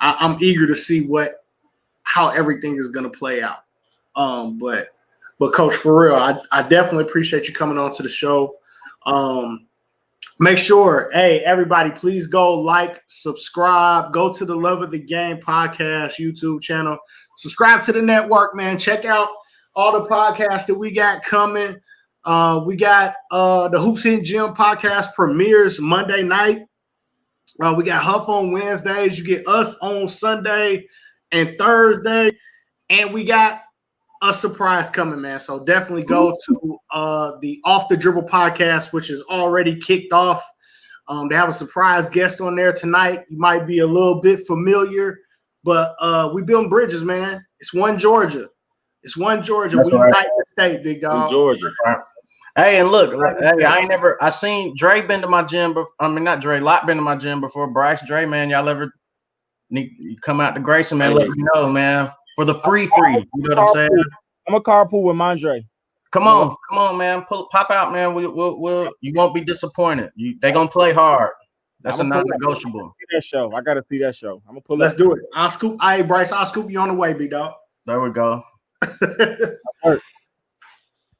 I'm eager to see how everything is gonna play out. But Coach, for real, I definitely appreciate you coming on to the show. Make sure, hey, everybody, please go like, subscribe, go to the Love of the Game podcast YouTube channel, subscribe to the network, man. Check out all the podcasts that we got coming. We got the Hoops Hidden Gym podcast premieres Monday night. We got Huff on Wednesdays. You get us on Sunday and Thursday, and we got a surprise coming, man. So definitely go to the Off the Dribble podcast, which is already kicked off. They have a surprise guest on there tonight. You might be a little bit familiar, but we building bridges, man. It's one Georgia. It's one Georgia. That's we right. unite the state, big dog. Georgia. Hey, and look, I seen Dre been to my gym before. I mean, not Dre, Locke been to my gym before. Bryce, Dre, man, y'all ever need come out to Grayson, man? Let me know, man. For the free. You know what I'm saying? I'm a carpool with Mondre. Come on, man. Pop out, man. We'll you won't be disappointed. They gonna play hard. That's a non-negotiable. That show. I gotta see that show. I'm gonna pull. Let's do it. I'll scoop. Hey, Bryce, I'll scoop you on the way, big dog. There we go.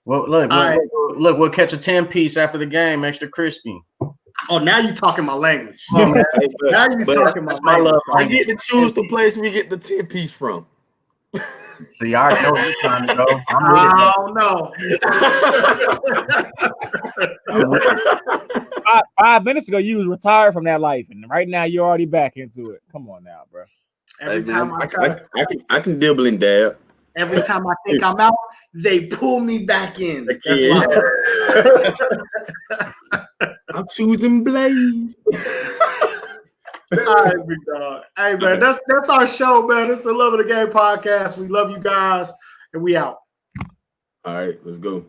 Well, look, we'll catch a 10-piece after the game, extra crispy. Oh, now you talking my language. Oh, man. Now you talking my language. I get to choose the place we get the 10-piece from. See, I already know where you're trying to go. I don't know. 5 minutes ago, you was retired from that life, and right now you're already back into it. Come on now, bro. Every time I can dibble and dab. Every time I think I'm out, they pull me back in. I'm choosing Blaze. All right, big dog. Hey, man, that's our show, man. It's the Love of the Game podcast. We love you guys, and we out. All right, let's go.